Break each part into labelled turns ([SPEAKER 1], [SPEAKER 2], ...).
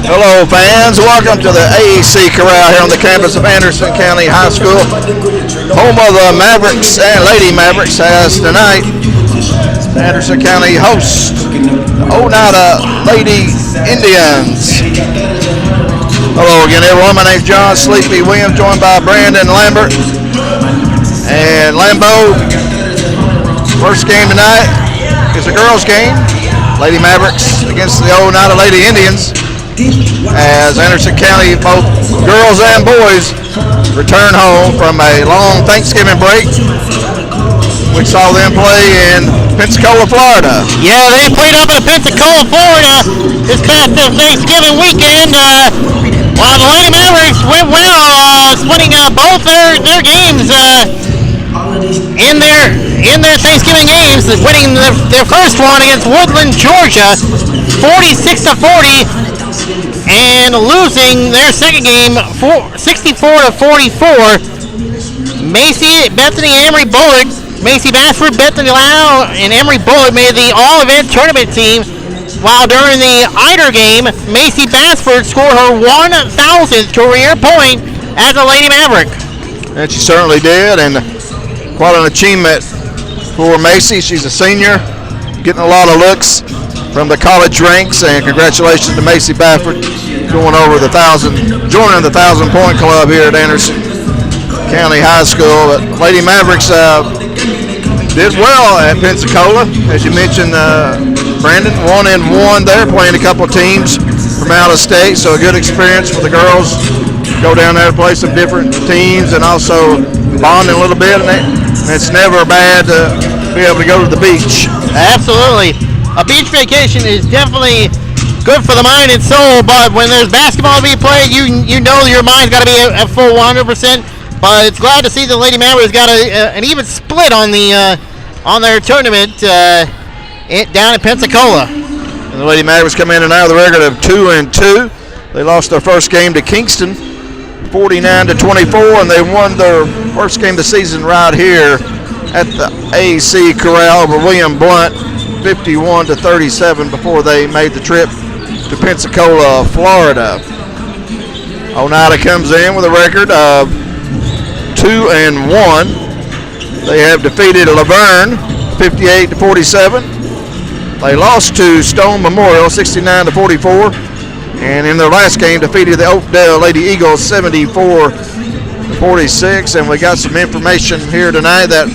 [SPEAKER 1] Hello fans, welcome to the AEC Corral here on the campus of Anderson County High School. Home of the Mavericks and Lady Mavericks, as tonight Anderson County hosts the Oneida Lady Indians. Hello again everyone, my name's John Sleepy Williams, joined by Brandon Lambert and Lambeau. First game tonight is a girls game. Lady Mavericks against the Oneida Lady Indians, as Anderson County, both girls and boys, return home from a long Thanksgiving break. We saw them play in Pensacola, Florida.
[SPEAKER 2] Yeah, they played up in Pensacola, Florida this past Thanksgiving weekend. While the Lady Mavericks went well, splitting both their games in their Thanksgiving games, winning their first one against Woodland, Georgia, 46-40, and losing their second game 64-44. Macy, Bethany, and Emery Bullock, Macy Bassford, Bethany Lau, and Emery Bullock made the all-event tournament team, while during the Eider game, Macy Bassford scored her 1,000th career point as a Lady Maverick.
[SPEAKER 1] And she certainly did, and quite an achievement for Macy. She's a senior, getting a lot of looks from the college ranks, and congratulations to Macy Bassford joining the 1,000-point club here at Anderson County High School. But Lady Mavericks did well at Pensacola, as you mentioned, Brandon. 1-1 there, playing a couple teams from out of state, so a good experience for the girls. Go down there to play some different teams and also bonding a little bit, and it's never bad to be able to go to the beach.
[SPEAKER 2] Absolutely. A beach vacation is definitely good for the mind and soul, but when there's basketball to be played, you know your mind's got to be at full 100%. But it's glad to see the Lady Mavericks got an even split on their tournament down in Pensacola.
[SPEAKER 1] And the Lady Mavericks come in tonight with a record of 2-2. They lost their first game to Kingston, 49-24, and they won their first game of the season right here at the AEC Corral over William Blunt, 51-37, before they made the trip to Pensacola, Florida. Oneida comes in with a record of 2-1. They have defeated Laverne 58-47. They lost to Stone Memorial 69-44. And in their last game, defeated the Oakdale Lady Eagles 74-46. And we got some information here tonight that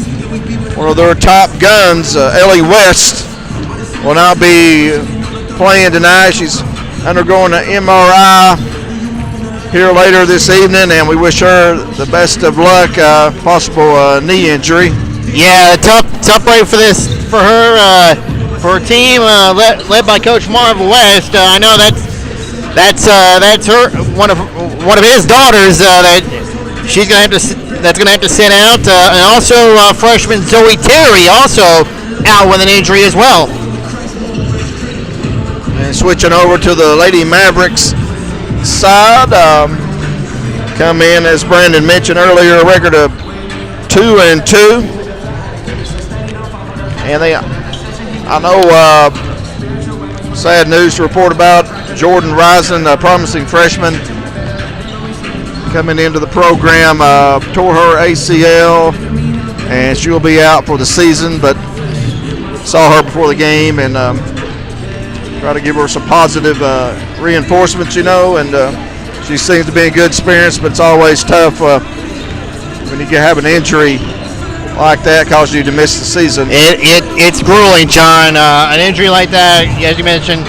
[SPEAKER 1] one of their top guns, Ellie West, will not be playing tonight. She's undergoing an MRI here later this evening, and we wish her the best of luck. Possible knee injury.
[SPEAKER 2] Yeah, tough break for her team led by Coach Marv West. I know that's her one of his daughters that's gonna have to sit out, and also freshman Zoe Terry also out with an injury as well.
[SPEAKER 1] And switching over to the Lady Mavericks side, come in, as Brandon mentioned earlier, a record of 2-2, and I know sad news to report about Jordan Risen, a promising freshman coming into the program, tore her ACL, and she'll be out for the season, but saw her before the game and try to give her some positive reinforcements, and she seems to be in good spirits, but it's always tough when you have an injury like that causes you to miss the season.
[SPEAKER 2] It's grueling, John. An injury like that, as you mentioned,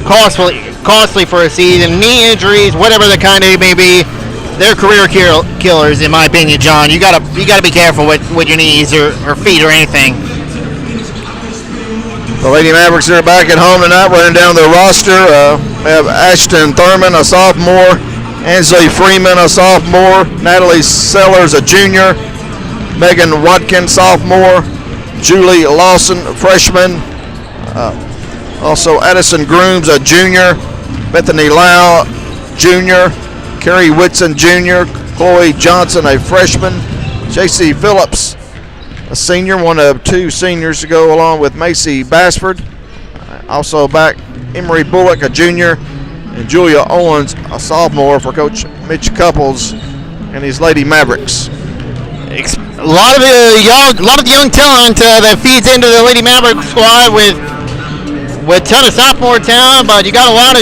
[SPEAKER 2] costly for a season. Knee injuries, whatever the kind they may be, they're career killers, in my opinion, John. You gotta be careful with your knees or feet or anything.
[SPEAKER 1] The Lady Mavericks are back at home tonight. Running down their roster, we have Ashton Thurman, a sophomore, Ansley Freeman, a sophomore, Natalie Sellers, a junior, Megan Watkins, sophomore, Julie Lawson, freshman, also Addison Grooms, a junior, Bethany Lau, junior, Carrie Whitson, junior, Chloe Johnson, a freshman, J.C. Phillips, a senior, one of two seniors to go along with Macy Bassford. Also back Emery Bullock, a junior, and Julia Owens, a sophomore, for Coach Mitch Couples and his Lady Mavericks.
[SPEAKER 2] A lot of young talent that feeds into the Lady Mavericks squad with ton of sophomore talent, but you got a lot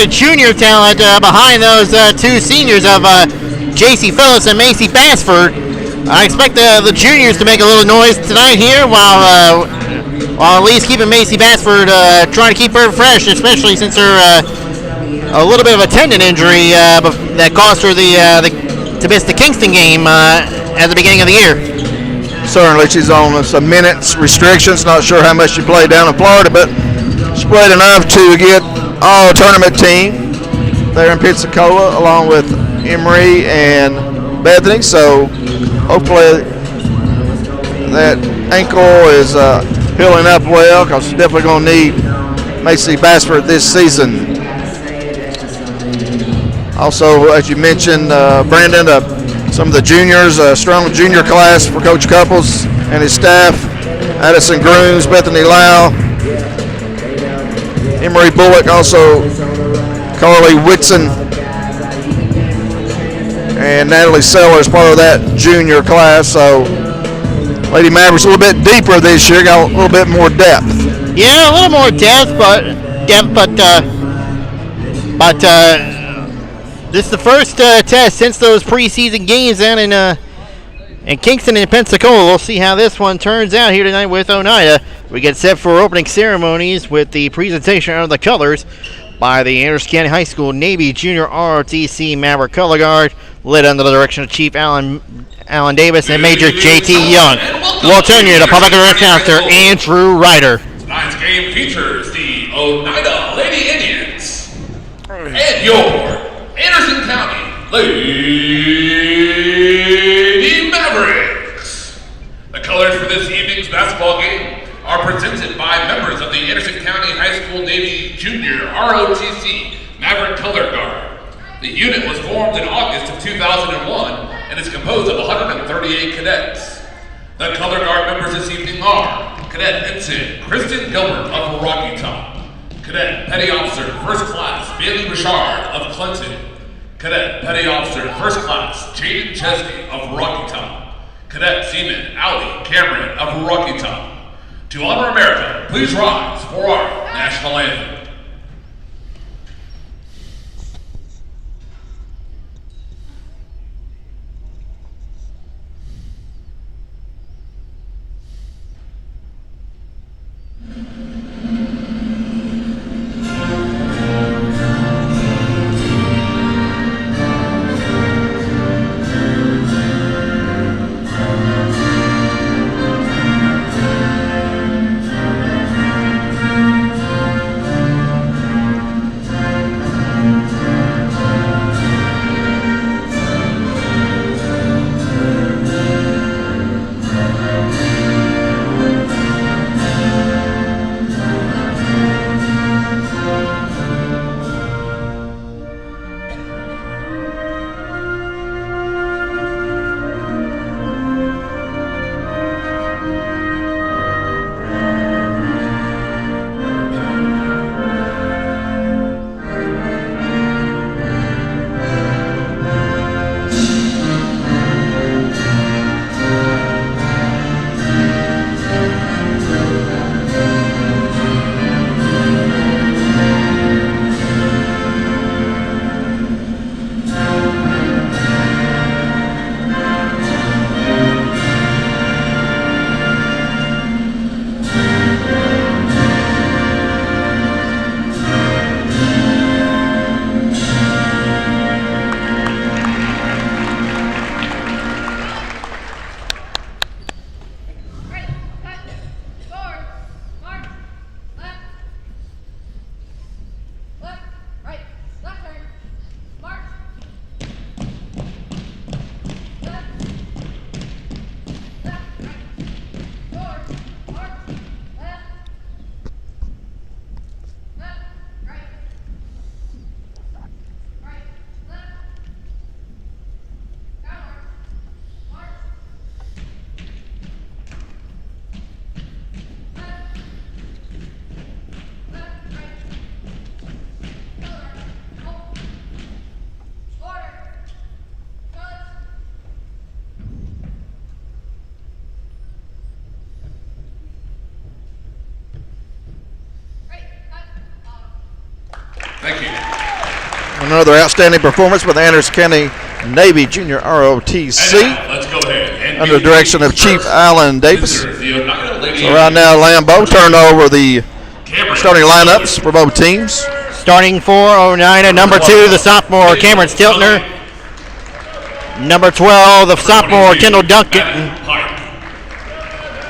[SPEAKER 2] of junior talent behind those two seniors of J.C. Phillips and Macy Bassford. I expect the juniors to make a little noise tonight here, while at least keeping Macy Bassford, trying to keep her fresh, especially since her a little bit of a tendon injury that cost her to miss the Kingston game at the beginning of the year.
[SPEAKER 1] Certainly, she's on some minutes restrictions. Not sure how much she played down in Florida, but she played enough to get all tournament team there in Pensacola, along with Emery and Bethany. So hopefully that ankle is healing up well, because she's definitely going to need Macy Bassford this season. Also, as you mentioned, Brandon, some of the juniors, strong junior class for Coach Couples and his staff. Addison Grooms, Bethany Lau, Emery Bullock, also Carly Whitson, and Natalie Sellers, part of that junior class. So Lady Mavericks a little bit deeper this year, got a little bit more depth.
[SPEAKER 2] Yeah, a little more depth, but this is the first test since those preseason games down in Kingston and Pensacola. We'll see how this one turns out here tonight with Oneida. We get set for opening ceremonies with the presentation of the colors by the Anderson County High School Navy Junior ROTC Maverick Color Guard, led under the direction of Chief Alan Davis and Major J.T. Young. We'll turn you to public announcer Andrew Ryder.
[SPEAKER 3] Tonight's game features the Oneida Lady Indians and your Anderson County Lady Mavericks. The colors for this evening's basketball game are presented by members of the Anderson County High School Navy Junior ROTC Maverick Color Guard. The unit was formed in August of 2001 and is composed of 138 cadets. The Color Guard members this evening are Cadet Ensign Kristen Gilbert of Rocky Top, Cadet Petty Officer First Class Bailey Richard of Clinton, Cadet Petty Officer First Class Jaden Chesney of Rocky Top, Cadet Seaman Allie Cameron of Rocky Top. To honor America, please rise for our national anthem. Thank you.
[SPEAKER 1] Another outstanding performance by the Anderson County Navy Junior ROTC.
[SPEAKER 3] Let's go ahead. And
[SPEAKER 1] under the direction of Chief Alan Davis. So
[SPEAKER 3] So
[SPEAKER 1] right now, Lambeau turned over the starting lineups for both teams.
[SPEAKER 2] Starting for Oneida, number 2, the sophomore Cameron Stiltner. Number 12, the sophomore Kendall Duncan.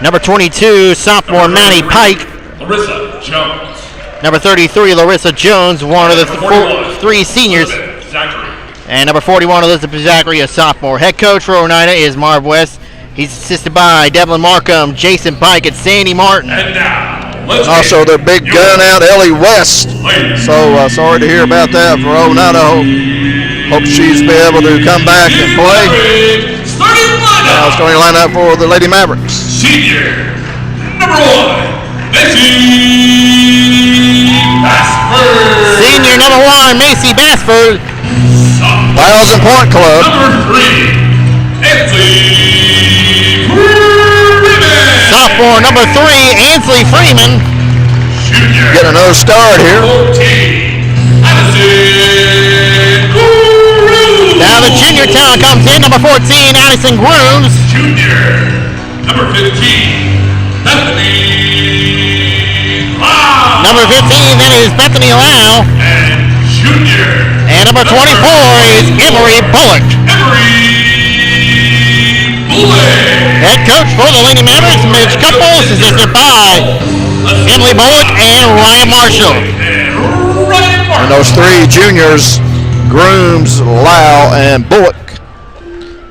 [SPEAKER 2] Number 22, sophomore Maddie Pike.
[SPEAKER 3] Larissa Jones.
[SPEAKER 2] Number 33, Larissa Jones, one of the 3 seniors.
[SPEAKER 3] Zachary.
[SPEAKER 2] And number 41, Elizabeth Zachary, a sophomore. Head coach for Oneida is Marv West. He's assisted by Devlin Markham, Jason Pike, and Sandy Martin.
[SPEAKER 3] And now, let's
[SPEAKER 1] Also, their big gun out, Ellie West. So sorry to hear about that for Oneida. Hope she's be able to come back and play. Now starting lineup for the Lady Mavericks.
[SPEAKER 3] Senior, number 1, Macy Bassford.
[SPEAKER 2] Senior number 1, Macy Bassford.
[SPEAKER 1] 1,000-point club.
[SPEAKER 3] Number 3, Ansley Freeman.
[SPEAKER 2] Sophomore number 3, Ansley Freeman.
[SPEAKER 3] Junior,
[SPEAKER 1] Getting another start here.
[SPEAKER 3] 14, Addison Grooms.
[SPEAKER 2] Now the junior talent comes in, number 14, Addison Grooms.
[SPEAKER 3] Junior, number 15, Bethany Lau.
[SPEAKER 2] Number 15, that is Bethany Lau.
[SPEAKER 3] And junior,
[SPEAKER 2] And number 24 is Emery Bullock.
[SPEAKER 3] Emery Bullock.
[SPEAKER 2] Head coach for the Lady Mavericks, Mitch Couples, assisted by Emily Bullock and Ryan Marshall.
[SPEAKER 1] And those 3 juniors, Grooms, Lau, and Bullock,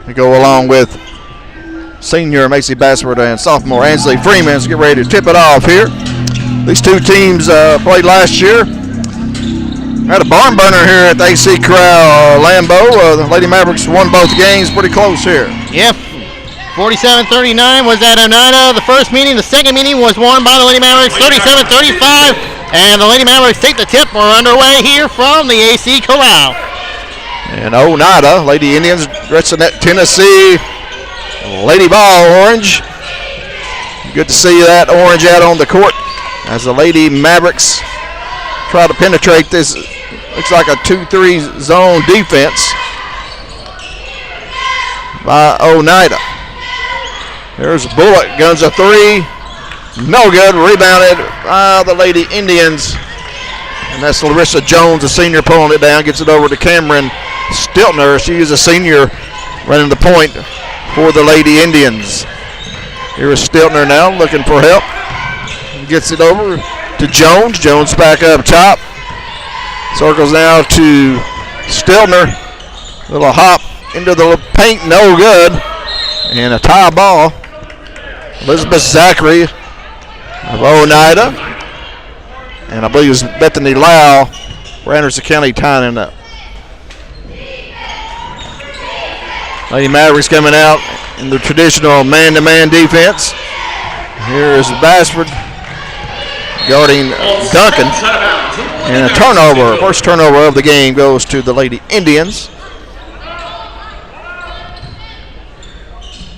[SPEAKER 1] we go along with senior Macy Bassford and sophomore Ansley Freeman to get ready to tip it off here. These 2 teams played last year. Had a barn burner here at the AC Corral, Lambeau. The Lady Mavericks won both games pretty close here.
[SPEAKER 2] Yep, 47-39 was at Oneida. The first meeting, the second meeting was won by the Lady Mavericks, 37-35. And the Lady Mavericks take the tip. We're underway here from the AC Corral.
[SPEAKER 1] And Oneida, Lady Indians dressed in that Tennessee Lady Ball orange. Good to see that orange out on the court as the Lady Mavericks try to penetrate this. Looks like a 2-3 zone defense by Oneida. There's Bullock, guns a 3. No good. Rebounded by the Lady Indians. And that's Larissa Jones, a senior, pulling it down. Gets it over to Cameron Stiltner. She is a senior running the point for the Lady Indians. Here is Stiltner now looking for help. Gets it over to Jones. Jones back up top. Circles now to Stiltner. Little hop into the paint, no good. And a tie ball. Elizabeth Zachary of Oneida. And I believe it was Bethany Lau for Anderson County tying it up. Lady Mavericks coming out in the traditional man-to-man defense. Here is Bassford guarding Duncan. And a turnover, first turnover of the game goes to the Lady Indians.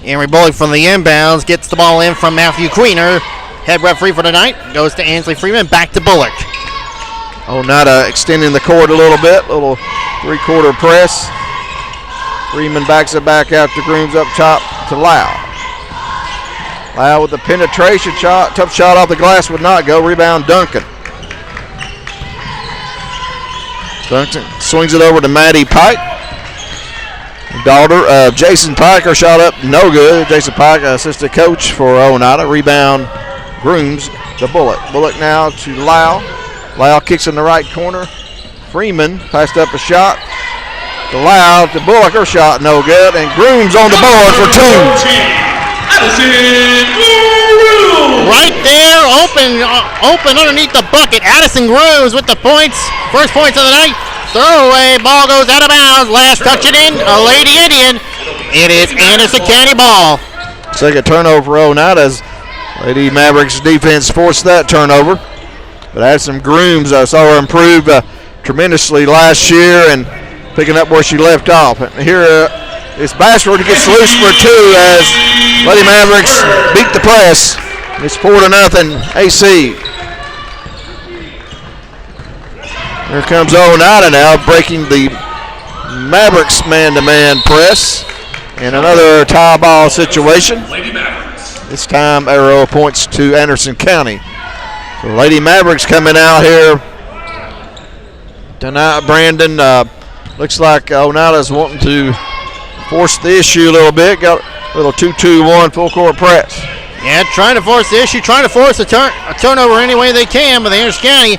[SPEAKER 2] Emery Bullock from the inbounds gets the ball in from Matthew Queener. Head referee for tonight goes to Ansley Freeman, back to Bullock.
[SPEAKER 1] Oneida extending the court a little bit, little 3-quarter press. Freeman backs it back out to Grooms up top to Lau. Lau with the penetration shot, tough shot off the glass, would not go. Rebound Duncan. Duncan swings it over to Maddie Pike. Daughter of Jason Pike, her shot up, no good. Jason Pike, assistant coach for Oneida. Rebound Grooms to Bullock. Bullock now to Lau. Lau kicks in the right corner. Freeman passed up a shot to Lau to Bullock. Her shot no good. And Grooms on the board for 2.
[SPEAKER 2] Right there, open underneath the bucket. Addison Grooms with the points. First points of the night. Throwaway, ball goes out of bounds. Last touch it in, a Lady Indian. It is Anderson County ball.
[SPEAKER 1] Second turnover for Oneida as Lady Mavericks defense forced that turnover. But Addison Grooms, I saw her improve tremendously last year and picking up where she left off. And here is Bassford who gets loose for 2 as Lady Mavericks beat the press. It's 4-0 AC. Here comes Oneida now, breaking the Mavericks man-to-man press in another tie ball situation. This time arrow points to Anderson County. So Lady Mavericks coming out here tonight. Brandon, looks like Oneida's wanting to force the issue a little bit. Got a little 2-2-1 full court press.
[SPEAKER 2] Yeah, trying to force the issue, trying to force a turnover any way they can, but the Anderson County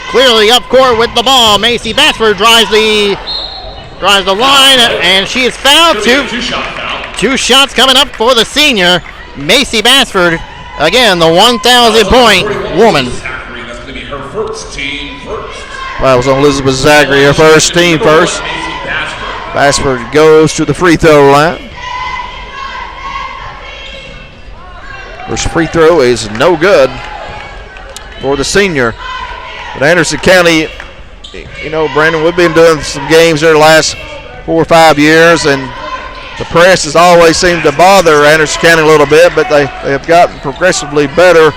[SPEAKER 2] clearly up court with the ball. Macy Batsford drives the line, and she is fouled. Two shots coming up for the senior, Macy Batsford. Again, the 1,000-point woman.
[SPEAKER 3] That's going to be her first team first.
[SPEAKER 1] That was on Elizabeth Zachary, her first team first. Batsford goes to the free throw line. First free throw is no good for the senior. But Anderson County, you know, Brandon, we've been doing some games there the last 4 or 5 years, and the press has always seemed to bother Anderson County a little bit, but they have gotten progressively better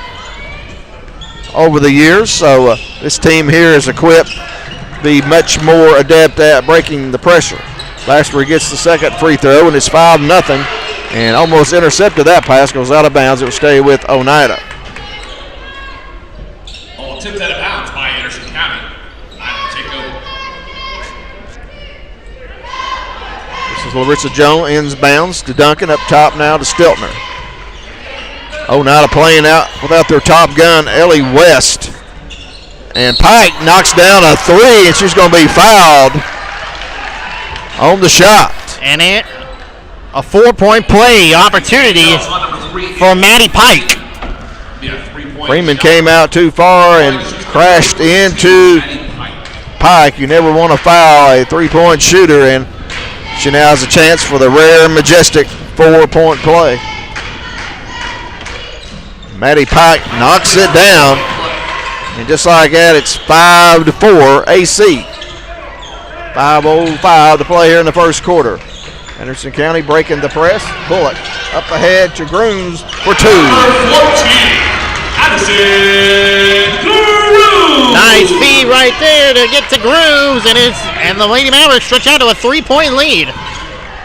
[SPEAKER 1] over the years. So this team here is equipped to be much more adept at breaking the pressure. Batsford gets the second free throw, and it's 5-0, and almost intercepted that pass, goes out of bounds. It will stay with Oneida.
[SPEAKER 3] Ball tipped out of bounds by Anderson County. Oneida take over.
[SPEAKER 1] This is Larissa Jones, ends bounds to Duncan, up top now to Stiltner. Oneida playing out without their top gun, Ellie West. And Pike knocks down a three, and she's going to be fouled on the shot.
[SPEAKER 2] And a 4-point play opportunity for Maddie Pike.
[SPEAKER 1] Freeman came out too far and crashed into Pike. You never want to foul a 3-point shooter, and she now has a chance for the rare and majestic 4-point play. Maddie Pike knocks it down, and just like that, it's 5-4 AC. 5:05 to play here in the first quarter. Anderson County breaking the press. Bullock up ahead to Grooms for 2.
[SPEAKER 2] Nice feed right there to get to Grooms, and the Lady Mavericks stretch out to a 3-point lead.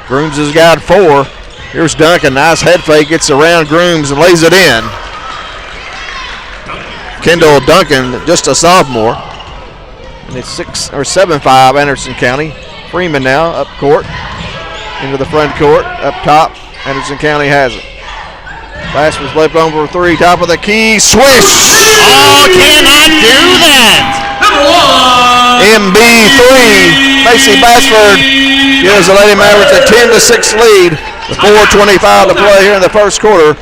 [SPEAKER 1] Grooms has got 4. Here's Duncan. Nice head fake. Gets around Grooms and lays it in. Kendall Duncan, just a sophomore. And it's 7-5 Anderson County. Freeman now up court. Into the front court. Up top. Anderson County has it. Pass was left over 3. Top of the key. Swish!
[SPEAKER 2] Oh, cannot do that!
[SPEAKER 1] MB3. Macy Batsford gives the Lady Mavericks a 10-6 lead. With 4:25 to play here in the first quarter.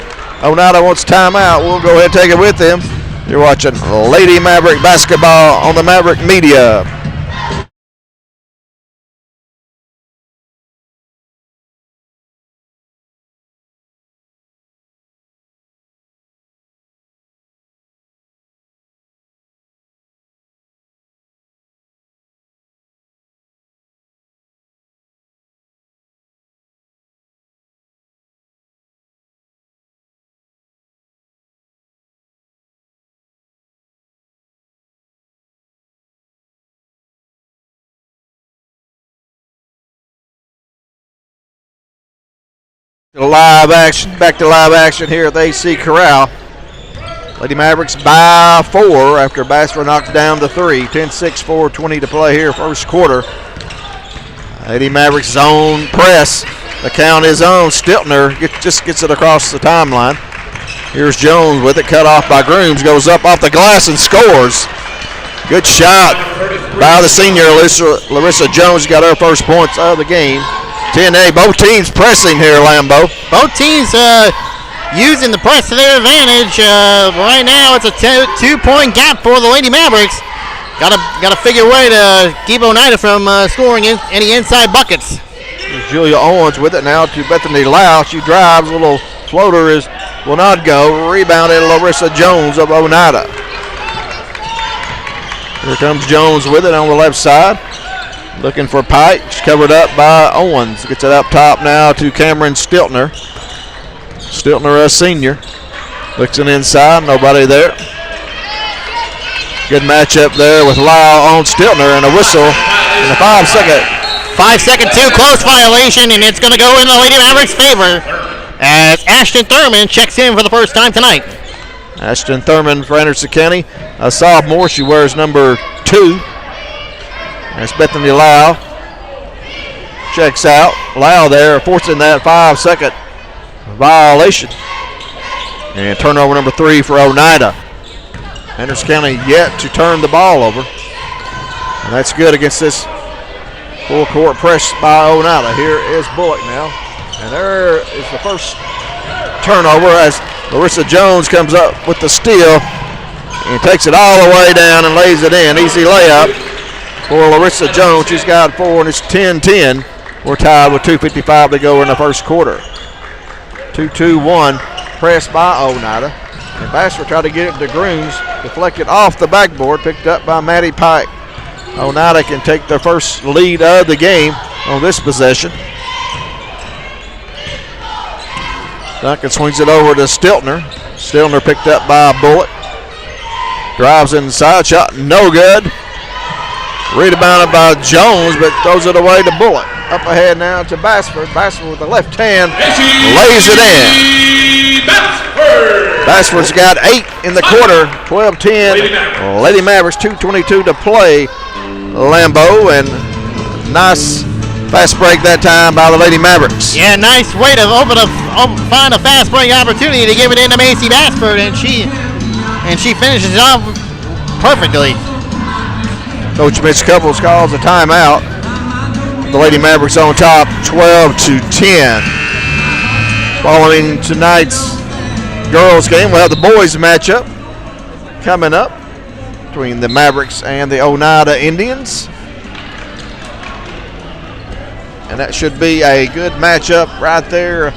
[SPEAKER 1] Oneida wants timeout. We'll go ahead and take it with them. You're watching Lady Maverick basketball on the Maverick Media. Live action, back to live action here at the AC Corral. Lady Mavericks by 4 after Batsford knocks down the 3. 10-6, 4:20 to play here, first quarter. Lady Mavericks zone press. The count is on. Stiltner just gets it across the timeline. Here's Jones with it, cut off by Grooms, goes up off the glass and scores. Good shot by the senior Larissa Jones. Got her first points of the game. 10-8, both teams pressing here, Lambeau.
[SPEAKER 2] Both teams using the press to their advantage. Right now, it's a 2-point gap for the Lady Mavericks. Got to figure a way to keep Oneida from scoring any inside buckets.
[SPEAKER 1] Here's Julia Owens with it now to Bethany Lau. She drives, a little floater will not go. Rebounded Larissa Jones of Oneida. Here comes Jones with it on the left side. Looking for Pike. She's covered up by Owens. Gets it up top now to Cameron Stiltner. Stiltner, a senior. Looks inside. Nobody there. Good matchup there with Lyle on Stiltner and a whistle in the 5-second.
[SPEAKER 2] 5-second too close violation, and it's going to go in the Lady Mavericks' favor as Ashton Thurman checks in for the first time tonight.
[SPEAKER 1] Ashton Thurman for Anderson County, a sophomore. She wears number 2. That's Bethany Lyle. Checks out. Lyle there forcing that 5-second violation. And turnover number 3 for Oneida. Anderson County yet to turn the ball over. And that's good against this full court press by Oneida. Here is Bullock now. And there is the first turnover as Larissa Jones comes up with the steal and takes it all the way down and lays it in. Easy layup for Larissa Jones. She's got 4 and it's 10-10. We're tied with 2:55 to go in the first quarter. 2-2-1 pressed by Oneida. And Bassford tried to get it to Grooms. Deflected off the backboard. Picked up by Maddie Pike. Oneida can take their first lead of the game on this possession. Duncan swings it over to Stiltner. Stiltner picked up by Bullock. Drives inside. Shot no good. Rebounded by Jones, but throws it away to Bullock. Up ahead now to Bassford. Bassford with the left hand lays it in. Bassford's got 8 in the quarter. 12-10. Lady Mavericks 2:22 to play. Lambeau, and nice fast break that time by the Lady Mavericks.
[SPEAKER 2] Yeah, nice way to find a fast break opportunity to give it into Macy Bassford, and she finishes it off perfectly.
[SPEAKER 1] Coach Mitch Couples calls a timeout. The Lady Mavericks on top, 12-10. Following tonight's girls game, we'll have the boys matchup coming up between the Mavericks and the Oneida Indians. And that should be a good matchup right there.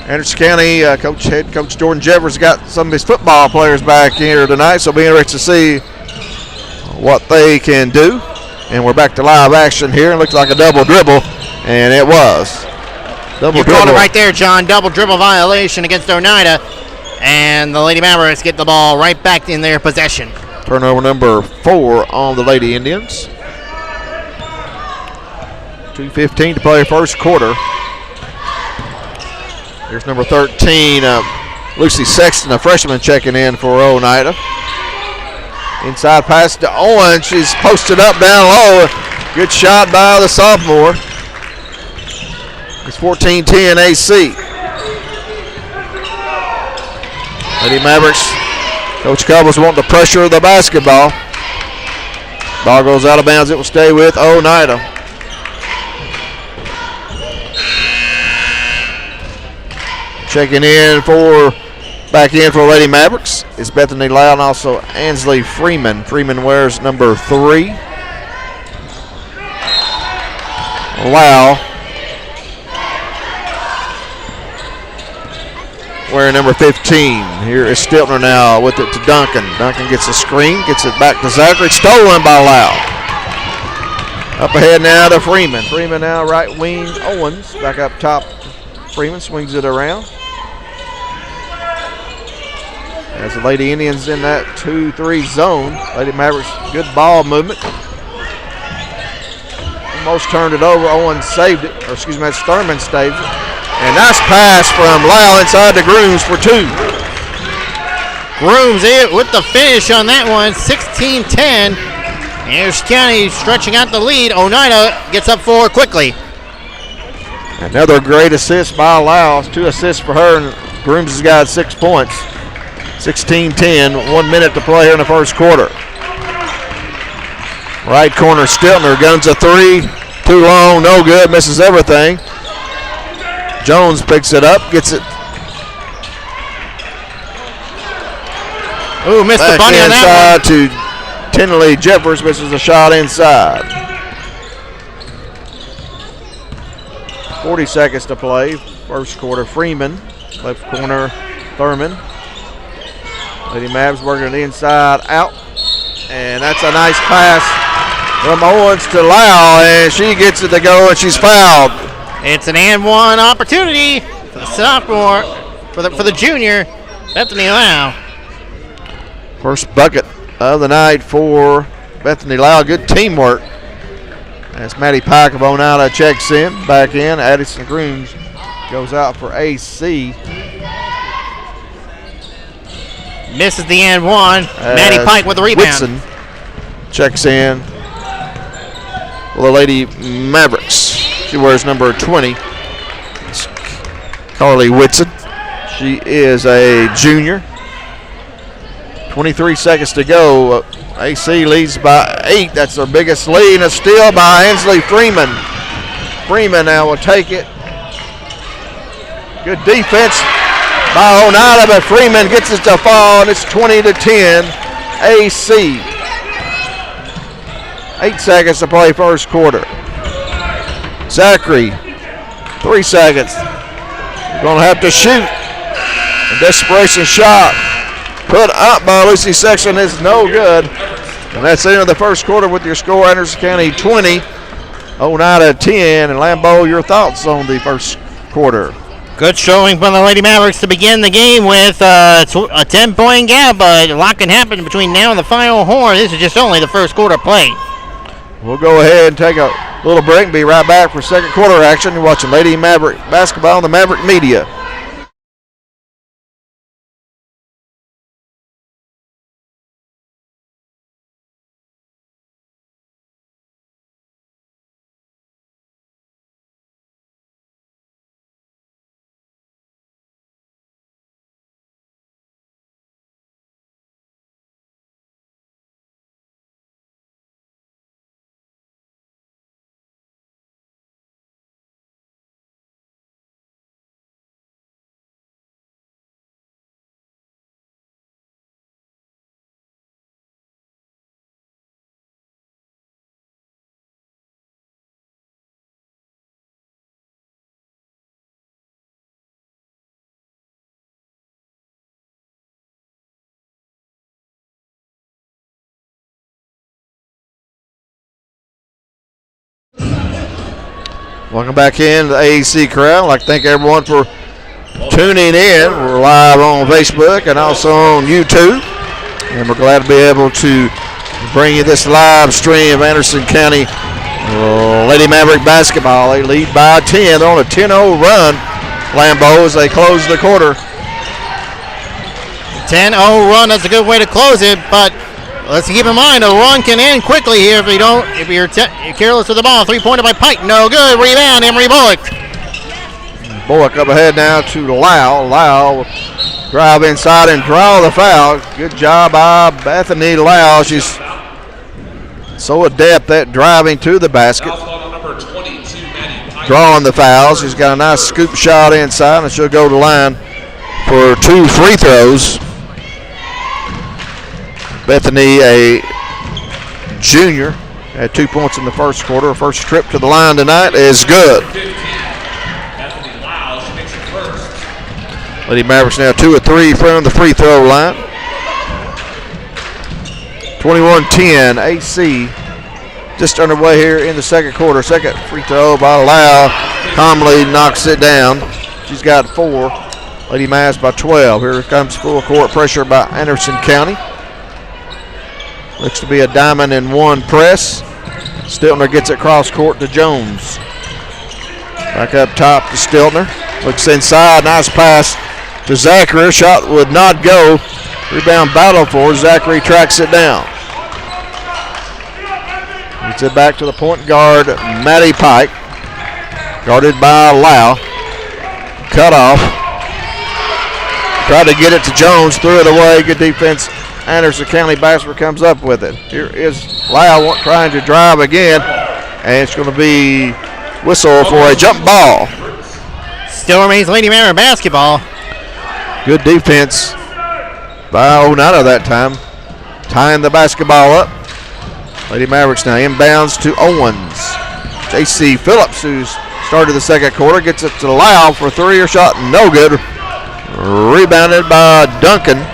[SPEAKER 1] Anderson County head coach Jordan Jeffers got some of his football players back here tonight, so it'll be interesting to see what they can do. And we're back to live action here. It looks like a double dribble, and it was.
[SPEAKER 2] You called it right there, John. Double dribble violation against Oneida, and the Lady Mavericks get the ball right back in their possession.
[SPEAKER 1] Turnover number 4 on the Lady Indians. 2:15 to play first quarter. Here's number 13, Lucy Sexton, a freshman, checking in for Oneida. Inside pass to Owen. She's posted up down low. Good shot by the sophomore. It's 14-10 AC. Lady Mavericks. Coach Couples wanting to pressure the basketball. Ball goes out of bounds. It will stay with Oneida. Checking in back in for Lady Mavericks is Bethany Lyle and also Ansley Freeman. Freeman wears number 3. Lyle wearing number 15. Here is Stiltner now with it to Duncan. Duncan gets a screen, gets it back to Zachary. Stolen by Lyle. Up ahead now to Freeman. Freeman now right wing. Owens back up top. Freeman swings it around. As the Lady Indians in that 2-3 zone. Lady Mavericks, good ball movement. Almost turned it over. Owens saved it. Or excuse me, that's Thurman saved it. And nice pass from Lyle inside to Grooms for 2.
[SPEAKER 2] Grooms with the finish on that one, 16-10. Anderson County stretching out the lead. Oneida gets up 4 quickly.
[SPEAKER 1] Another great assist by Lyle. 2 assists for her, and Grooms has got 6 points. 16-10, 1 minute to play here in the first quarter. Right corner, Stiltner guns a 3. Too long, no good, misses everything. Jones picks it up, gets it.
[SPEAKER 2] Ooh, missed the bunny on that
[SPEAKER 1] one. Inside to Tenley Jeffers, misses a shot inside. 40 seconds to play, first quarter. Freeman, left corner, Thurman. Lady Mavs working the inside out. And that's a nice pass from Owens to Lyle, and she gets it to go, and she's fouled.
[SPEAKER 2] It's an and one opportunity for the sophomore, for the junior, Bethany Lyle.
[SPEAKER 1] First bucket of the night for Bethany Lau. Good teamwork. As Maddie Pike of Oneida checks in, back in. Addison Grooms goes out for AC.
[SPEAKER 2] Misses the and one. Maddie Pike with the rebound.
[SPEAKER 1] Whitson checks in for the Lady Mavericks. She wears number 20. It's Carly Whitson. She is a junior. 23 seconds to go. AC leads by 8. That's their biggest lead. And a steal by Ansley Freeman. Freeman now will take it. Good defense by Oneida, but Freeman gets it to fall, and it's 20-10. AC. 8 seconds to play first quarter. Zachary, 3 seconds. You're going to have to shoot. A desperation shot put up by Lucy Sexton is no good. And that's the end of the first quarter with your score, Anderson County 20, Oneida 10. And Lambeau, your thoughts on the first quarter?
[SPEAKER 2] Good showing from the Lady Mavericks to begin the game with a 10-point gap, but a lot can happen between now and the final horn. This is just only the first quarter play.
[SPEAKER 1] We'll go ahead and take a little break and be right back for second quarter action. You're watching Lady Maverick basketball on the Maverick Media. Welcome back in to the AEC crowd. I'd like to thank everyone for tuning in. We're live on Facebook and also on YouTube. And we're glad to be able to bring you this live stream of Anderson County Lady Maverick basketball. They lead by 10. They're on a 10-0 run, Lambeau, as they close the quarter.
[SPEAKER 2] 10-0 run, that's a good way to close it, but let's keep in mind a run can end quickly here if you're careless with the ball. 3-pointer by Pike, no good. Rebound, Emery Bullock.
[SPEAKER 1] Bullock up ahead now to Lau. Lau drive inside and draw the foul. Good job by Bethany Lau. She's so adept at driving to the basket. Drawing the foul. She's got a nice scoop shot inside, and she'll go to the line for 2 free throws. Bethany, a junior, had 2 points in the first quarter. Her first trip to the line tonight is good. Lady Mavericks now 2 of 3 from the free throw line. 21-10, AC just underway here in the second quarter. Second free throw by Lau. Comley knocks it down. She's got 4. Lady Mavs by 12. Here comes full court pressure by Anderson County. Looks to be a diamond in one press. Stiltner gets it cross court to Jones. Back up top to Stiltner. Looks inside. Nice pass to Zachary. Shot would not go. Rebound battle for Zachary. Tracks it down. Gets it back to the point guard, Maddie Pike. Guarded by Lau. Cut off. Tried to get it to Jones. Threw it away. Good defense. Anderson County Bassler comes up with it. Here is Lau trying to drive again, and it's going to be whistle for a jump ball.
[SPEAKER 2] Still remains Lady Maverick basketball.
[SPEAKER 1] Good defense by Oneida that time, tying the basketball up. Lady Mavericks now inbounds to Owens. J.C. Phillips, who's started the second quarter, gets it to Lau for 3. Shot no good. Rebounded by Duncan.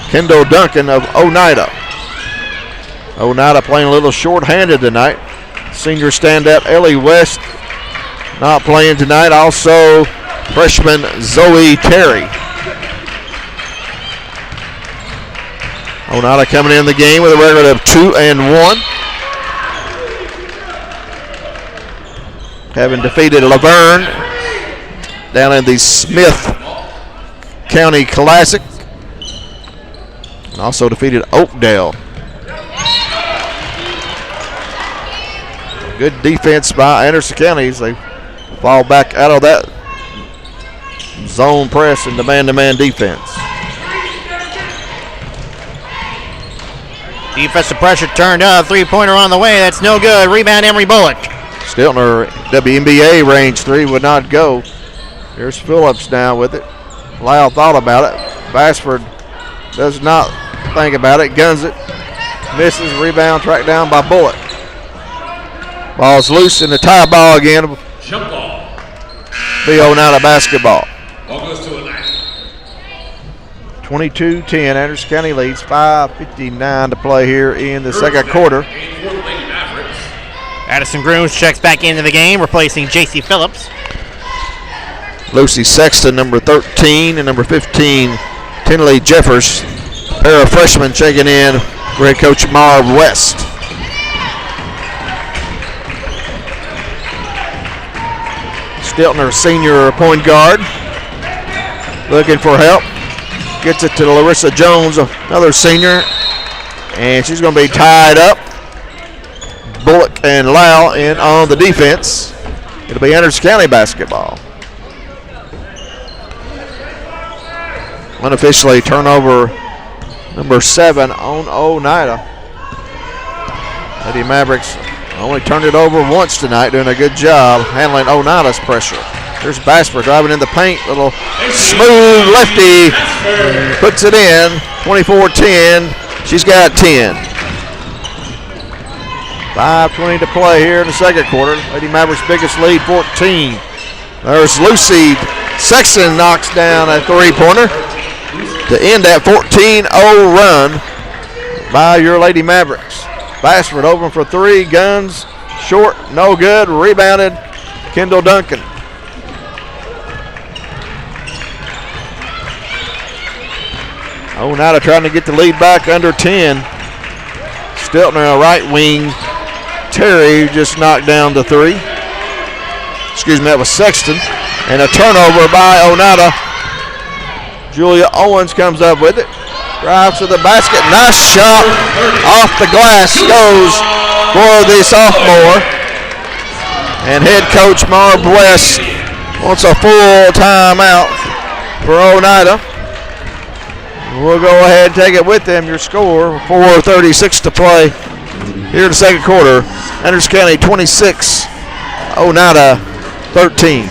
[SPEAKER 1] Kendall Duncan of Oneida. Oneida playing a little short-handed tonight. Senior standout Ellie West not playing tonight. Also freshman Zoe Terry. Oneida coming in the game with a record of 2-1. Having defeated Laverne down in the Smith County Classic. And also defeated Oakdale. Good defense by Anderson County as they fall back out of that zone press and man-to-man defense.
[SPEAKER 2] Defensive pressure turned up. Three-pointer on the way. That's no good. Rebound, Emery Bullock.
[SPEAKER 1] Stiltner, WNBA range three would not go. Here's Phillips now with it. Lyle thought about it. Bassford does not think about it. Guns it. Misses. Rebound tracked down by Bullock. Ball's loose in the tie ball again.
[SPEAKER 3] Jump ball.
[SPEAKER 1] Be Oneida basketball.
[SPEAKER 3] Ball goes to Oneida.
[SPEAKER 1] 22-10. Anderson County leads. 5:59 to play here in the second quarter.
[SPEAKER 2] Addison Grooms checks back into the game, replacing J.C. Phillips.
[SPEAKER 1] Lucy Sexton, number 13, and number 15, Tinley Jeffers. Pair of freshmen checking in for head coach Marv West. Stiltner, senior point guard, looking for help. Gets it to Larissa Jones, another senior, and she's going to be tied up. Bullock and Lau in on the defense. It'll be Anderson County basketball. Unofficially, turnover number 7 on Oneida. Lady Mavericks only turned it over once tonight, doing a good job handling Oneida's pressure. Here's Bassford driving in the paint. Little smooth lefty. Puts it in. 24-10. She's got 10. 5:20 to play here in the second quarter. Lady Mavericks' biggest lead, 14. There's Lucy Sexton, knocks down a three-pointer to end that 14-0 run by your Lady Mavericks. Bassford open for three, guns short, no good. Rebounded Kendall Duncan. Oneida trying to get the lead back under 10. Stiltner, a right wing. Terry just knocked down the three. Excuse me, that was Sexton. And a turnover by Oneida. Julia Owens comes up with it. Drives to the basket. Nice shot off the glass. Goes for the sophomore. And head coach Marv West wants a full timeout for Oneida. We'll go ahead and take it with them. Your score, 4:36 to play here in the second quarter. Anderson County 26, Oneida 13.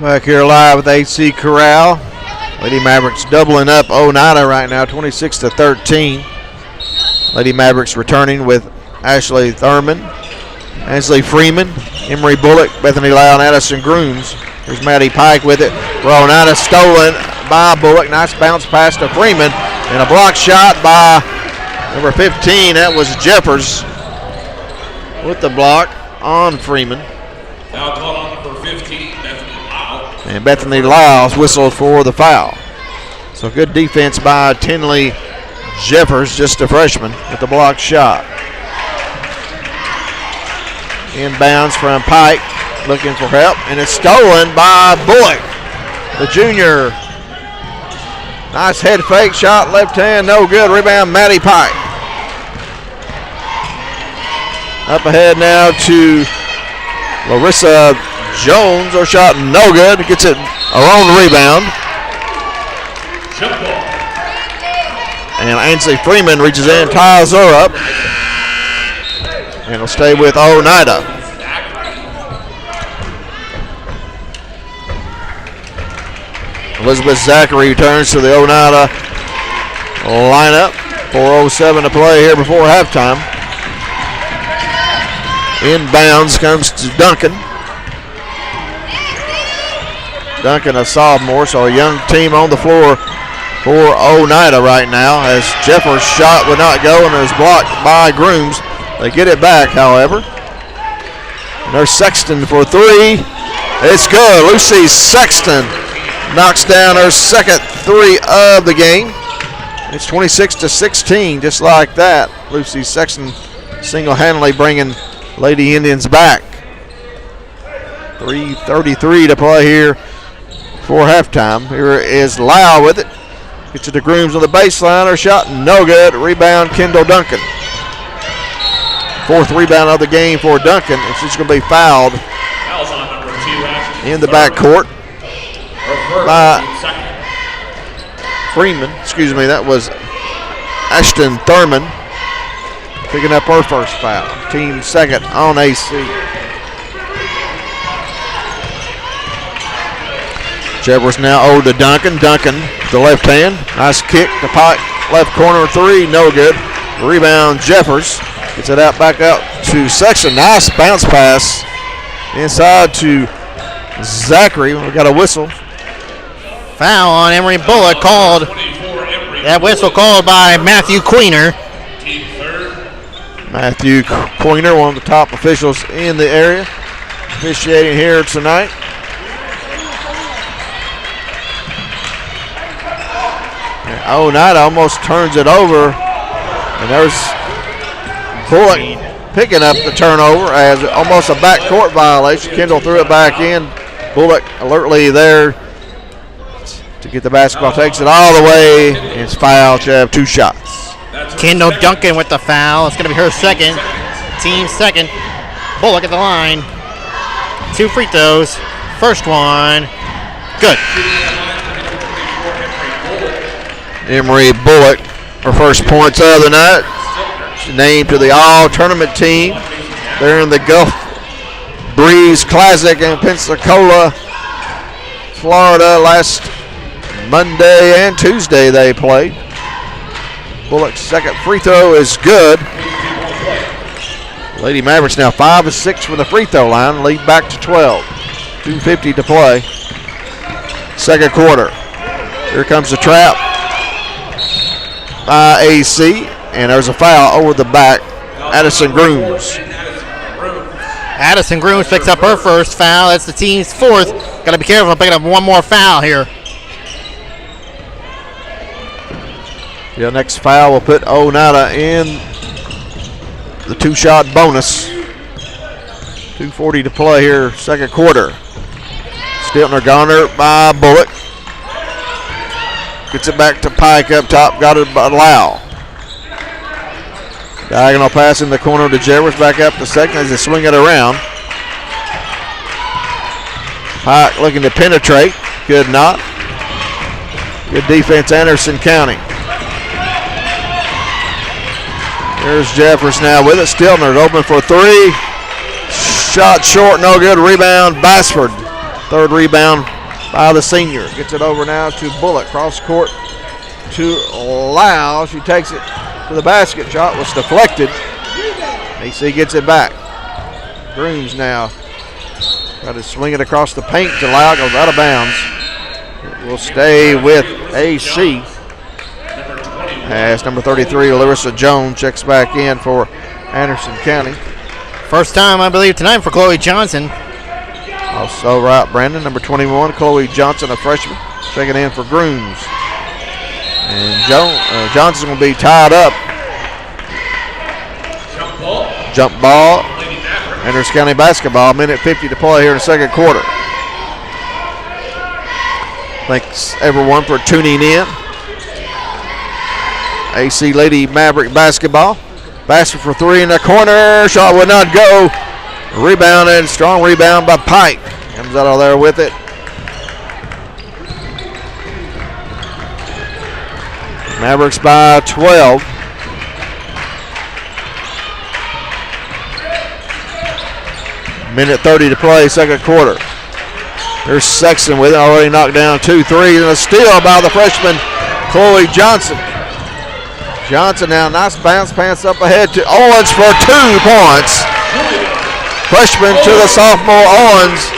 [SPEAKER 1] Back here live with AC Corral. Lady Mavericks doubling up Oneida right now, 26-13. Lady Mavericks returning with Ashley Thurman, Ansley Freeman, Emery Bullock, Bethany Lau, and Addison Grooms. Here's Maddie Pike with it. Oneida stolen by Bullock. Nice bounce pass to Freeman. And a block shot by number 15. That was Jeffers with the block on Freeman.
[SPEAKER 3] Foul called on number 15, Bethany Lau.
[SPEAKER 1] And Bethany Lyles whistled for the foul. So good defense by Tinley Jeffers, just a freshman, with the block shot. Inbounds from Pike, looking for help, and it's stolen by Bullock, the junior. Nice head fake shot, left hand, no good. Rebound, Maddie Pike. Up ahead now to Larissa Jones. Her shot no good. Gets it along the rebound. And Ainsley Freeman reaches in, ties her up. And it'll stay with Oneida. Elizabeth Zachary returns to the Oneida lineup. 4:07 to play here before halftime. Inbounds comes to Duncan. Duncan, a sophomore, so a young team on the floor for Oneida right now, as Jeffers' shot would not go and is blocked by Grooms. They get it back, however. And there's Sexton for three. It's good. Lucy Sexton knocks down her second three of the game. It's 26-16, just like that. Lucy Sexton single-handedly bringing Lady Indians back. 3:33 to play here for halftime. Here is Lau with it. Gets it to Grooms on the baseline. Her shot no good. Rebound Kendall Duncan. Fourth rebound of the game for Duncan, and she's going to be fouled in the backcourt by Freeman. Excuse me, that was Ashton Thurman picking up her first foul. Team second on AC. Jeffers now over to Duncan. Duncan, the left hand. Nice kick to Pike. Left corner three, no good. Rebound Jeffers. Gets it out back out to Sexton. Nice bounce pass inside to Zachary. We got a whistle.
[SPEAKER 2] Foul on Emery Bullock called. That whistle called by Matthew Queener.
[SPEAKER 1] Matthew Queener, one of the top officials in the area, officiating here tonight. Oneida almost turns it over, and there's Bullock picking up the turnover as almost a backcourt violation. Kendall threw it back in. Bullock alertly there to get the basketball, takes it all the way, and it's fouled. She'll have two shots.
[SPEAKER 2] Kendall Duncan with the foul. It's going to be her second. Team second. Bullock at the line. Two free throws. First one. Good.
[SPEAKER 1] Emery Bullock, her first points of the night. She's named to the all-tournament team. They're in the Gulf Breeze Classic in Pensacola, Florida. Last Monday and Tuesday they played. Bullock's second free throw is good. Lady Mavericks now 5 of 6 from the free throw line, lead back to 12. 2:50 to play. Second quarter. Here comes the trap by AC, and there's a foul over the back. Addison Grooms.
[SPEAKER 2] Addison Grooms picks up her first foul. That's the team's fourth. Got to be careful picking up one more foul here.
[SPEAKER 1] The next foul will put Oneida in the two-shot bonus. 2:40 to play here, second quarter. Stiltner Garner by Bullock. Gets it back to Pike up top. Got it by Lau. Diagonal pass in the corner to Jeffers. Back up to second as they swing it around. Pike looking to penetrate. Good not. Good defense, Anderson County. There's Jeffers now with it. Stiltner open for three. Shot short, no good. Rebound, Bassford. Third rebound by the senior. Gets it over now to Bullock. Cross court to Lau. She takes it to the basket. Shot was deflected. AC gets it back. Grooms now try to swing it across the paint to Lau. Goes out of bounds. It will stay with AC. As number 33, Larissa Jones, checks back in for Anderson County.
[SPEAKER 2] First time, I believe, tonight for Chloe Johnson.
[SPEAKER 1] Also right, Brandon, number 21, Chloe Johnson, a freshman, checking in for Grooms. And Johnson's going to be tied up. Jump ball. Anderson County basketball, minute 50 to play here in the second quarter. Thanks, everyone, for tuning in. AC Lady Maverick basketball Basket for three in the corner. Shot would not go. Rebounded. Strong rebound by Pike. Comes out of there with it. Mavericks by 12. Minute 30 to play, second quarter. There's Sexton with it, already knocked down 2 threes, and a steal by the freshman, Chloe Johnson. Johnson now, nice bounce pass up ahead to Owens for 2 points. Freshman to the sophomore Owens.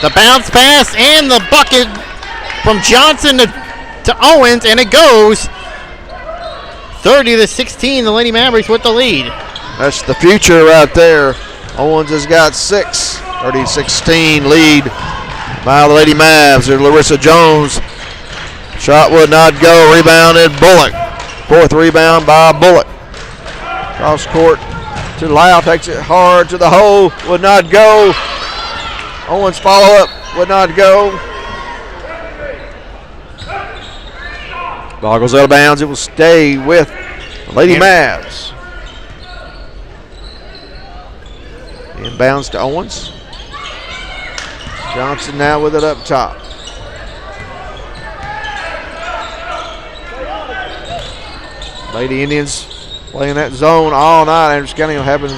[SPEAKER 2] The bounce pass and the bucket from Johnson to Owens, and it goes 30-16. The Lady Mavericks with the lead.
[SPEAKER 1] That's the future right there. Owens has got 6. 30-16 lead by the Lady Mavs. There's Larissa Jones. Shot would not go. Rebounded Bullock. 4th rebound by Bullock. Cross court to Lau. Takes it hard to the hole. Would not go. Owens follow up. Would not go. Ball goes out of bounds. It will stay with the Lady Mavs. Inbounds to Owens. Johnson now with it up top. Lady Indians playing that zone all night. Anderson County having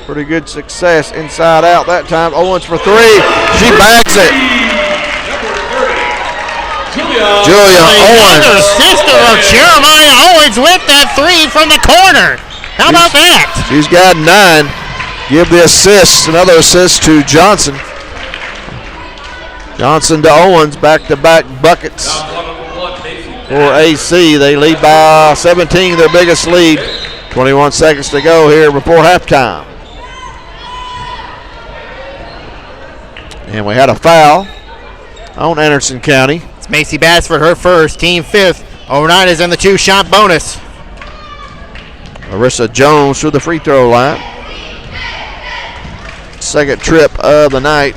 [SPEAKER 1] pretty good success inside out that time. Owens for 3. She bags it. Julia Owens.
[SPEAKER 2] Sister of Jeremiah Owens with that 3 from the corner. How about that?
[SPEAKER 1] She's got 9. Give the assist, another assist to Johnson. Johnson to Owens, back-to-back buckets for AC. They lead by 17, their biggest lead. 21 seconds to go here before halftime. And we had a foul on Anderson County.
[SPEAKER 2] It's Macy Bassford, her first, team 5th. Oneida's in the 2-shot bonus.
[SPEAKER 1] Larissa Jones to the free throw line. Second trip of the night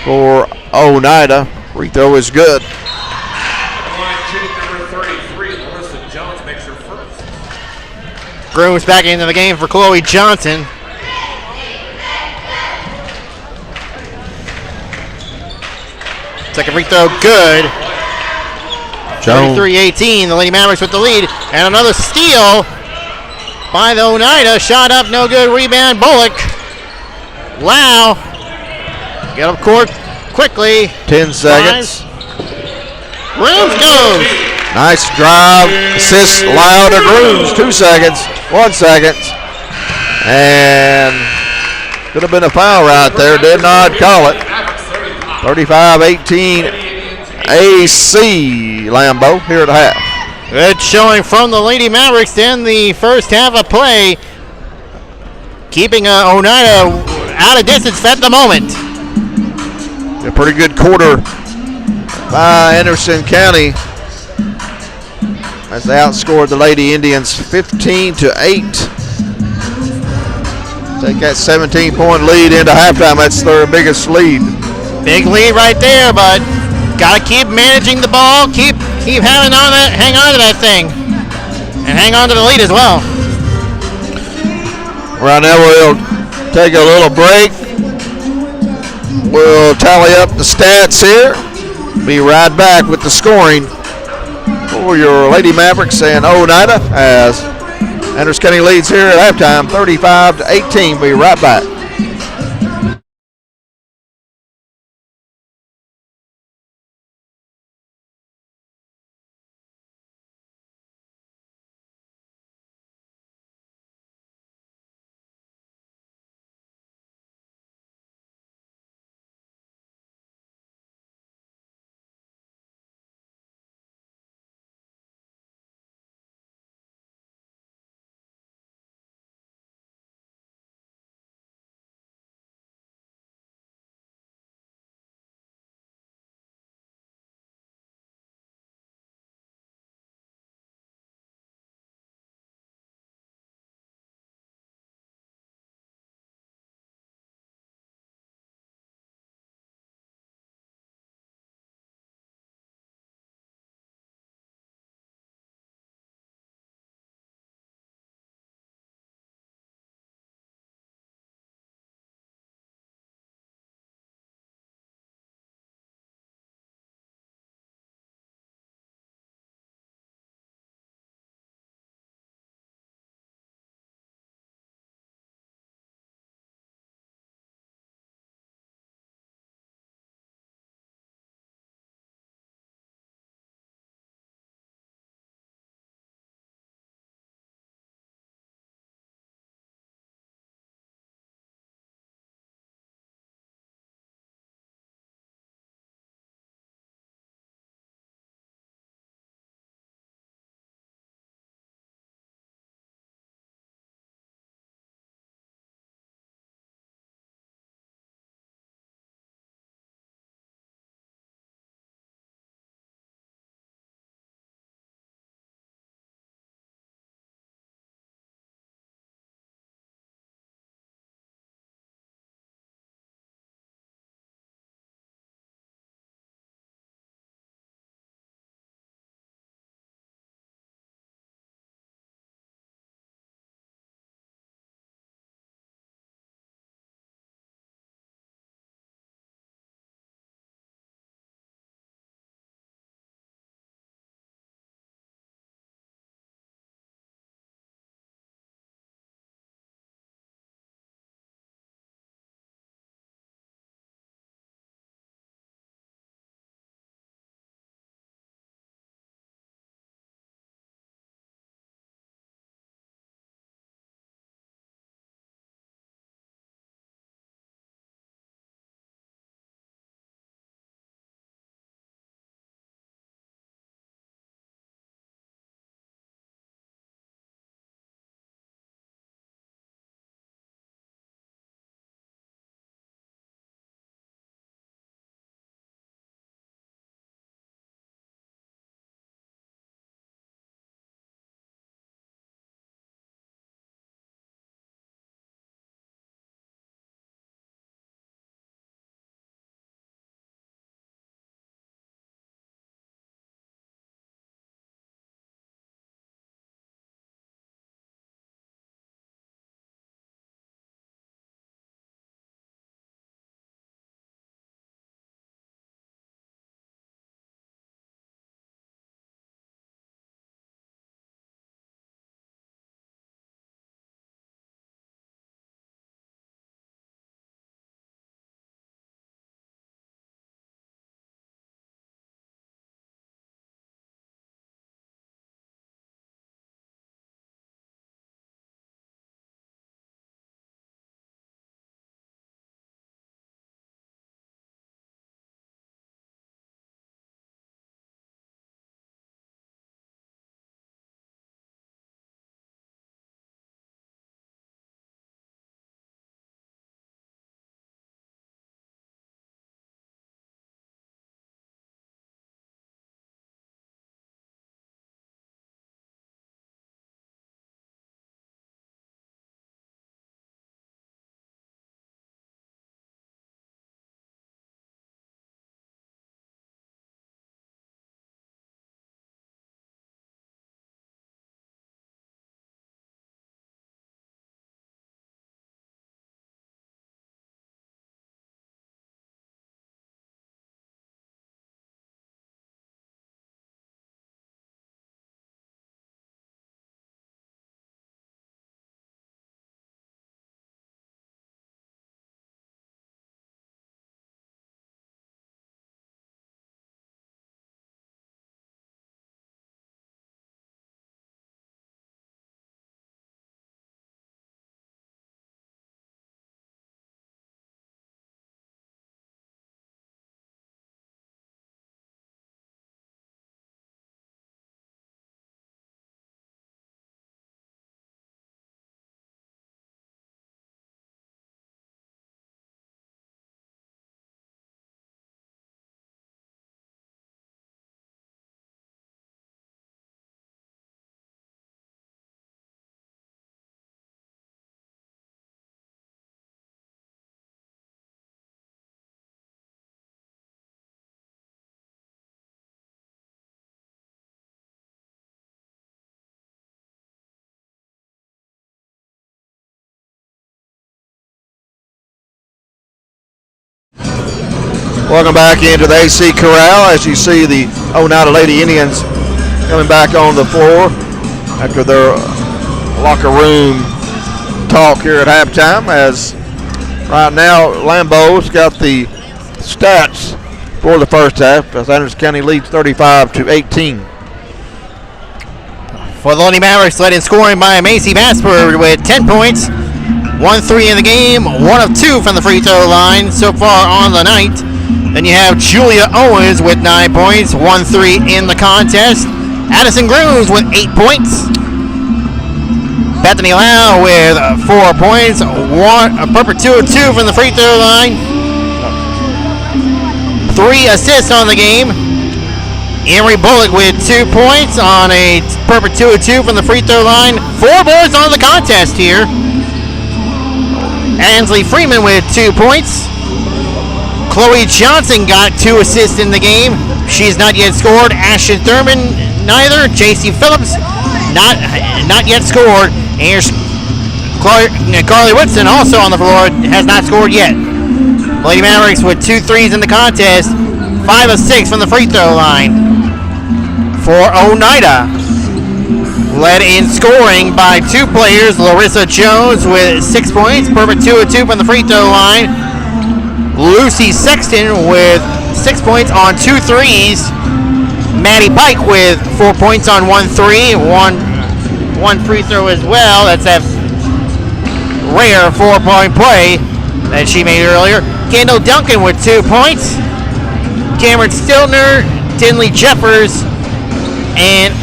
[SPEAKER 1] for Oneida. Free throw is good.
[SPEAKER 3] Number 33, Larissa Jones makes her first.
[SPEAKER 2] Grooms back into the game for Chloe Johnson. Second free throw good. 33-18, the Lady Mavericks with the lead. And another steal by the Oneida. Shot up, no good. Rebound, Bullock. Lau. Get up court quickly.
[SPEAKER 1] 10 seconds.
[SPEAKER 2] Grooms goes.
[SPEAKER 1] Nice drive. Assist Lau to Grooms. 2 seconds. 1 second. And could have been a foul right there. Did not call it. 35-18 AC Lambeau here at half.
[SPEAKER 2] Good showing from the Lady Mavericks in the first half of play. Keeping Oneida out of distance at the moment.
[SPEAKER 1] A pretty good quarter by Anderson County as they outscored the Lady Indians 15-8. Take that 17-point lead into halftime. That's their biggest lead.
[SPEAKER 2] Big lead right there, but got to keep managing the ball, keep hang on to that thing, and hang on to the lead as well.
[SPEAKER 1] Right now we'll take a little break. We'll tally up the stats here. Be right back with the scoring for your Lady Mavericks and Oneida as Anderson County leads here at halftime, 35-18. Be right back. Welcome back into the AC Corral as you see the Oneida Lady Indians coming back on the floor after their locker room talk here at halftime, as right now Lambeau's got the stats for the first half as Anderson County leads 35-18.
[SPEAKER 2] For the Lady Mavericks, led in scoring by Macy Basford with 10 points, 1-3 in the game, 1 of 2 from the free throw line so far on the night. Then you have Julia Owens with 9 points, 1-3 in the contest. Addison Grooms with 8 points. Bethany Lau with 4 points, a perfect 2 of 2 from the free throw line. 3 assists on the game. Emery Bullock with 2 points on a perfect 2 of 2 from the free throw line. 4 boards on the contest here. Ansley Freeman with 2 points. Chloe Johnson got 2 assists in the game. She's not yet scored. Ashton Thurman, neither. JC Phillips, not yet scored. And here's Carly Woodson also on the floor, has not scored yet. Lady Mavericks with 2 threes in the contest. 5 of 6 from the free throw line. For Oneida, led in scoring by 2 players. Larissa Jones with 6 points, perfect 2 of 2 from the free throw line. Lucy Sexton with 6 points on 2 threes. Maddie Pike with 4 points on 1 3, one free throw as well. That's that rare 4-point play that she made earlier. Kendall Duncan with 2 points. Cameron Stiltner, Tinley Jeffers, and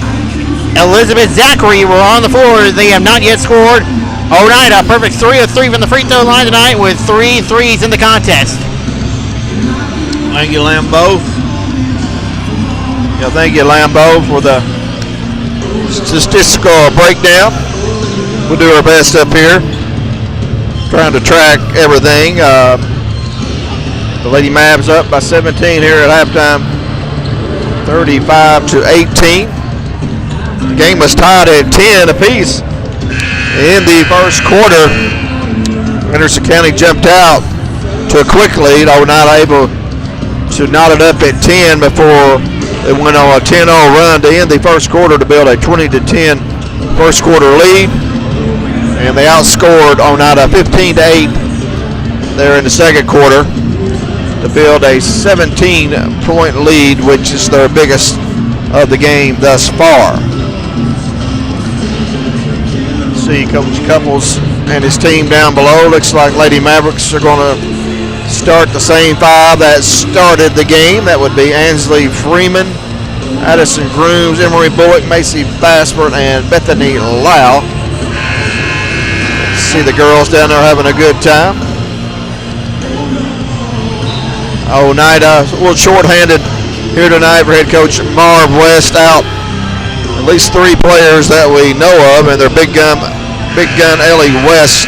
[SPEAKER 2] Elizabeth Zachary were on the floor. They have not yet scored. Oneida, perfect 3 of 3 from the free throw line tonight with 3 threes in the contest.
[SPEAKER 1] Thank you, Lambeau. Yeah, thank you, Lambeau, for the statistical breakdown. We'll do our best up here, trying to track everything. The Lady Mavs up by 17 here at halftime, 35-18. The game was tied at 10 apiece. In the first quarter, Anderson County jumped out to a quick lead. Oneida able to knot it up at 10 before they went on a 10-0 run to end the first quarter to build a 20-10 first quarter lead. And they outscored Oneida 15-8 there in the second quarter to build a 17-point lead, which is their biggest of the game thus far. See Coach Couples and his team down below. Looks like Lady Mavericks are going to start the same 5 that started the game. That would be Ansley Freeman, Addison Grooms, Emery Bullock, Macy Basford, and Bethany Lau. See the girls down there having a good time. Oneida a little short-handed here tonight for head coach Marv West, out at least 3 players that we know of, and their big gun Ellie West.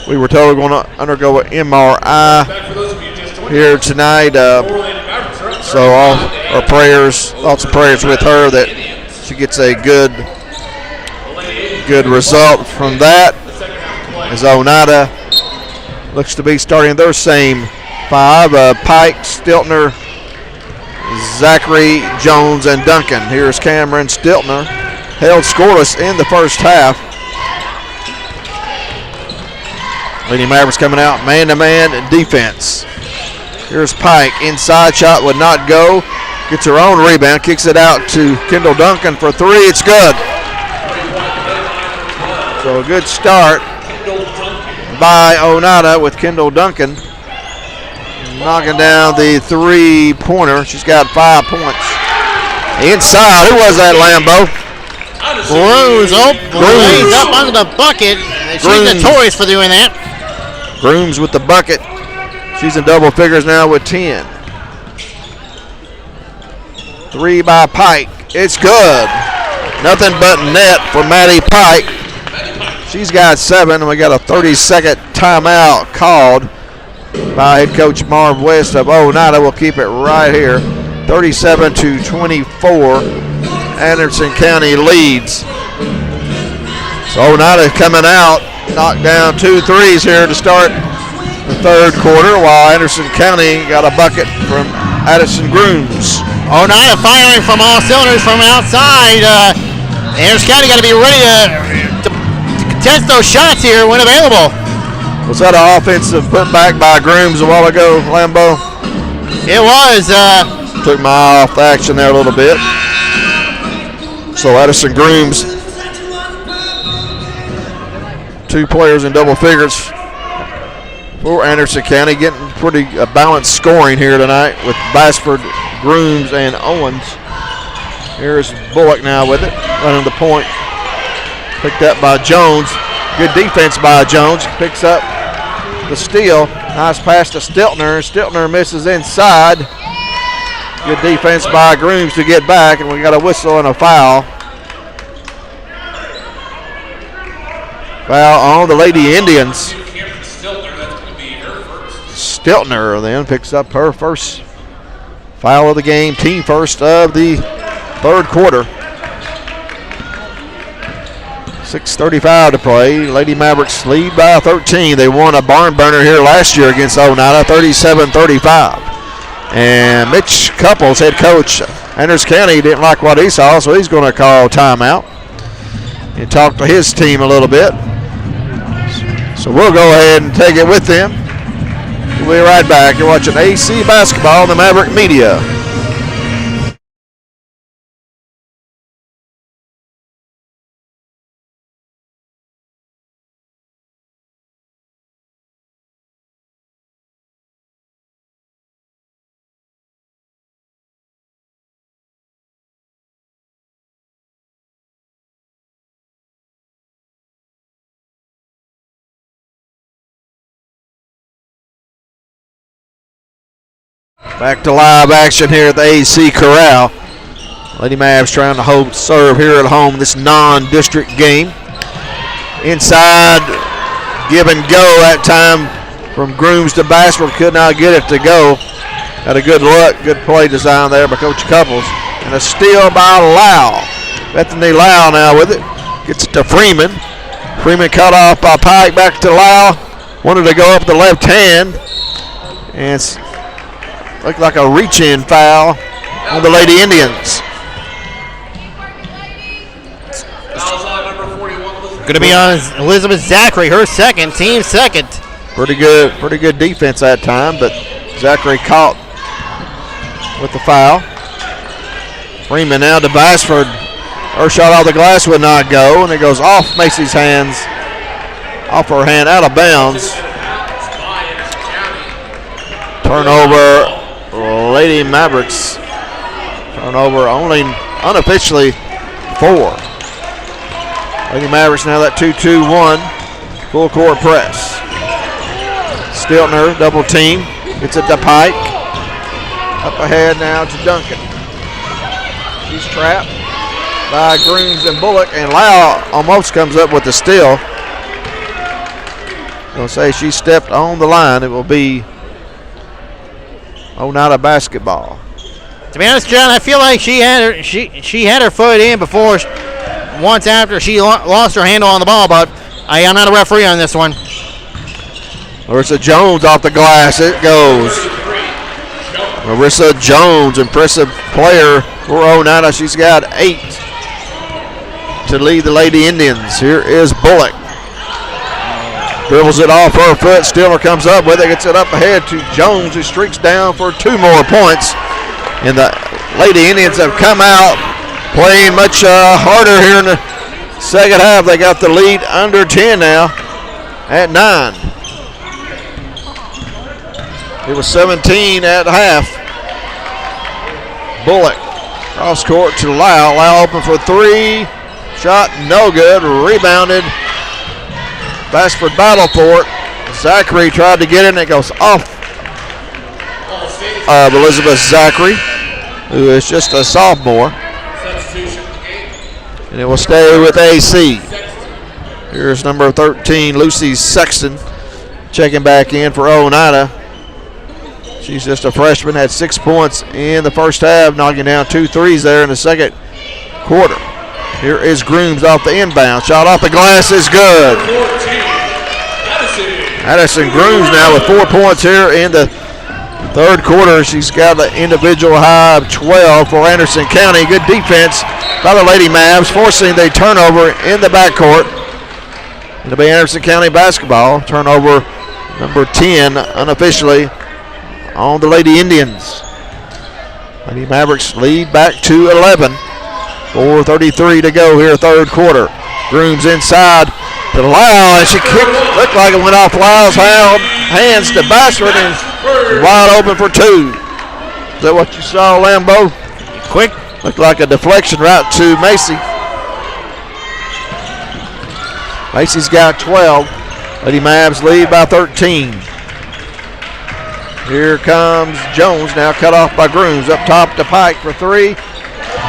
[SPEAKER 1] We were told we're going to undergo an MRI here tonight. So all our prayers, thoughts and prayers with her that she gets a good result from that, as Oneida looks to be starting their same 5. Pike, Stiltner, Zachary, Jones, and Duncan. Here's Cameron Stiltner, held scoreless in the first half. Lady Mavericks coming out man-to-man defense. Here's Pike, inside shot would not go. Gets her own rebound, kicks it out to Kendall Duncan for 3. It's good. So a good start by Oneida with Kendall Duncan knocking down the 3-pointer. She's got 5 points. Inside, who was that, Lambeau?
[SPEAKER 2] Grooms lays up under the bucket. She's notorious for doing that.
[SPEAKER 1] Grooms with the bucket. She's in double figures now with 10. 3 by Pike. It's good. Nothing but net for Maddie Pike. She's got 7, and we got a 30-second timeout called by head coach Marv West of Oneida. We'll keep it right here. 37-24. Anderson County leads. So Oneida coming out, knocked down 2 threes here to start the third quarter, while Anderson County got a bucket from Addison Grooms.
[SPEAKER 2] Oneida firing from all cylinders from outside. Anderson County got to be ready to contest those shots here when available.
[SPEAKER 1] Was that an offensive putback by Grooms a while ago, Lambo?
[SPEAKER 2] It was.
[SPEAKER 1] Took my eye off the action there a little bit. So Addison Grooms, 2 players in double figures for Anderson County, getting pretty balanced scoring here tonight with Bassford, Grooms, and Owens. Here's Bullock now with it, running the point. Picked up by Jones. Good defense by Jones. Picks up the steal. Nice pass to Stiltner. Stiltner misses inside. Good defense by Grooms to get back, and we got a whistle and a foul. Foul on the Lady Indians. Stiltner then picks up her first foul of the game, team first of the third quarter. 6:35 to play. Lady Mavericks lead by 13. They won a barn burner here last year against Oneida, 37-35. And Mitch Couples, head coach, Anderson County, didn't like what he saw, so he's going to call timeout and talk to his team a little bit. So we'll go ahead and take it with them. We'll be right back. You're watching AC Basketball on the Maverick Media. Back to live action here at the AC Corral. Lady Mavs trying to hold serve here at home, this non-district game. Inside, give and go that time from Grooms to Bassford. Could not get it to go. Had a good look, good play design there by Coach Couples. And a steal by Lau. Bethany Lau now with it. Gets it to Freeman. Freeman cut off by Pike, back to Lau. Wanted to go up the left hand. And looked like a reach-in foul on the Lady Indians.
[SPEAKER 2] Going to be on Elizabeth Zachary, her second, team second.
[SPEAKER 1] Pretty good defense that time, but Zachary caught with the foul. Freeman now to Bassford. Her shot off the glass would not go, and it goes off Macy's hands, off her hand, out of bounds. Turnover. Lady Mavericks. Turnover only unofficially 4. Lady Mavericks now that 2-2-1. Full court press. Stiltner double team. Gets it to Pike. Up ahead now to Duncan. She's trapped by Grooms and Bullock, and Lau almost comes up with the steal. Gonna say she stepped on the line. It will be Oneida basketball.
[SPEAKER 2] To be honest, John, I feel like she had her foot in before, once after she lost her handle on the ball, but I am not a referee on this one.
[SPEAKER 1] Marissa Jones off the glass. It goes. Marissa Jones, impressive player for Oneida. She's got 8 to lead the Lady Indians. Here is Bullock. Dribbles it off her foot. Stiller comes up with it. Gets it up ahead to Jones, who streaks down for 2 more points. And the Lady Indians have come out playing much harder here in the second half. They got the lead under 10 now at 9. It was 17 at half. Bullock cross court to Lau. Lau open for 3. Shot no good. Rebounded. Bassford battle for it. Zachary tried to get in. It goes off of Elizabeth Zachary, who is just a sophomore. And it will stay with AC. Here's number 13, Lucy Sexton, checking back in for Oneida. She's just a freshman, had 6 points in the first half, knocking down 2 threes there in the second quarter. Here is Grooms off the inbound. Shot off the glass is good. Addison Grooms now with 4 points here in the third quarter. She's got an individual high of 12 for Anderson County. Good defense by the Lady Mavs, forcing the turnover in the backcourt. It'll be Anderson County basketball. Turnover number 10 unofficially on the Lady Indians. Lady Mavericks lead back to 11. 4:33 to go here, third quarter. Grooms inside to Lau, and she kicked. Looked like it went off Lau's hands to Bassford, and wide open for 2. Is that what you saw, Lambeau?
[SPEAKER 2] Quick.
[SPEAKER 1] Looked like a deflection right to Macy. Macy's got 12. Lady Mavs lead by 13. Here comes Jones, now cut off by Grooms. Up top to Pike for 3.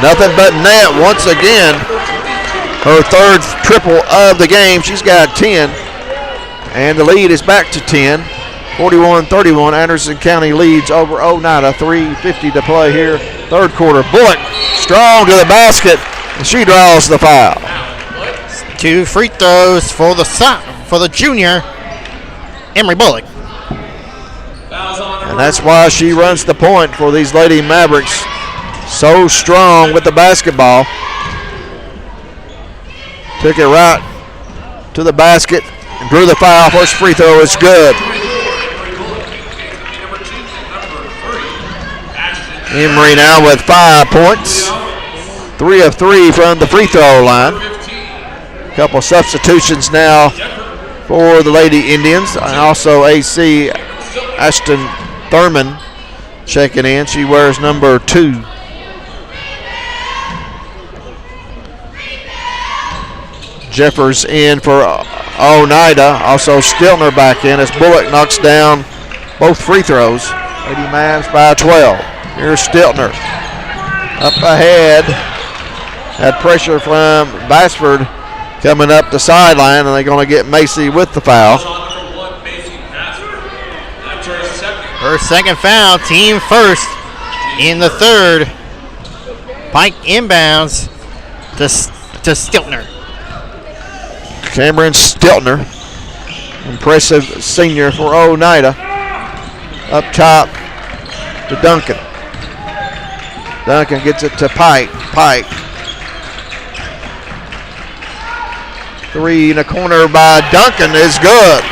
[SPEAKER 1] Nothing but net once again. Her third triple of the game. She's got 10. And the lead is back to 10. 41-31. Anderson County leads over Oneida. 3:50 to play here. Third quarter. Bullock strong to the basket, and she draws the foul.
[SPEAKER 2] 2 free throws for the junior, Emery Bullock.
[SPEAKER 1] And that's why she runs the point for these Lady Mavericks. So strong with the basketball. Took it right to the basket and drew the foul. First free throw is good. Emery now with 5 points. 3 of 3 from the free throw line. A couple substitutions now for the Lady Indians. And also AC Ashton Thurman checking in. She wears number 2. Jeffers in for Oneida. Also Stiltner back in as Bullock knocks down both free throws. Lady Mavs by 12. Here's Stiltner. Up ahead. Had pressure from Bassford coming up the sideline, and they're going to get Macy with the foul.
[SPEAKER 2] Her second foul, team first in the third. Pike inbounds to Stiltner.
[SPEAKER 1] Cameron Stiltner, impressive senior for Oneida. Up top to Duncan. Duncan gets it to Pike. Pike. 3 in the corner by Duncan is good.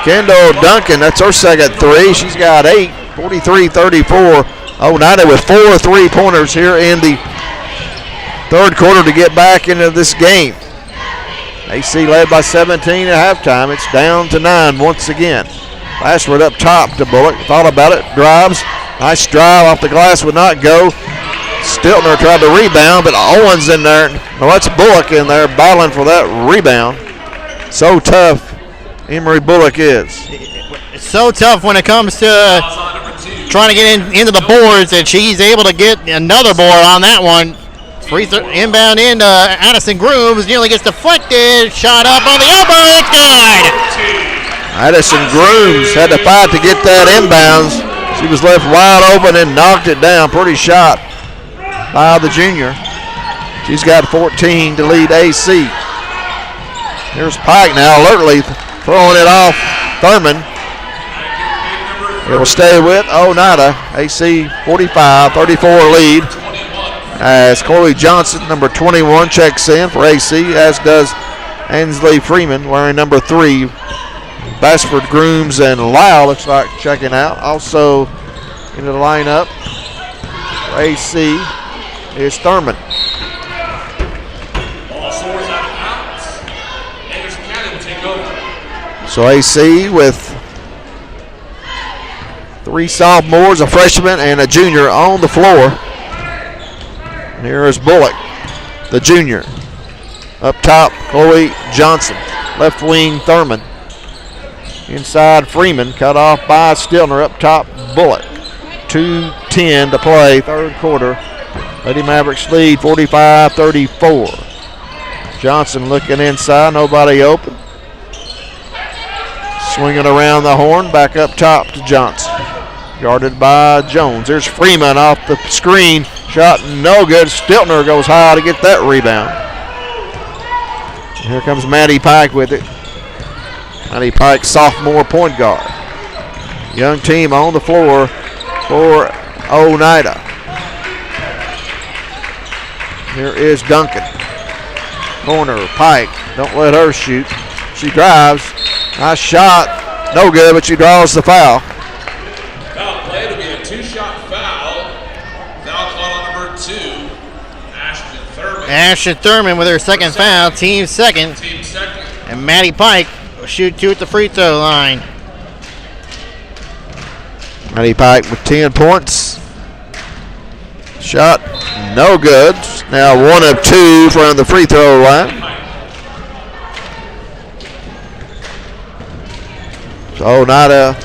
[SPEAKER 1] Kendall Duncan, that's her second 3. She's got 8, 43-34. Oneida with 4 3-pointers here in the third quarter to get back into this game. AC led by 17 at halftime. It's down to 9 once again. Bassford up top to Bullock. Thought about it. Drives. Nice drive off the glass. Would not go. Stiltner tried to rebound, but Owens in there. Well, that's Bullock in there battling for that rebound. So tough Emery Bullock is.
[SPEAKER 2] It's so tough when it comes to trying to get into the boards, and she's able to get another board on that one. Free throw inbound into Addison Grooms. Nearly gets deflected. Shot up on the elbow. It's good.
[SPEAKER 1] Addison Grooms had to fight to get that inbounds. She was left wide open and knocked it down. Pretty shot by the junior. She's got 14 to lead AC. Here's Pike now alertly throwing it off Thurman. It will stay with Oneida. AC 45-34 lead. As Chloe Johnson, number 21, checks in for AC, as does Ansley Freeman, wearing number 3. Bassford, Grooms, and Lyle looks like checking out. Also into the lineup for AC is Thurman. So AC with 3 sophomores, a freshman, and a junior on the floor. And here is Bullock, the junior. Up top, Chloe Johnson. Left wing, Thurman. Inside, Freeman, cut off by Stiltner. Up top, Bullock. 2:10 to play, third quarter. Lady Mavericks lead 45-34. Johnson looking inside, nobody open. Swinging around the horn, back up top to Johnson. Guarded by Jones. There's Freeman off the screen. Shot no good. Stiltner goes high to get that rebound. And here comes Maddie Pike with it. Maddie Pike, sophomore point guard. Young team on the floor for Oneida. Here is Duncan. Corner, Pike. Don't let her shoot. She drives. Nice shot. No good, but she draws the foul.
[SPEAKER 3] Foul play to be a 2-shot foul. Foul call on number 2, Ashton Thurman.
[SPEAKER 2] Ashton Thurman with her second foul, team second.
[SPEAKER 3] Team second.
[SPEAKER 2] And Maddie Pike will shoot 2 at the free throw line.
[SPEAKER 1] Maddie Pike with 10 points. Shot no good. Now 1 of 2 from the free throw line. So Oneida,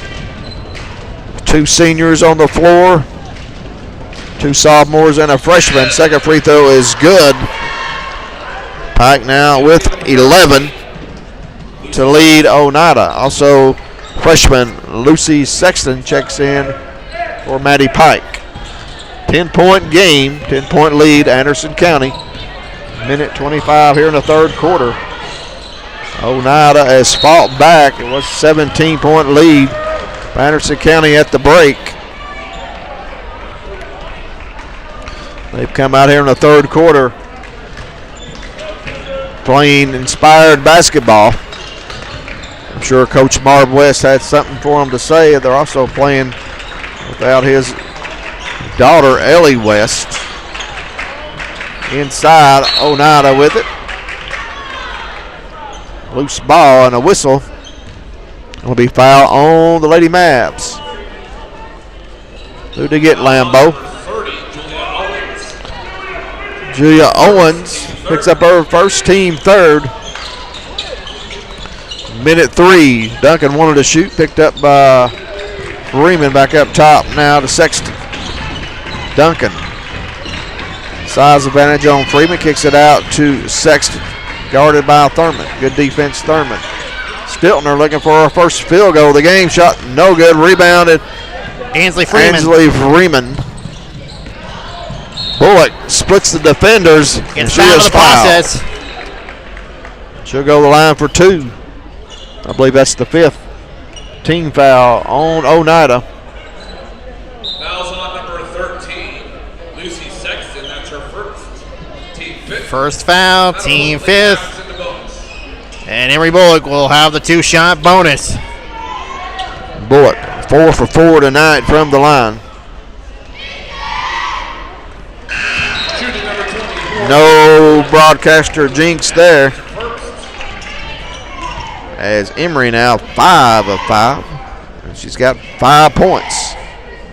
[SPEAKER 1] 2 seniors on the floor, 2 sophomores and a freshman. Second free throw is good. Pike now with 11 to lead Oneida. Also, freshman Lucy Sexton checks in for Maddie Pike. 10-point game, 10-point lead, Anderson County. Minute 25 here in the third quarter. Oneida has fought back. It was a 17-point lead for Anderson County at the break. They've come out here in the third quarter playing inspired basketball. I'm sure Coach Marv West had something for them to say. They're also playing without his daughter, Ellie West. Inside, Oneida with it. Loose ball and a whistle. Will be foul on the Lady Mavs. Who did get Lambeau?
[SPEAKER 3] 30, Julia Owens.
[SPEAKER 1] Julia Owens picks up her first, team third. Minute 3. Duncan wanted to shoot. Picked up by Freeman back up top now to Sexton. Duncan. Size advantage on Freeman. Kicks it out to Sexton. Guarded by Thurman. Good defense, Thurman. Stiltner looking for her first field goal of the game. Shot no good. Rebounded.
[SPEAKER 2] Ainsley Freeman.
[SPEAKER 1] Ainsley Freeman. Bullock splits the defenders. And
[SPEAKER 2] Gets
[SPEAKER 1] she
[SPEAKER 2] fouled in
[SPEAKER 1] is
[SPEAKER 2] the
[SPEAKER 1] fouled.
[SPEAKER 2] process.
[SPEAKER 1] She'll go to the line for 2. I believe that's the 5th team foul on Oneida.
[SPEAKER 3] Fouls on number 13, Lucy Sexton. That's her first. Team 5th.
[SPEAKER 2] First foul, team
[SPEAKER 3] That'll put the
[SPEAKER 2] 5th.
[SPEAKER 3] Mavs in the bonus.
[SPEAKER 2] And Emery Bullock will have the 2-shot bonus.
[SPEAKER 1] Bullock 4 for 4 tonight from the line.
[SPEAKER 3] Shooting number 24.
[SPEAKER 1] No broadcaster jinx there. As Emery now 5 of 5. And she's got 5 points.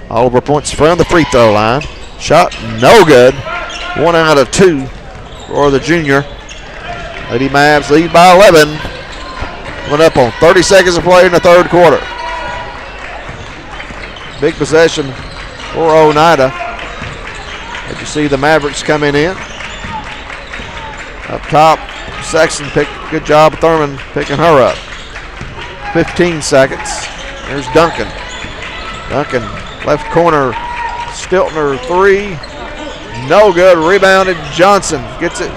[SPEAKER 1] All of her points from the free throw line. Shot no good. 1 out of 2 for the junior. Lady Mavs lead by 11. Went up on 30 seconds of play in the third quarter. Big possession for Oneida. As you see the Mavericks coming in. Up top, Sexton good job of Thurman picking her up. 15 seconds. Here's Duncan. Duncan, left corner, Stiltner 3. No good. Rebounded. Johnson gets it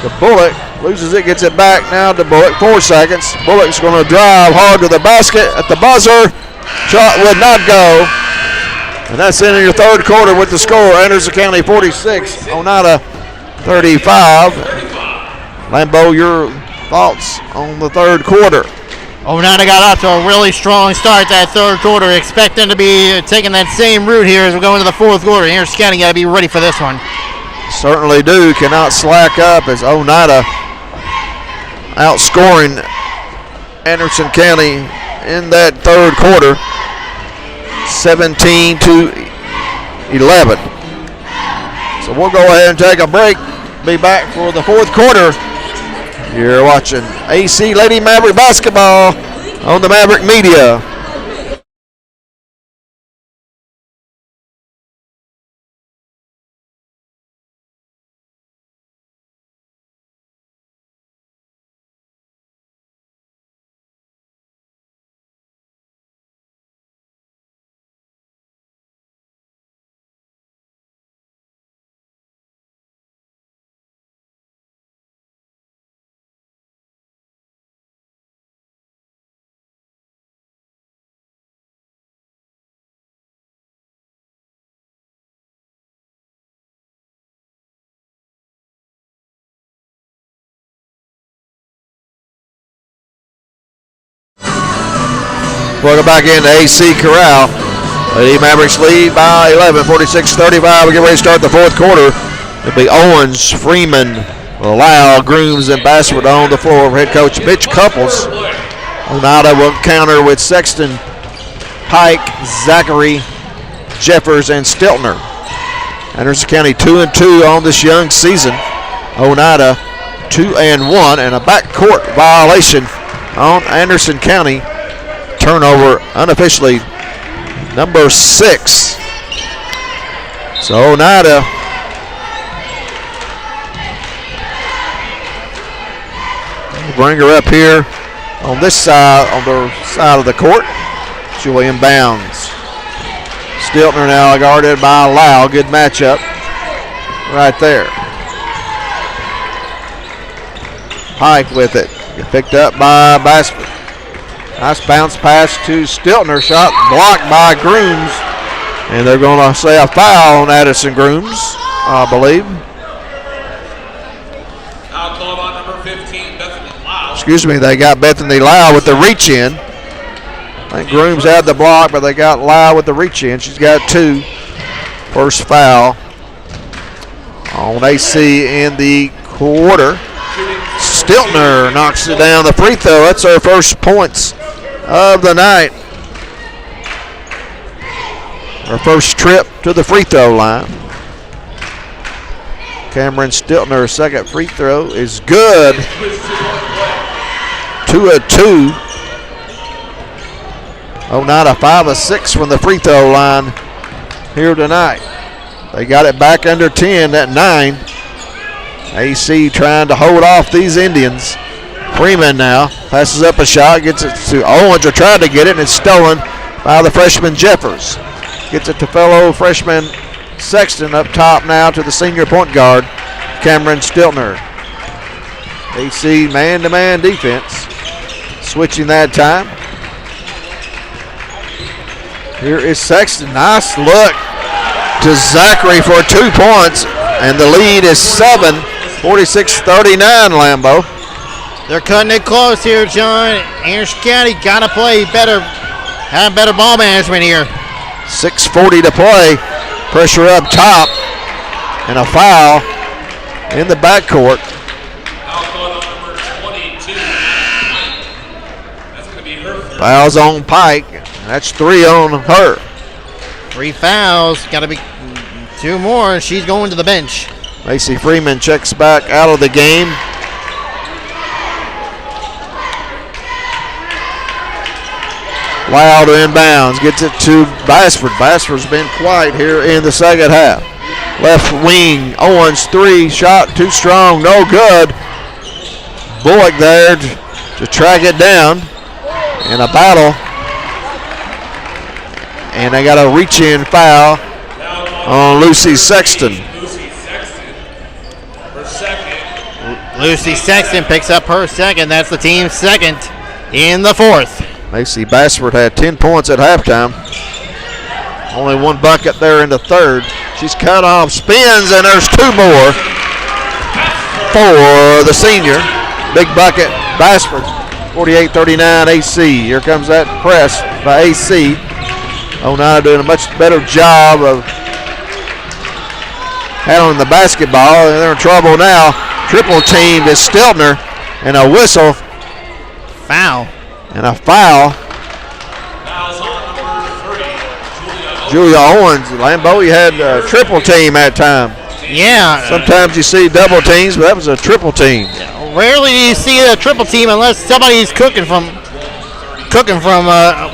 [SPEAKER 1] to Bullock. Loses it, gets it back now to Bullock. 4 seconds. Bullock's going to drive hard to the basket at the buzzer. Shot would not go. And that's in your third quarter with the score. Anderson County 46, Oneida 35. Lambeau, your thoughts on the third quarter?
[SPEAKER 2] Oneida got off to a really strong start that third quarter. Expect them to be taking that same route here as we go into the fourth quarter. Anderson County got to be ready for this one.
[SPEAKER 1] Certainly do. Cannot slack up as Oneida outscoring Anderson County in that third quarter, 17-11. So we'll go ahead and take a break. Be back for the fourth quarter. You're watching AC Lady Maverick basketball on the Maverick Media. Welcome back into AC Corral. Lady Mavericks lead by 11, 46-35. We get ready to start the fourth quarter. It'll be Owens, Freeman, Lau, Grooms, and Bassford on the floor. Head coach Mitch Couples. Oneida will counter with Sexton, Pike, Zachary, Jeffers, and Stiltner. Anderson County 2-2 on this young season. Oneida 2-1, and a backcourt violation on Anderson County. Turnover unofficially number 6. So Oneida bring her up here on this side, on the side of the court. Julian Bounds. Stiltner now guarded by Lau. Good matchup right there. Pike with it. Picked up by Bassford. Nice bounce pass to Stiltner. Shot blocked by Grooms. And they're going to say a foul on Addison Grooms, I believe.
[SPEAKER 3] Foul called on number 15, Bethany Lau.
[SPEAKER 1] Excuse me, they got Bethany Lau with the reach in. I think Grooms had the block, but they got Lau with the reach in. She's got 2. First foul on AC in the quarter. Stiltner knocks it down the free throw. That's her first points of the night. Her first trip to the free throw line. Cameron Stiltner's second free throw is good. 2 of 2. Oneida 5 of 6 from the free throw line here tonight. They got it back under 10 at 9. AC trying to hold off these Indians. Freeman now passes up a shot, gets it to Owens, or tried to get it, and it's stolen by the freshman Jeffers. Gets it to fellow freshman Sexton up top now to the senior point guard, Cameron Stiltner. AC man-to-man defense. Switching that time. Here is Sexton. Nice look to Zachary for 2 points, and the lead is 7, 46-39, Lambeau.
[SPEAKER 2] They're cutting it close here, John. Anderson County got to play better, have better ball management here.
[SPEAKER 1] 6:40 to play. Pressure up top, and a foul in the backcourt.
[SPEAKER 3] Foul called on number 22. That's going to be her third.
[SPEAKER 1] Fouls on Pike. That's 3 on her.
[SPEAKER 2] 3 fouls. Got to be 2 more. She's going to the bench.
[SPEAKER 1] Macy Freeman checks back out of the game. Loud inbounds. Gets it to Bassford. Bassford's been quiet here in the second half. Left wing. Owens 3. Shot too strong. No good. Bullock there to track it down. In a battle. And they got a reach-in foul on Lucy Sexton.
[SPEAKER 2] Lucy Sexton picks up her second. That's the team's second in the fourth.
[SPEAKER 1] Macy Bassford had 10 points at halftime. Only 1 bucket there in the third. She's cut off, spins, and there's 2 more for the senior. Big bucket, Bassford. 48-39 AC. Here comes that press by AC. Oneida doing a much better job of handling the basketball. They're in trouble now. Triple team is Stiltner, and a whistle.
[SPEAKER 2] Foul.
[SPEAKER 1] And a foul.
[SPEAKER 3] Fouls on number 3,
[SPEAKER 1] Julia Owens. Lambeau, you had a triple team that time.
[SPEAKER 2] Yeah.
[SPEAKER 1] Sometimes you see double teams, but that was a triple team.
[SPEAKER 2] Rarely do you see a triple team unless somebody's cooking from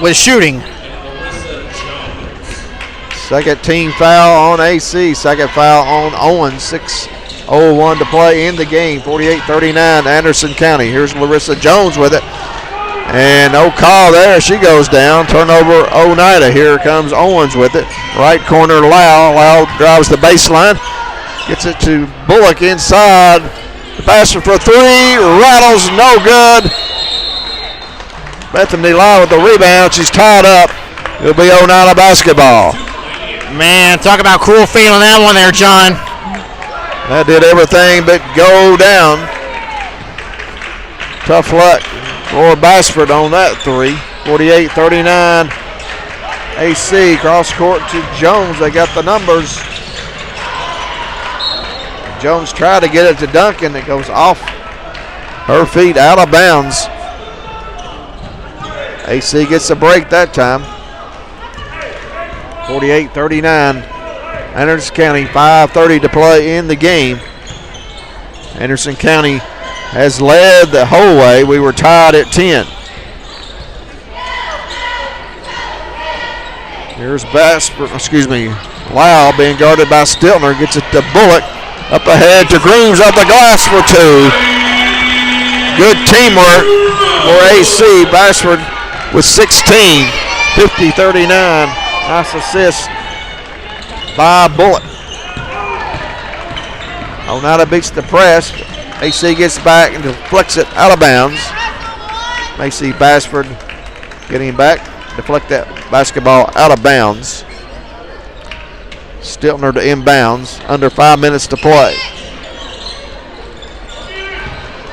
[SPEAKER 2] with shooting.
[SPEAKER 1] Second team foul on AC. Second foul on Owens. 6:01 to play in the game. 48-39 Anderson County. Here's Larissa Jones with it. And no call there. She goes down. Turnover Oneida. Here comes Owens with it. Right corner Lau. Lau drives the baseline. Gets it to Bullock inside. The basket for 3. Rattles. No good. Bethany Lau with the rebound. She's tied up. It'll be Oneida basketball.
[SPEAKER 2] Man, talk about cool feeling that one there, John.
[SPEAKER 1] That did everything but go down. Tough luck for Bassford on that 3. 48-39. AC cross court to Jones. They got the numbers. Jones tried to get it to Duncan. It goes off her feet, out of bounds. AC gets a break that time. 48-39. Anderson County, 5:30 to play in the game. Anderson County has led the whole way. We were tied at 10. Here's Lau being guarded by Stiltner. Gets it to Bullock. Up ahead to Grooms off the glass for 2. Good teamwork for AC. Bashford with 16. 50-39. Nice assist by Bullock. Oneida beats the press. AC gets back and deflects it out of bounds. Macy Bashford getting back. Deflect that basketball out of bounds. Stiltner to inbounds. Under 5 minutes to play.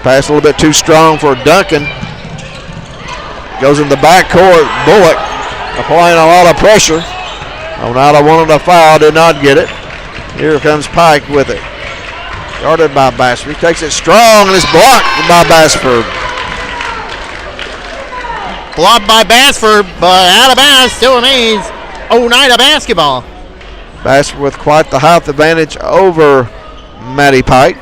[SPEAKER 1] Pass a little bit too strong for Duncan. Goes in the backcourt. Bullock applying a lot of pressure. Oneida wanted a foul, did not get it. Here comes Pike with it. Guarded by Bashford. He takes it strong and it's blocked by Bashford.
[SPEAKER 2] Blocked by Bashford, but out of bounds. Still remains Oneida basketball.
[SPEAKER 1] Bashford with quite the height advantage over Matty Pike.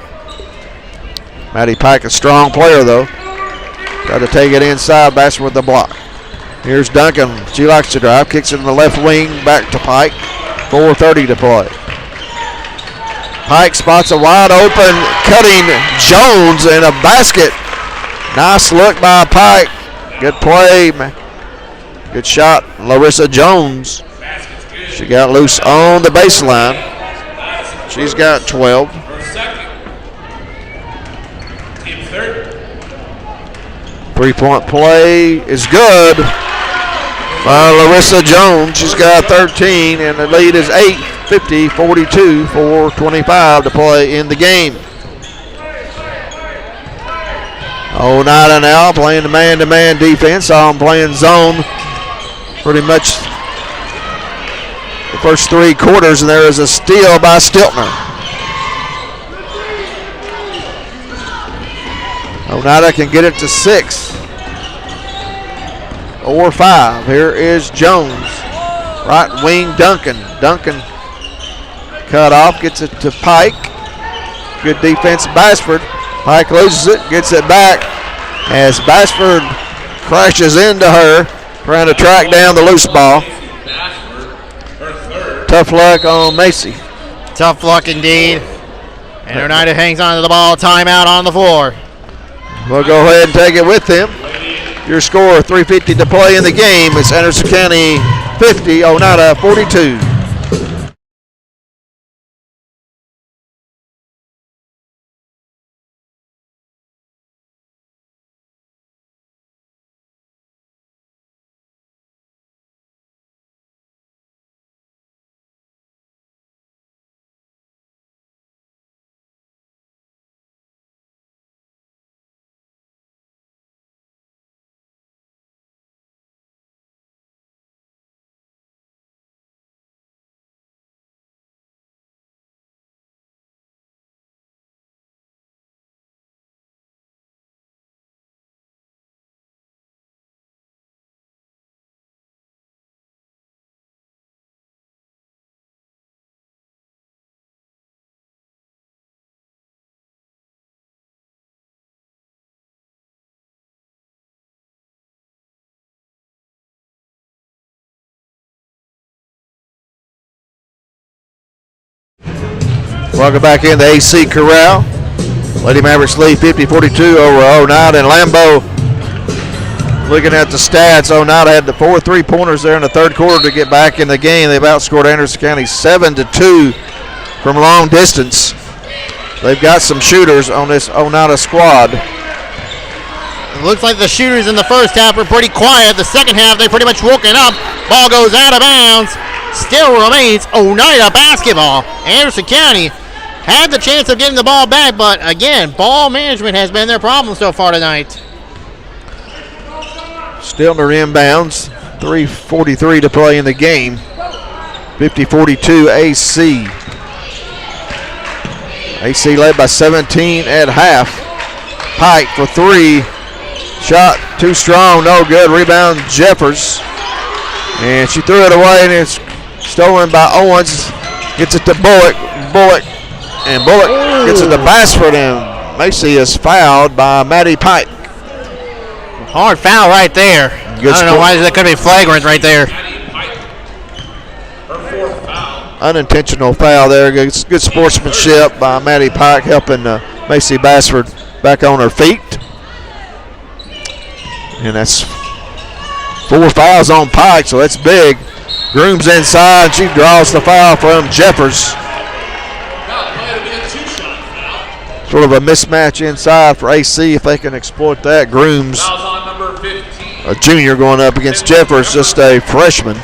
[SPEAKER 1] Matty Pike, a strong player though. Got to take it inside. Bashford with the block. Here's Duncan. She likes to drive. Kicks it in the left wing. Back to Pike. 4:30 to play. Pike spots a wide open cutting Jones in a basket. Nice look by Pike. Good play. Good shot. Larissa Jones. She got loose on the baseline. She's got 12. Three-point play is good by Larissa Jones. She's got 13, and the lead is 8, 50-42, 4:25 to play in the game. Oneida now playing the man-to-man defense. Saw them playing zone pretty much the first 3 quarters, and there is a steal by Stiltner. Oneida can get it to 6 or 5. Here is Jones. Right wing Duncan. Duncan cut off, gets it to Pike. Good defense, Bashford. Pike loses it, gets it back as Bashford crashes into her, trying to track down the loose ball. Tough luck on Macy.
[SPEAKER 2] Tough luck indeed. And Oneida hangs on to the ball. Timeout on the floor.
[SPEAKER 1] We'll go ahead and take it with them. Your score, 3:50 to play in the game. It's Anderson County 50, Oneida 42. Welcome back into AC Corral. Lady Mavericks lead 50-42 over Oneida and Lambeau. Looking at the stats, Oneida had the 4 3-pointers there in the third quarter to get back in the game. They've outscored Anderson County 7-2 from long distance. They've got some shooters on this Oneida squad.
[SPEAKER 2] It looks like the shooters in the first half were pretty quiet. The second half, they pretty much woken up. Ball goes out of bounds. Still remains Oneida basketball. Anderson County had the chance of getting the ball back, but again, ball management has been their problem so far tonight.
[SPEAKER 1] Stiltner inbounds. 3:43 to play in the game. 50-42 AC. AC led by 17 at half. Pike for three. Shot too strong, no good. Rebound Jeffers. And she threw it away, and it's stolen by Owens. Gets it to Bullock. And Bullock gets it to Bassford, and Macy is fouled by Maddie Pike.
[SPEAKER 2] Hard foul right there.
[SPEAKER 1] Good
[SPEAKER 2] I don't know why that could be flagrant right there.
[SPEAKER 1] Unintentional foul there. Good sportsmanship by Maddie Pike, helping Macy Bassford back on her feet. And that's 4 fouls on Pike, so that's big. Grooms inside. She draws the foul from Jeffers. Sort of a mismatch inside for AC if they can exploit that. Grooms, a junior, going up against Jeffers, just a freshman.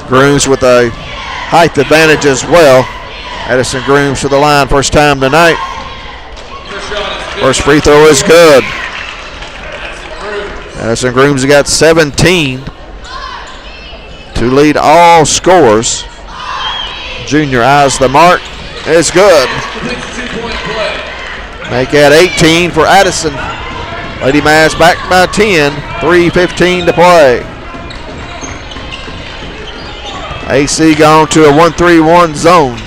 [SPEAKER 1] Grooms with a height advantage as well. Addison Grooms to the line first time tonight. First free throw is good. Addison Grooms got 17 to lead all scorers. Junior eyes the mark. It's good. Make that 18 for Addison. Lady Mavs back by 10. 3:15 to play. AC gone to a 1-3-1 zone.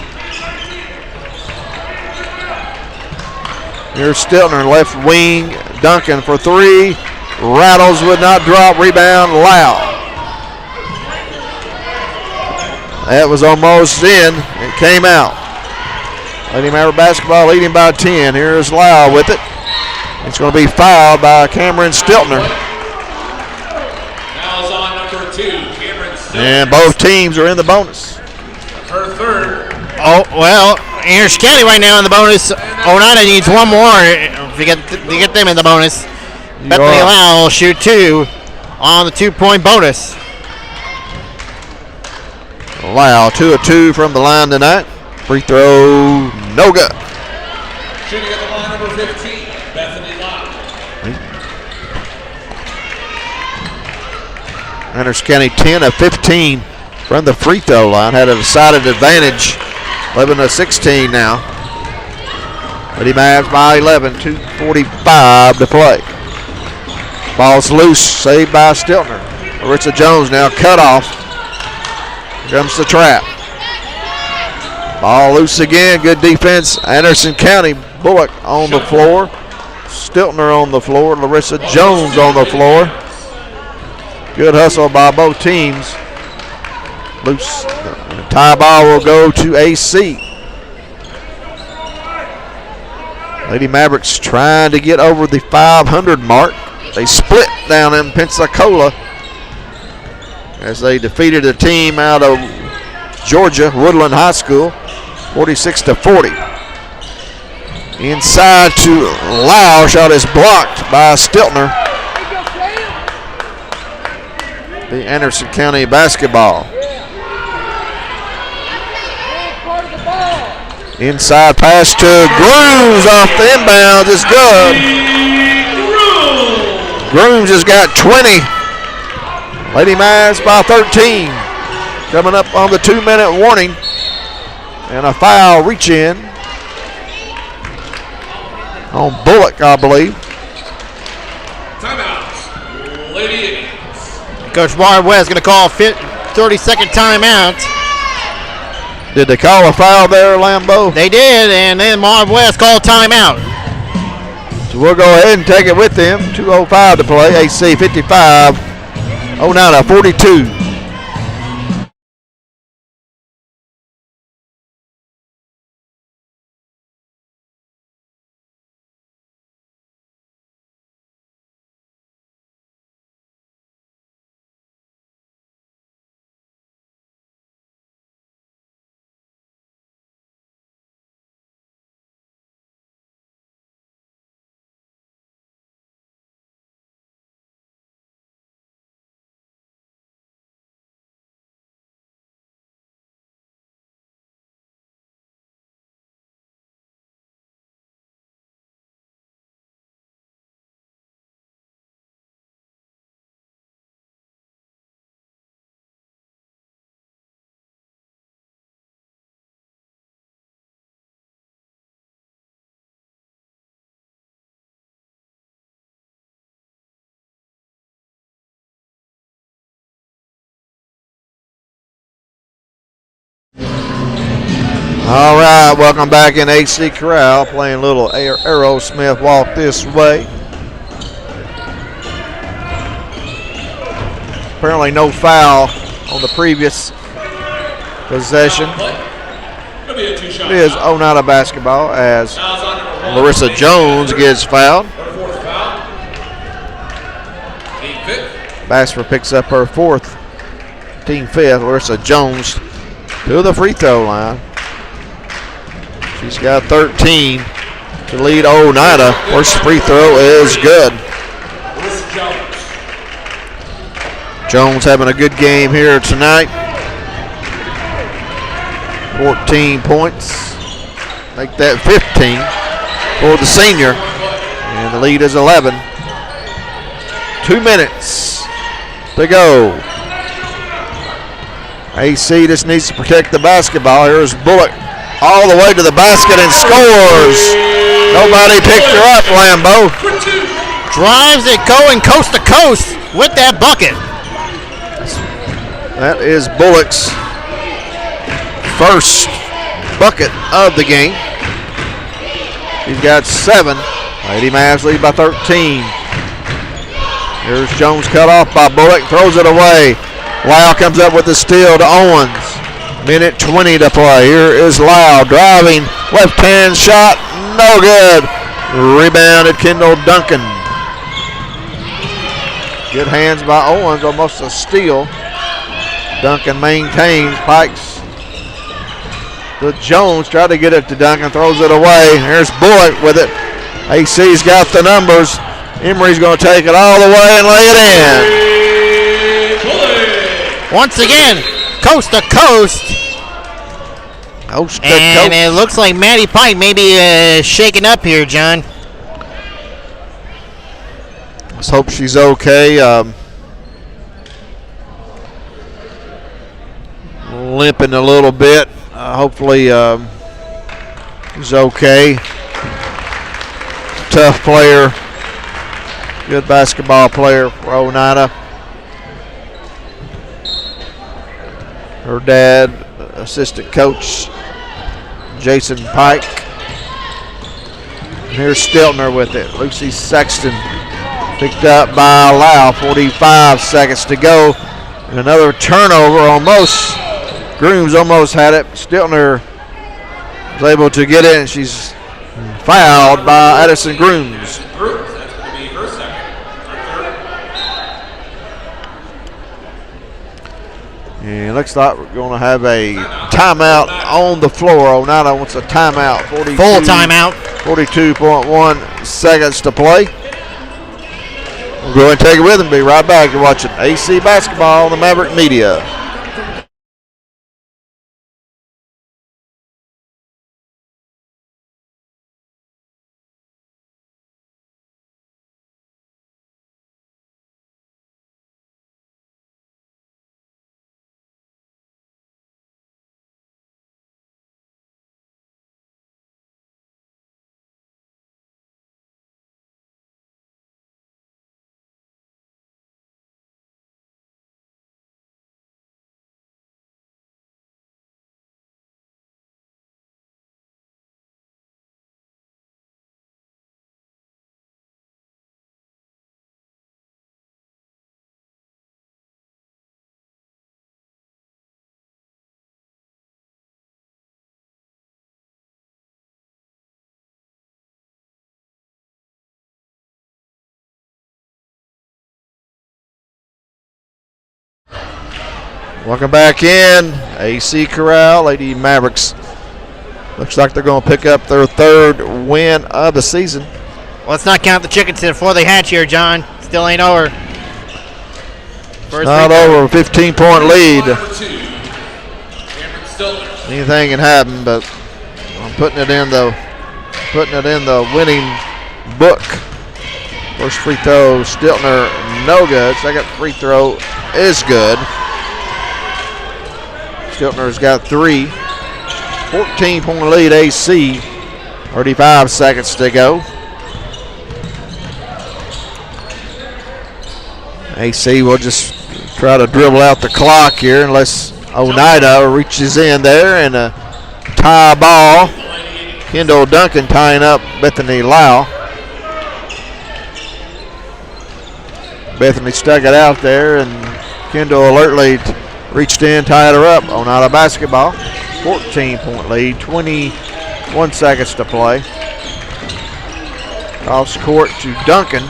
[SPEAKER 1] Here's Stiltner, left wing. Duncan for three. Rattles, would not drop. Rebound, Lau. That was almost in. It came out. Lady Maverick basketball leading by 10. Here's Lau with it. It's going to be fouled by Cameron Stiltner.
[SPEAKER 3] Fouls on number 2, Cameron Stiltner.
[SPEAKER 1] And both teams are in the bonus.
[SPEAKER 3] Her third.
[SPEAKER 2] Oh, well, Anderson County right now in the bonus. Oneida needs one more to get them in the bonus. Bethany Lau will shoot 2 on the 2-point bonus.
[SPEAKER 1] Lau, 2 of 2 from the line tonight. Free throw, no good.
[SPEAKER 3] Shooting at the line, number 15, Bethany Lau.
[SPEAKER 1] Anderson County 10 of 15 from the free throw line. Had a decided advantage. 11 of 16 now. Lady Mavs by 11, 2:45 to play. Ball's loose, saved by Stiltner. Larissa Jones now cut off. Here comes the trap. Ball loose again, good defense. Anderson County, Bullock on the floor. Stiltner on the floor, Larissa Jones on the floor. Good hustle by both teams. Loose. The tie ball will go to AC. Lady Mavericks trying to get over the 500 mark. They split down in Pensacola as they defeated a team out of Georgia, Woodland High School, 46-40. Inside to Lau, shot is blocked by Stiltner. The Anderson County basketball. Inside pass to Grooms off the inbounds is good. Grooms has got 20. Lady Mavs by 13. Coming up on the 2-minute warning. And a foul reach in on Bullock, I believe.
[SPEAKER 3] Timeout. Lady Indians.
[SPEAKER 2] Coach Barb West going to call 30-second timeout.
[SPEAKER 1] Did they call a foul there, Lambeau?
[SPEAKER 2] They did, and then Marv West called timeout.
[SPEAKER 1] So we'll go ahead and take it with them. 2:05 to play. AC 55. Oneida 42. All right, welcome back in AC Corral, playing a little Aerosmith Walk This Way. Apparently no foul on the previous possession. It is Oneida basketball as Larissa Jones gets fouled. Basper picks up her 4th, team 5th. Larissa Jones to the free throw line. She's got 13 to lead Oneida. First free throw is good. Jones having a good game here tonight. 14 points. Make that 15 for the senior. And the lead is 11. 2 minutes to go. AC just needs to protect the basketball. Here's Bullock all the way to the basket and scores. Nobody picked her up, Lambeau.
[SPEAKER 2] Drives it going coast to coast with that bucket.
[SPEAKER 1] That is Bullock's first bucket of the game. He's got 7. Lady Mavs lead by 13. Here's Jones cut off by Bullock, throws it away. Lau comes up with the steal to Owens. Minute 20 to play. Here is Lau driving, left hand shot, no good. Rebounded Kendall Duncan. Good hands by Owens, almost a steal. Duncan maintains, Pikes to Jones, try to get it to Duncan, throws it away. Here's Bullock with it. AC's got the numbers. Emery's going to take it all the way and lay it
[SPEAKER 2] in. Once again, coast to coast. And it looks like Maddie Pike may be shaken up here, John.
[SPEAKER 1] Let's hope she's okay. Limping a little bit. Hopefully she's okay. Tough player. Good basketball player for Oneida. Her dad, assistant coach Jason Pike. And here's Stiltner with it. Lucy Sexton picked up by Lau. 45 seconds to go. And another turnover almost. Grooms almost had it. Stiltner was able to get it, and she's fouled by Addison Grooms. And it looks like we're going to have a timeout on the floor. Oneida wants a timeout.
[SPEAKER 2] Full timeout.
[SPEAKER 1] 42.1 seconds to play. We'll go ahead and take it with them. Be right back. You're watching AC Basketball on the Maverick Media. Welcome back in. AC Corral, Lady Mavericks. Looks like they're going to pick up their 3rd win of the season.
[SPEAKER 2] Well, let's not count the chickens before they hatch here, John. Still ain't over.
[SPEAKER 1] Not over. 15-point lead. Anything can happen, but I'm putting it in the winning book. First free throw, Stiltner, no good. Second free throw is good. Stiltner's got 3. 14-point lead AC. 35 seconds to go. AC will just try to dribble out the clock here unless Oneida reaches in there, and a tie ball. Kendall Duncan tying up Bethany Lau. Bethany stuck it out there, and Kendall alertly reached in, tied her up. Oneida basketball. 14-point lead, 21 seconds to play. Cross court to Duncan.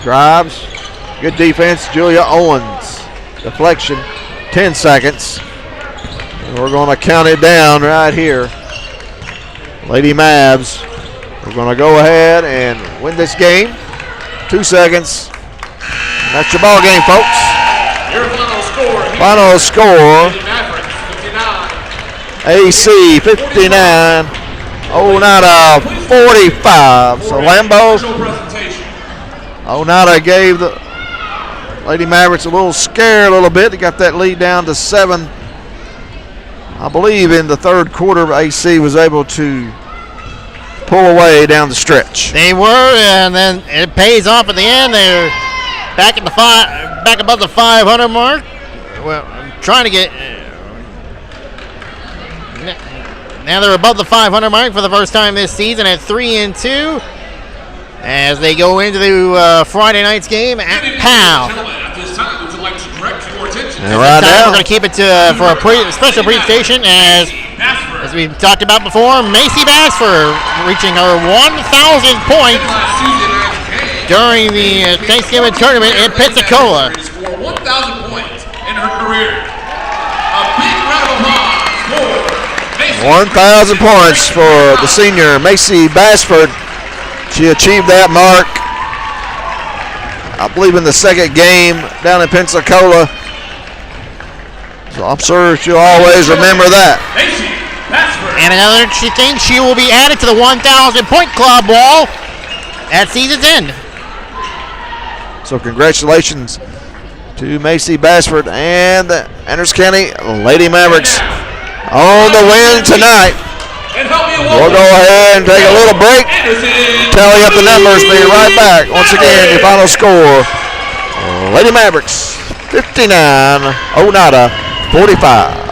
[SPEAKER 1] Drives. Good defense, Julia Owens. Deflection, 10 seconds. And we're going to count it down right here. Lady Mavs, we're going to go ahead and win this game. 2 seconds. And that's your ball game, folks.
[SPEAKER 3] Your final score.
[SPEAKER 1] Final score.
[SPEAKER 3] Mavericks 59.
[SPEAKER 1] AC 59. Oneida 45. So Lambeau, Oneida gave the Lady Mavericks a little scare a little bit. They got that lead down to 7. I believe in the third quarter, AC was able to pull away down the stretch.
[SPEAKER 2] They were, and then it pays off at the end. They're back at the back above the 500 mark. Well, I'm trying to get. Now they're above the 500 mark for the first time this season at 3-2, as they go into the Friday night's game at Powell.
[SPEAKER 3] At this time, would you like to direct your attention
[SPEAKER 1] And right now,
[SPEAKER 2] We're going to keep it for a special brief station as we talked about before, Macy Bassford reaching her 1,000th point during the Thanksgiving tournament in Pensacola.
[SPEAKER 3] For 1,000 points in her career. A big round of applause for Macy.
[SPEAKER 1] 1,000 points for the senior Macy Bassford. She achieved that mark, I believe, in the second game down in Pensacola. So I'm sure she'll always remember that.
[SPEAKER 3] Macy Bassford.
[SPEAKER 2] And another interesting thing, she will be added to the 1,000-point club wall at season's end.
[SPEAKER 1] So congratulations to Macy Bassford and the Anderson County Lady Mavericks on the win tonight. We'll go ahead and take a little break, tally up the numbers, be right back. Once again, your final score, Lady Mavericks 59, Oneida 45.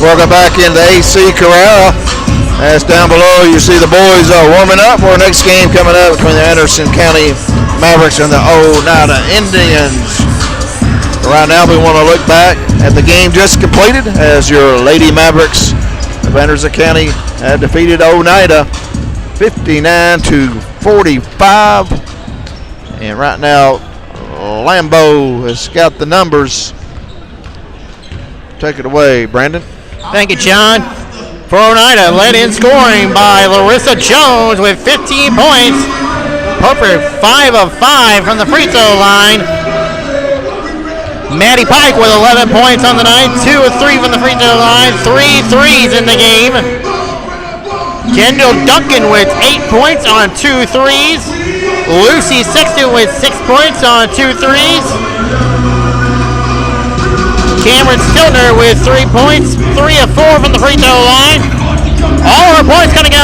[SPEAKER 1] Welcome back into the AC Corral. As down below, you see the boys warming up for our next game coming up between the Anderson County Mavericks and the Oneida Indians. Right now, we want to look back at the game just completed as your Lady Mavericks of Anderson County had defeated Oneida 59-45. And right now, Lambeau has got the numbers. Take it away, Brandon.
[SPEAKER 2] Thank you, John. For Oneida, led in scoring by Larissa Jones with 15 points. Perfect 5 of 5 from the free throw line. Maddie Pike with 11 points on the night, 2 of 3 from the free throw line, 3 threes in the game. Kendall Duncan with 8 points on 2 threes. Lucy Sexton with 6 points on 2 threes. Cameron Stilner with 3 points, 3 of 4 from the free throw line. All her points coming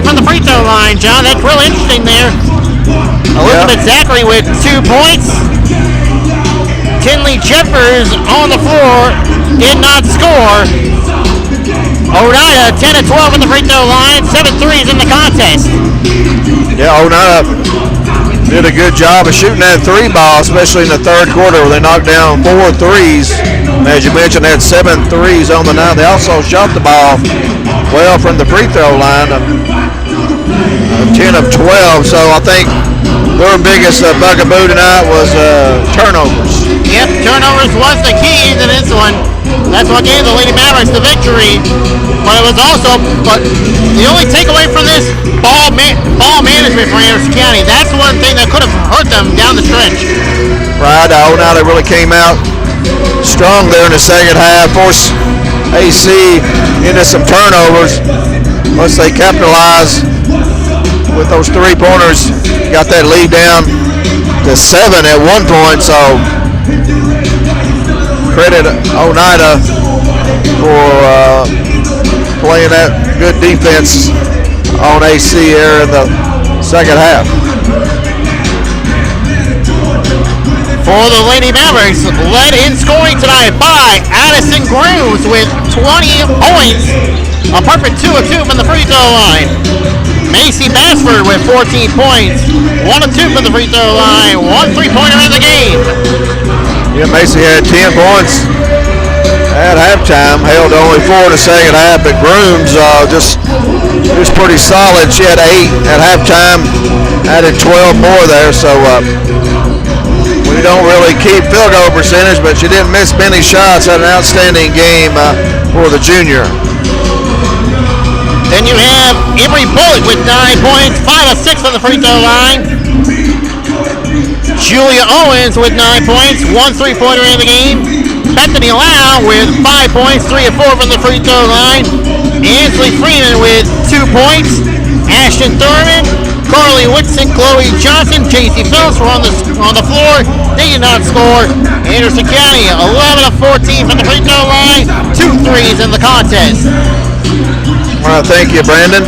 [SPEAKER 2] from the free throw line, John. That's real interesting there. Elizabeth Zachary with 2 points. Kinley Jeffers on the floor did not score. Oneida 10 of 12 from the free throw line, 7 threes in the contest.
[SPEAKER 1] Yeah, Oneida did a good job of shooting that 3 ball, especially in the third quarter where they knocked down 4 threes. As you mentioned, they had 7 threes on the night. They also shot the ball well from the free throw line, 10 of 12. So I think their biggest bugaboo tonight was turnovers.
[SPEAKER 2] Yep, turnovers was the key to this one. That's what gave the Lady Mavericks the victory. But the only takeaway from this, ball management for Anderson County. That's one thing that could have hurt them down the stretch.
[SPEAKER 1] Right, Oneida really came out strong there in the second half, forced AC into some turnovers. Once they capitalized with those 3-pointers, got that lead down to 7 at one point. So credit Oneida for playing that good defense on AC here in the second half.
[SPEAKER 2] For the Lady Mavericks, led in scoring tonight by Addison Grooms with 20 points. A perfect 2 of 2 from the free throw line. Macy Bassford with 14 points. 1 of 2 from the free throw line. 1 3-pointer in the game.
[SPEAKER 1] Yeah, Macy had 10 points at halftime, held only 4 in the second half, but Grooms just pretty solid. She had 8 at halftime, added 12 more there, so we don't really keep field goal percentage, but she didn't miss many shots. Had an outstanding game for the junior.
[SPEAKER 2] Then you have Emery Bullock with 9 points, 5 of 6 from the free throw line. Julia Owens with 9 points, 1 3-pointer in the game. Bethany Lau with 5 points, 3 of 4 from the free throw line. Ansley Freeman with 2 points. Ashton Thurman, Carly Whitson, Chloe Johnson, J.C. Phillips were on the floor. They did not score. Anderson County 11 of 14 from the free throw line, 2 threes in the contest.
[SPEAKER 1] Well, thank you, Brandon.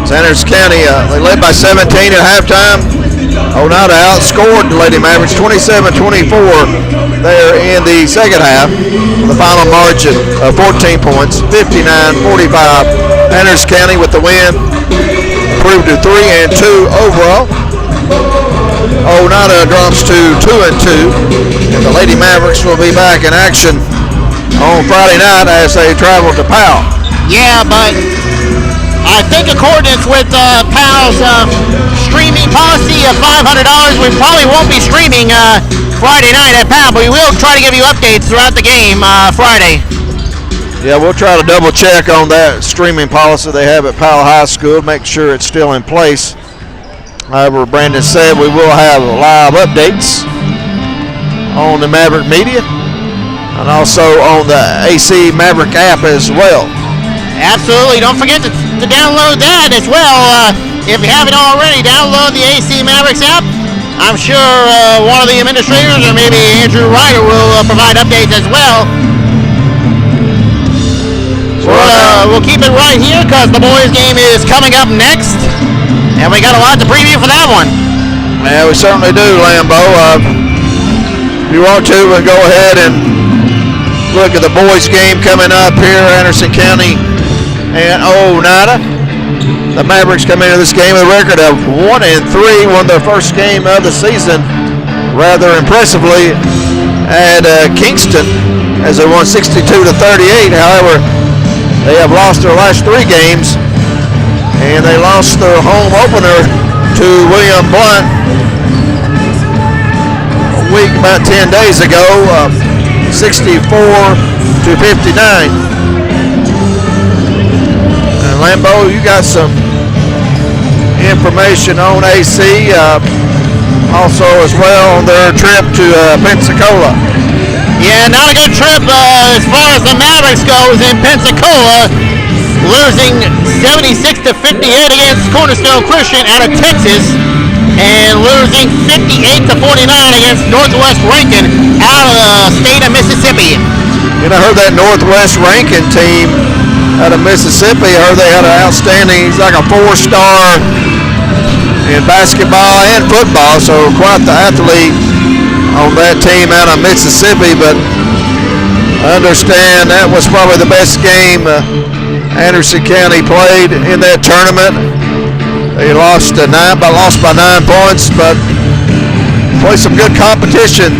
[SPEAKER 1] Anderson County, they led by 17 at halftime. Oneida outscored the Lady Mavericks 27-24 there in the second half. The final margin of 14 points, 59-45. Anderson County with the win, improved to 3-2 overall. Oneida drops to 2-2, and the Lady Mavericks will be back in action on Friday night as they travel to Powell.
[SPEAKER 2] Yeah, but I think accordance with PAL's streaming policy of $500, we probably won't be streaming Friday night at PAL, but we will try to give you updates throughout the game Friday.
[SPEAKER 1] Yeah, we'll try to double check on that streaming policy they have at Powell High School, make sure it's still in place. However, Brandon said we will have live updates on the Maverick Media and also on the AC Maverick app as well.
[SPEAKER 2] Absolutely. Don't forget to download that as well. If you haven't already, download the AC Mavericks app. I'm sure one of the administrators or maybe Andrew Ryder will provide updates as well. We'll keep it right here because the boys' game is coming up next. And we got a lot to preview for that one.
[SPEAKER 1] Yeah, we certainly do, Lambeau. If you want to, we'll go ahead and look at the boys game coming up here, Anderson County and Oneida. The Mavericks come into this game with a record of 1-3, won their first game of the season rather impressively at Kingston as they won 62-38. However, they have lost their last 3 games, and they lost their home opener to William Blunt a week, about 10 days ago, 64-59. And Lambeau, you got some information on AC also as well on their trip to Pensacola.
[SPEAKER 2] Yeah, not a good trip as far as the Mavericks goes in Pensacola, losing 76-58 against Cornerstone Christian out of Texas, and losing 58-49 against Northwest Rankin out of the state of Mississippi.
[SPEAKER 1] And I heard that Northwest Rankin team out of Mississippi, I heard they had an outstanding, he's like a 4-star in basketball and football, so quite the athlete on that team out of Mississippi. But I understand that was probably the best game Anderson County played in that tournament. They lost by 9 points, but played some good competition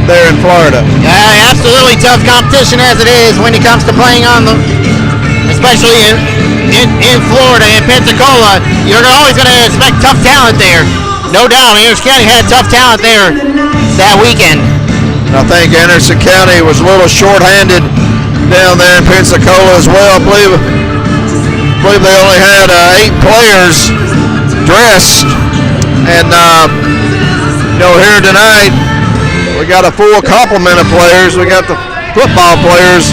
[SPEAKER 1] there in Florida.
[SPEAKER 2] Yeah, absolutely tough competition as it is when it comes to playing on the, especially in Florida, in Pensacola. You're always going to expect tough talent there. No doubt, Anderson County had tough talent there that weekend.
[SPEAKER 1] I think Anderson County was a little short-handed down there in Pensacola as well. I believe they only had 8 players dressed, and here tonight we got a full complement of players. We got the football players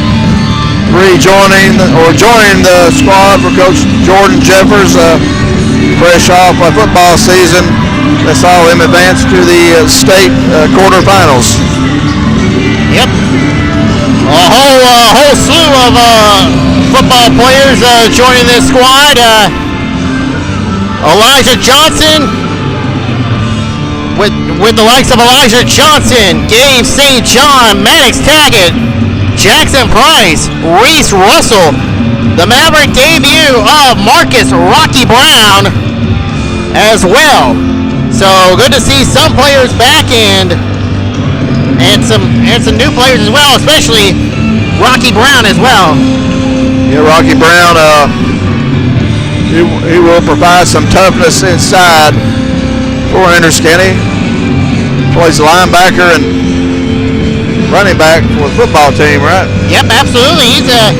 [SPEAKER 1] joining the squad for Coach Jordan Jeffers, fresh off a football season that saw him advance to the state quarterfinals.
[SPEAKER 2] Yep. A whole slew of football players joining this squad. Elijah Johnson, with the likes of Elijah Johnson, Gabe St. John, Maddox Taggett, Jackson Price, Reese Russell, the Maverick debut of Marcus Rocky Brown as well. So good to see some players back and some new players as well, especially Rocky Brown as well.
[SPEAKER 1] Yeah, Rocky Brown, he will provide some toughness inside for Anderson County. Plays linebacker and running back for the football team, right?
[SPEAKER 2] Yep, absolutely. He's a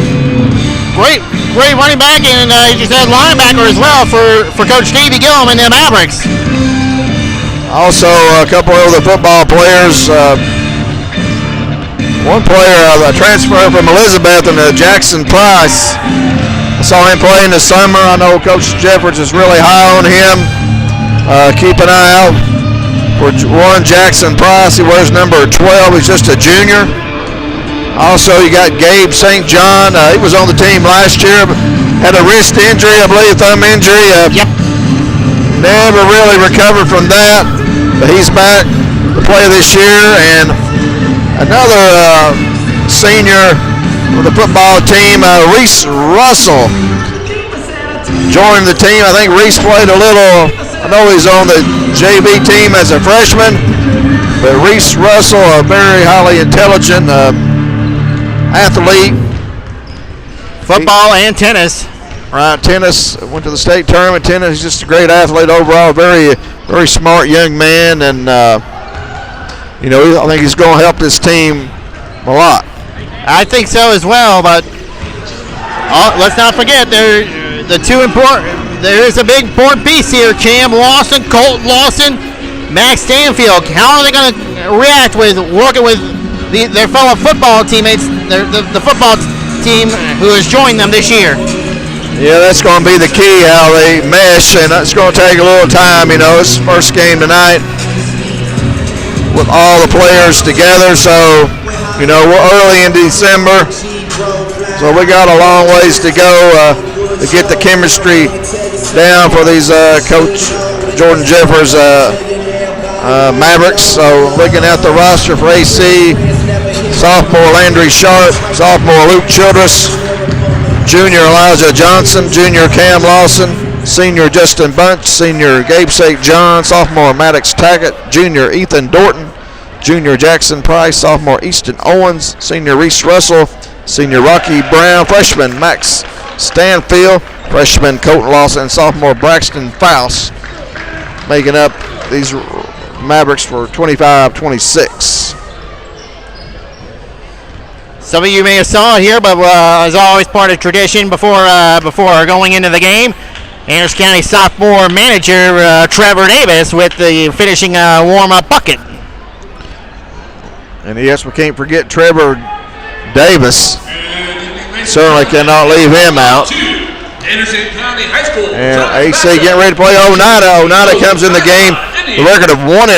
[SPEAKER 2] great running back, and he just had linebacker as well for Coach Davey Gillum and the Mavericks.
[SPEAKER 1] Also, a couple of other football players. One player, a transfer from Elizabeth, and Jackson Price. I saw him play in the summer. I know Coach Jeffers is really high on him. Keep an eye out for one Jackson Price. He wears number 12. He's just a junior. Also, you got Gabe St. John. He was on the team last year, but had a wrist injury, I believe, thumb injury.
[SPEAKER 2] Yep.
[SPEAKER 1] Never really recovered from that, but he's back to play this year. And another senior for the football team, Reese Russell, joined the team. I think Reese played a little. I know he's on the JV team as a freshman, but Reese Russell, a very highly intelligent athlete.
[SPEAKER 2] Football and tennis.
[SPEAKER 1] Right, tennis, went to the state tournament. Tennis, he's just a great athlete overall. Very, very smart young man, and I think he's going to help this team a lot.
[SPEAKER 2] I think so as well, but let's not forget there is a big important piece here. Cam Lawson, Colton Lawson, Max Stanfield. How are they going to react with working with their fellow football teammates, the football team who has joined them this year?
[SPEAKER 1] Yeah, that's going to be the key, how they mesh, and it's going to take a little time. It's the first game tonight with all the players together, so we're early in December, so we got a long ways to go to get the chemistry down for these Coach Jordan Jeffers Mavericks. So looking at the roster for AC, sophomore Landry Sharp, sophomore Luke Childress, junior Elijah Johnson, junior Cam Lawson, senior Justin Bunch, senior Gabe St. John, sophomore Maddox Taggart, junior Ethan Dorton, junior Jackson Price, sophomore Easton Owens, senior Reese Russell, senior Rocky Brown, freshman Max Stanfield, freshman Colton Lawson, and sophomore Braxton Faust, making up these Mavericks for 25-26.
[SPEAKER 2] Some of you may have saw it here, but as always, part of tradition before going into the game, Anderson County sophomore manager Trevor Davis with the finishing warm-up bucket.
[SPEAKER 1] And yes, we can't forget Trevor Davis. Certainly cannot leave him out.
[SPEAKER 3] Anderson County High School.
[SPEAKER 1] And AC getting ready to play Oneida. Oneida comes in the game. The record of 1-0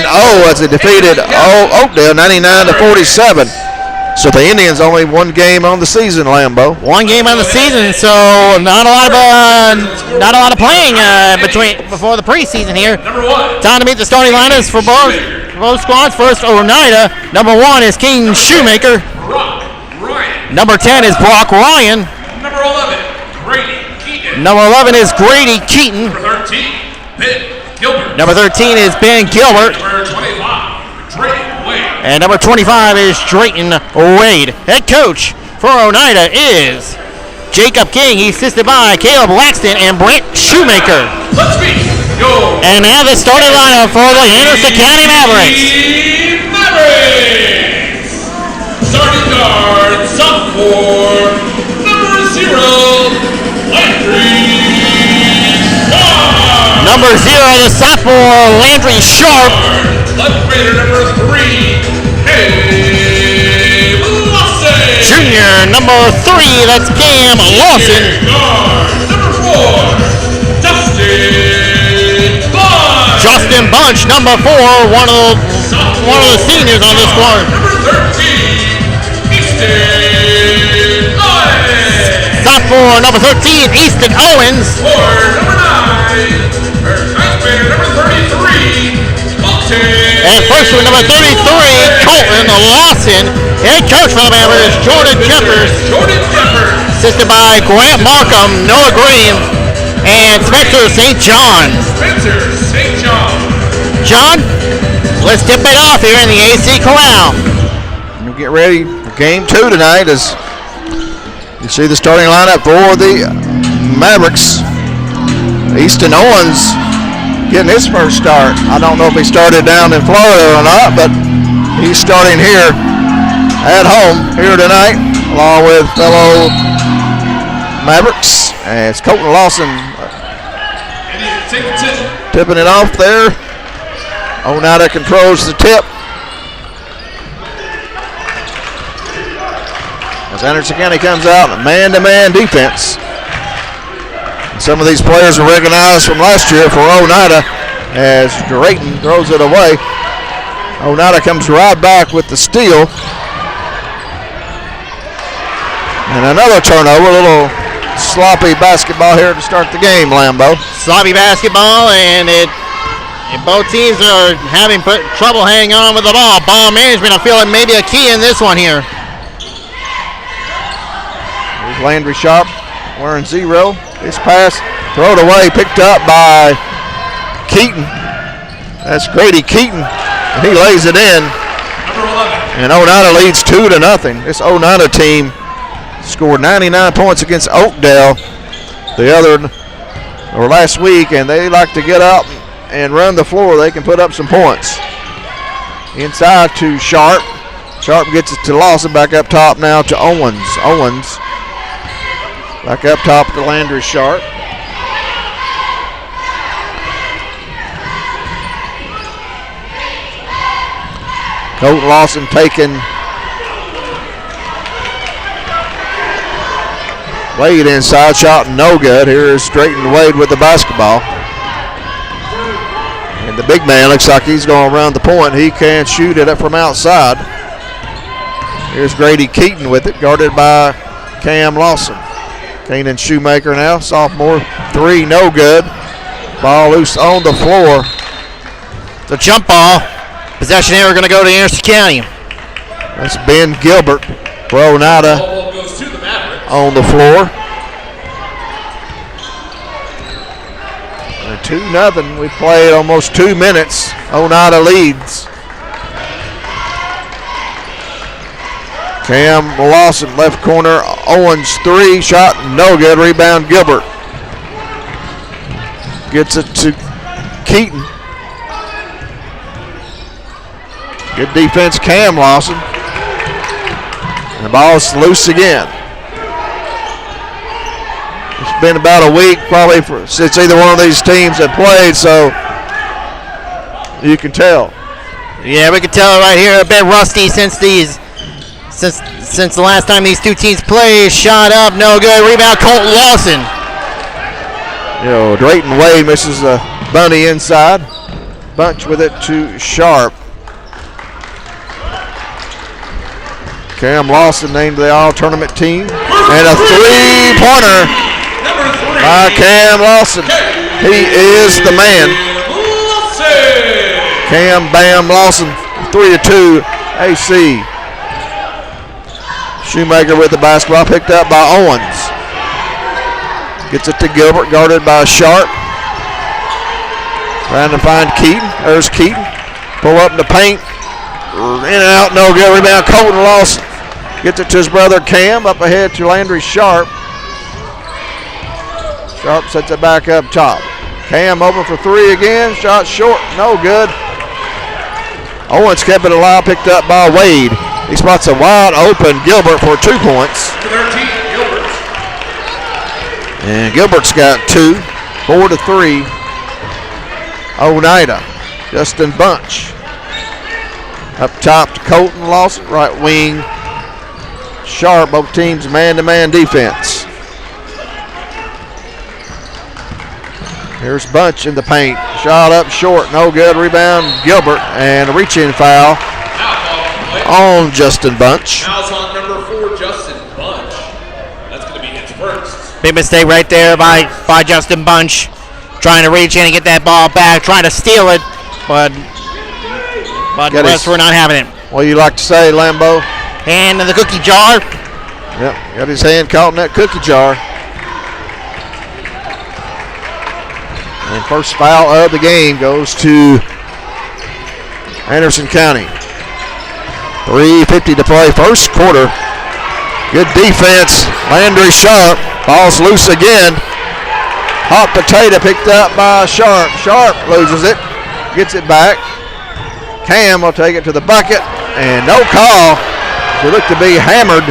[SPEAKER 1] as they defeated Oakdale 99-47. So the Indians only one game on the season, Lambo.
[SPEAKER 2] One game on the season, so not a lot of playing before the preseason here. Time to meet the starting lineups for both squads. First, Oneida. Number 1 is King Shoemaker. Number 10 is Brock Ryan.
[SPEAKER 3] Number 11, Grady Keaton.
[SPEAKER 2] Number 11 is Grady Keaton.
[SPEAKER 3] Number 13, Ben Gilbert.
[SPEAKER 2] Number 13 is Ben Gilbert.
[SPEAKER 3] Number 25, Drayton Wade.
[SPEAKER 2] And number 25 is Drayton Wade. Head coach for Oneida is Jacob King. He's assisted by Caleb Laxton and Brent Shoemaker.
[SPEAKER 3] Let's meet your
[SPEAKER 2] And now the starting lineup for the Anderson County Mavericks.
[SPEAKER 3] Mavericks. Starting guard, sophomore, number 0, Landry Sharp.
[SPEAKER 2] Number 0, the sophomore Landry Sharp.
[SPEAKER 3] Left grader, number 3, Cam Lawson.
[SPEAKER 2] Junior, number 3, that's Cam Lawson.
[SPEAKER 3] Guard, number 4, Justin Bunch.
[SPEAKER 2] Justin Bunch, number 4, one of the seniors on this squad.
[SPEAKER 3] Number 13, Easton Owens.
[SPEAKER 2] Sophomore, number 13, Easton Owens.
[SPEAKER 3] Or number 9, ninth grader, number 33, Colton.
[SPEAKER 2] And freshman, number 33, Colton Lawson. Head coach for the Mavericks, Jordan Jeffers. Assisted by Grant Markham, Noah Green, and Spencer St. John. John, let's tip it off here in the AC Corral.
[SPEAKER 1] We'll get ready for game 2 tonight as you see the starting lineup for the Mavericks. Easton Owens getting his first start. I don't know if he started down in Florida or not, but he's starting here at home here tonight along with fellow Mavericks. And it's Colton Lawson tipping it off there. Oneida controls the tip. As Anderson County comes out in man-to-man defense. And some of these players are recognized from last year for Oneida as Drayton throws it away. Oneida comes right back with the steal. And another turnover, a little sloppy basketball here to start the game, Lambo.
[SPEAKER 2] Sloppy basketball, and both teams are having trouble hanging on with the ball. Ball management, I feel like maybe a key in this one here.
[SPEAKER 1] Here's Landry Sharp wearing 0. His pass thrown away, picked up by Keaton. That's Grady Keaton, and he lays it in.
[SPEAKER 3] Number 11.
[SPEAKER 1] And Oneida leads 2-0. This Oneida team scored 99 points against Oakdale last week, and they like to get up and run the floor. They can put up some points. Inside to Sharp. Sharp gets it to Lawson. Back up top now to Owens. Owens back up top to Landry Sharp. Colton Lawson taking Wade inside, shot no good. Here is Drayton Wade with the basketball. And the big man looks like he's going around the point. He can shoot it up from outside. Here's Grady Keaton with it, guarded by Cam Lawson. Kanan Shoemaker now, sophomore, 3, no good. Ball loose on the floor.
[SPEAKER 2] The jump ball. Possession error going to go to Anderson County.
[SPEAKER 1] That's Ben Gilbert for Oneida
[SPEAKER 3] Ball goes to the Mavericks.
[SPEAKER 1] on the floor. And 2-0. We played almost 2 minutes. Oneida leads. Cam Lawson, left corner. Owens, 3, shot, no good. Rebound, Gilbert. Gets it to Keaton. Good defense, Cam Lawson. And the ball's loose again. It's been about a week probably since either one of these teams have played, so you can tell.
[SPEAKER 2] Yeah, we can tell right here a bit rusty since the last time these two teams played. Shot up, no good. Rebound, Colt Lawson.
[SPEAKER 1] Drayton Wade misses a bunny inside. Bunch with it to Sharp. Cam Lawson named the all-tournament team. And a 3-pointer by Cam Lawson. He is the man. Cam Bam Lawson, 3-2 AC. Shoemaker with the basketball, picked up by Owens. Gets it to Gilbert, guarded by Sharp. Trying to find Keaton. There's Keaton. Pull up in the paint. In and out, no good. Rebound, Colton Lawson. Gets it to his brother Cam. Up ahead to Landry Sharp. Sharp sets it back up top. Cam open for 3 again. Shot short, no good. Owens kept it alive, picked up by Wade. He spots a wide open Gilbert for 2 points.
[SPEAKER 3] 13, Gilbert.
[SPEAKER 1] And Gilbert's got 2, 4-3. Oneida, Justin Bunch. Up top to Colton Lawson, right wing. Sharp, both teams man-to-man defense. Here's Bunch in the paint. Shot up short, no good. Rebound, Gilbert, and a reach-in foul on Justin Bunch.
[SPEAKER 3] Foul's on number 4, Justin Bunch. That's going to be his first.
[SPEAKER 2] Big mistake right there by Justin Bunch. Trying to reach in and get that ball back, trying to steal it, but the rest were not having it.
[SPEAKER 1] What do you like to say, Lambo?
[SPEAKER 2] Hand in the cookie jar.
[SPEAKER 1] Yep, got his hand caught in that cookie jar. And first foul of the game goes to Anderson County. 3:50 to play, first quarter. Good defense. Landry Sharp. Ball's loose again. Hot potato picked up by Sharp. Sharp loses it. Gets it back. Cam will take it to the bucket. And no call. They look to be hammered.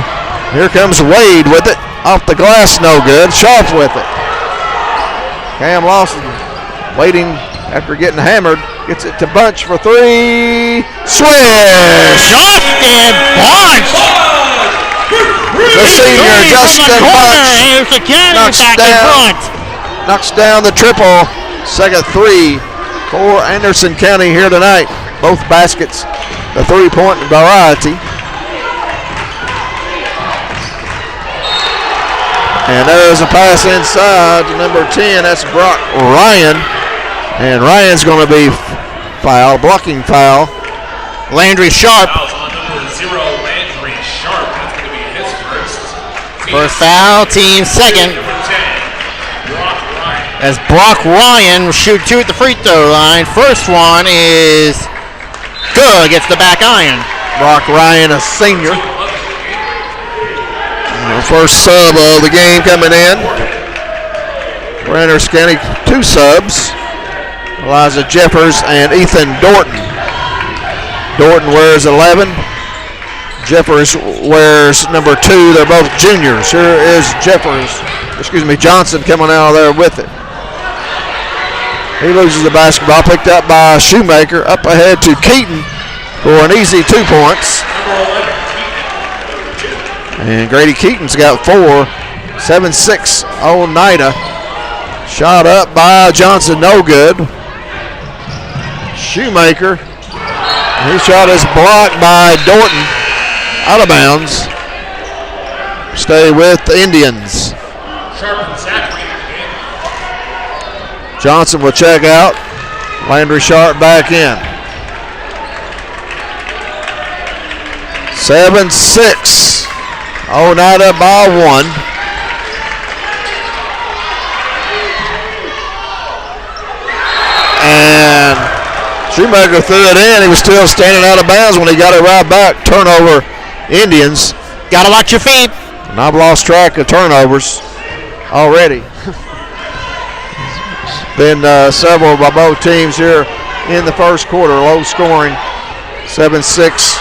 [SPEAKER 1] Here comes Wade with it. Off the glass, no good. Sharp with it. Cam Lawson waiting after getting hammered. Gets it to Bunch for 3. Swish!
[SPEAKER 2] Justin Bunch!
[SPEAKER 1] The senior Justin Bunch knocks down the triple. Second 3 for Anderson County here tonight. Both baskets, the 3-point variety. And there's a pass inside to number 10. That's Brock Ryan. And Ryan's going to be fouled, blocking foul.
[SPEAKER 2] Landry Sharp.
[SPEAKER 3] Foul's on number 0, Landry Sharp. That's going to be his first.
[SPEAKER 2] First foul, team second.
[SPEAKER 3] Number 10, Brock Ryan.
[SPEAKER 2] As Brock Ryan will shoot 2 at the free throw line. First one is good, gets the back iron.
[SPEAKER 1] Brock Ryan, a senior. First sub of the game coming in. For Anderson County, 2 subs. Elijah Jeffers and Ethan Dorton. Dorton wears 11. Jeffers wears number 2. They're both juniors. Here is Johnson coming out of there with it. He loses the basketball, picked up by Shoemaker. Up ahead to Keaton for an easy 2 points. And Grady Keaton's got 4. 7-6 Oneida. Shot up by Johnson, no good. Shoemaker. His shot is blocked by Dorton. Out of bounds. Stay with the Indians.
[SPEAKER 3] Sharp and Zachary in the game.
[SPEAKER 1] Johnson will check out. Landry Sharp back in. 7-6. Oneida by 1. And Shoemaker threw it in. He was still standing out of bounds when he got it right back. Turnover, Indians.
[SPEAKER 2] Gotta watch your feet.
[SPEAKER 1] And I've lost track of turnovers already. Been several by both teams here in the first quarter. Low scoring, 7-6.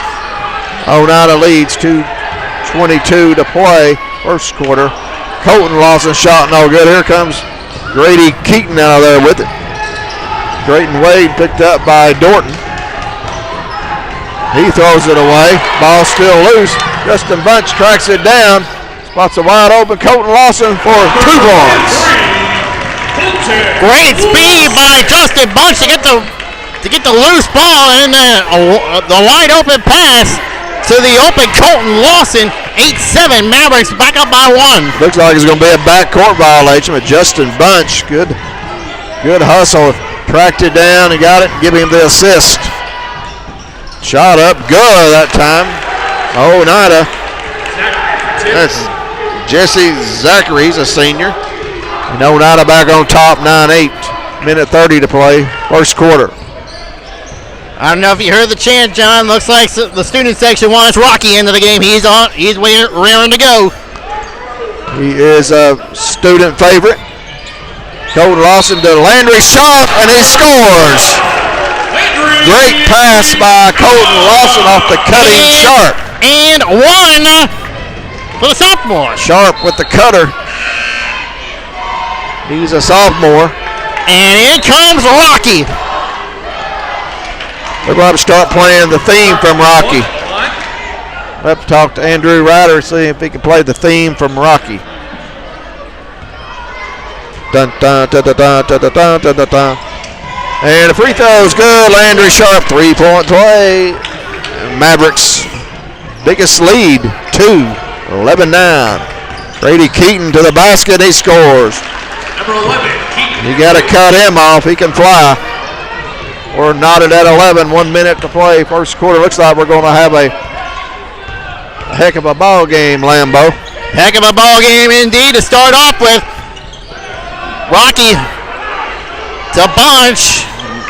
[SPEAKER 1] Oneida leads 2:22 to play. First quarter. Colton Lawson shot no good. Here comes Grady Keaton out of there with it. Drayton Wade picked up by Dorton. He throws it away. Ball still loose. Justin Bunch tracks it down. Spots a wide open Colton Lawson for 2 points.
[SPEAKER 2] Great speed by Justin Bunch to get the loose ball and the wide open pass to the open Colton Lawson. 8-7. Mavericks back up by 1.
[SPEAKER 1] Looks like it's going to be a backcourt violation with Justin Bunch. Good hustle. Tracked it down and got it. Give him the assist. Shot up good that time. Oneida. That's Jesse Zachary. He's a senior. And Oneida back on top, 9-8. Minute 30 to play. First quarter.
[SPEAKER 2] I don't know if you heard the chant, John. Looks like the student section wants Rocky into the game. He's raring to go.
[SPEAKER 1] He is a student favorite. Colton Lawson to Landry Sharp, and he scores. Great pass by Colton Lawson off the cutting Sharp.
[SPEAKER 2] And 1 for the sophomore.
[SPEAKER 1] Sharp with the cutter. He's a sophomore.
[SPEAKER 2] And in comes Rocky.
[SPEAKER 1] We're going to start playing the theme from Rocky. We'll have to talk to Andrew Ryder, see if he can play the theme from Rocky. Dun, dun, dun, dun, dun, dun, dun, dun, dun, dun. And the free throw is good. Landry Sharp, 3-point play. Mavericks biggest lead, 11-9. Brady Keaton to the basket, he scores.
[SPEAKER 3] Number 11, Keaton.
[SPEAKER 1] You got to cut him off, he can fly. We're knotted at 11, 1 minute to play. First quarter, looks like we're going to have a heck of a ball game, Lambeau.
[SPEAKER 2] Heck of a ball game indeed to start off with. Rocky to Bunch.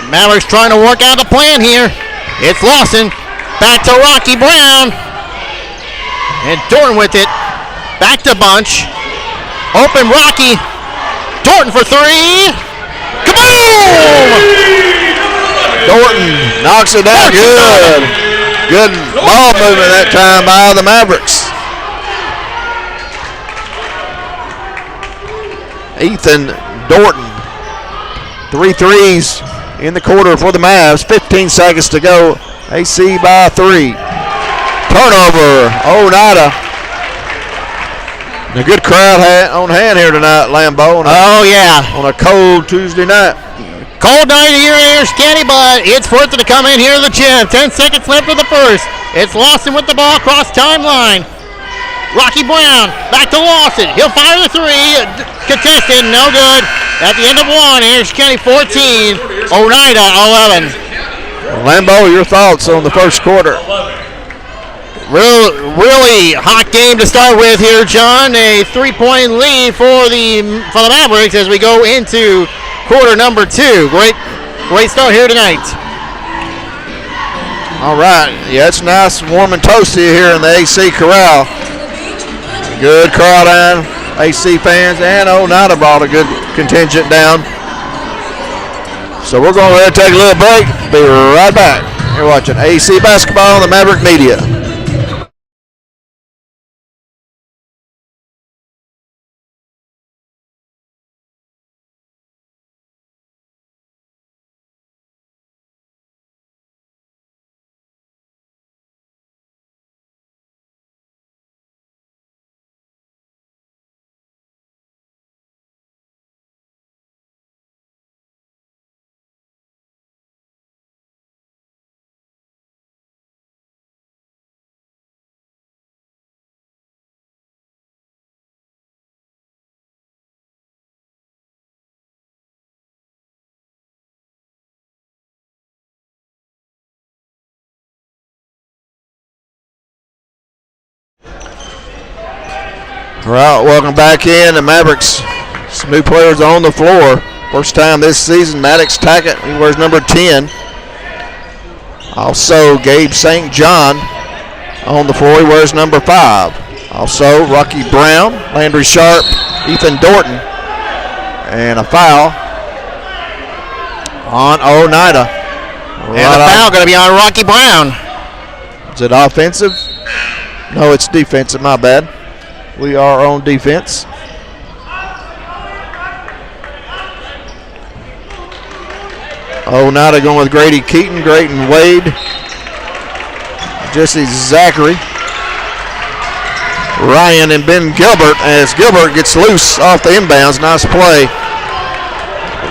[SPEAKER 2] Mavericks trying to work out a plan here. It's Lawson. Back to Rocky Brown. And Dorton with it. Back to Bunch. Open Rocky. Dorton for 3. Kaboom!
[SPEAKER 1] Dorton knocks it down good. Good ball movement that time by the Mavericks. Ethan Dorton. 3 threes in the quarter for the Mavs. 15 seconds to go. AC by 3. Turnover. Oneida. A good crowd on hand here tonight, Lambeau.
[SPEAKER 2] Oh, yeah.
[SPEAKER 1] On a cold Tuesday night.
[SPEAKER 2] Cold night here in Ayers County, but it's worth it to come in here to the gym. 10 seconds left for the first. It's Lawson with the ball across timeline. Rocky Brown, back to Lawson. He'll fire the 3. Contested, no good. At the end of 1, Ayers County 14, Oneida 11.
[SPEAKER 1] Lambeau, your thoughts on the first quarter?
[SPEAKER 2] Really hot game to start with here, John. A 3-point lead for the Mavericks as we go into quarter number 2. Great start here tonight.
[SPEAKER 1] All right. Yeah, it's nice, warm, and toasty here in the AC Corral. Good crowd on. AC fans and Oneida brought a good contingent down. So we're going to take a little break. Be right back. You're watching AC Basketball on the Maverick Media. Right, welcome back in. The Mavericks, some new players on the floor. First time this season, Maddox Tackett, he wears number 10. Also, Gabe St. John on the floor, he wears number 5. Also, Rocky Brown, Landry Sharp, Ethan Dorton, and a foul on Oneida.
[SPEAKER 2] And a foul going to be on Rocky Brown.
[SPEAKER 1] Is it offensive? No, it's defensive, my bad. We are on defense. Oneida going with Grady Keaton, Grayton Wade, Jesse Zachary, Ryan, and Ben Gilbert, as Gilbert gets loose off the inbounds. Nice play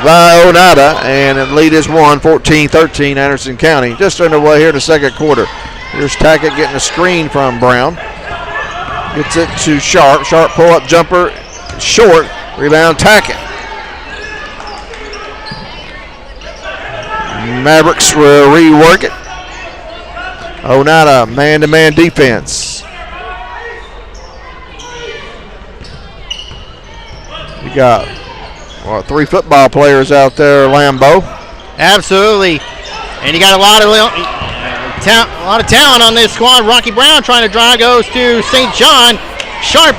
[SPEAKER 1] by Oneida, and the lead is 14-13 Anderson County. Just underway here in the second quarter. Here's Tackett getting a screen from Brown. Gets it to Sharp. Sharp pull-up jumper, short. Rebound Tackett. Mavericks will rework it. Oneida man-to-man defense. You got 3 football players out there, Lambeau.
[SPEAKER 2] Absolutely. And you got a lot of talent on this squad. Rocky Brown trying to drive, goes to St. John. Sharp,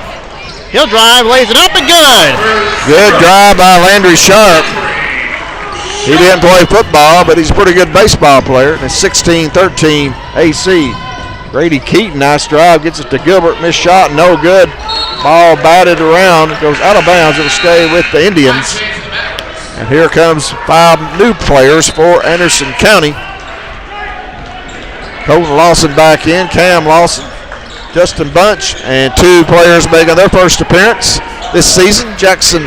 [SPEAKER 2] he'll drive, lays it up, and good.
[SPEAKER 1] Good drive by Landry Sharp. He didn't play football, but he's a pretty good baseball player. And it's 16-13 AC. Grady Keaton, nice drive, gets it to Gilbert. Missed shot, no good. Ball batted around, goes out of bounds. It'll stay with the Indians. And here comes 5 new players for Anderson County. Colton Lawson back in, Cam Lawson, Justin Bunch, and 2 players making their first appearance this season. Jackson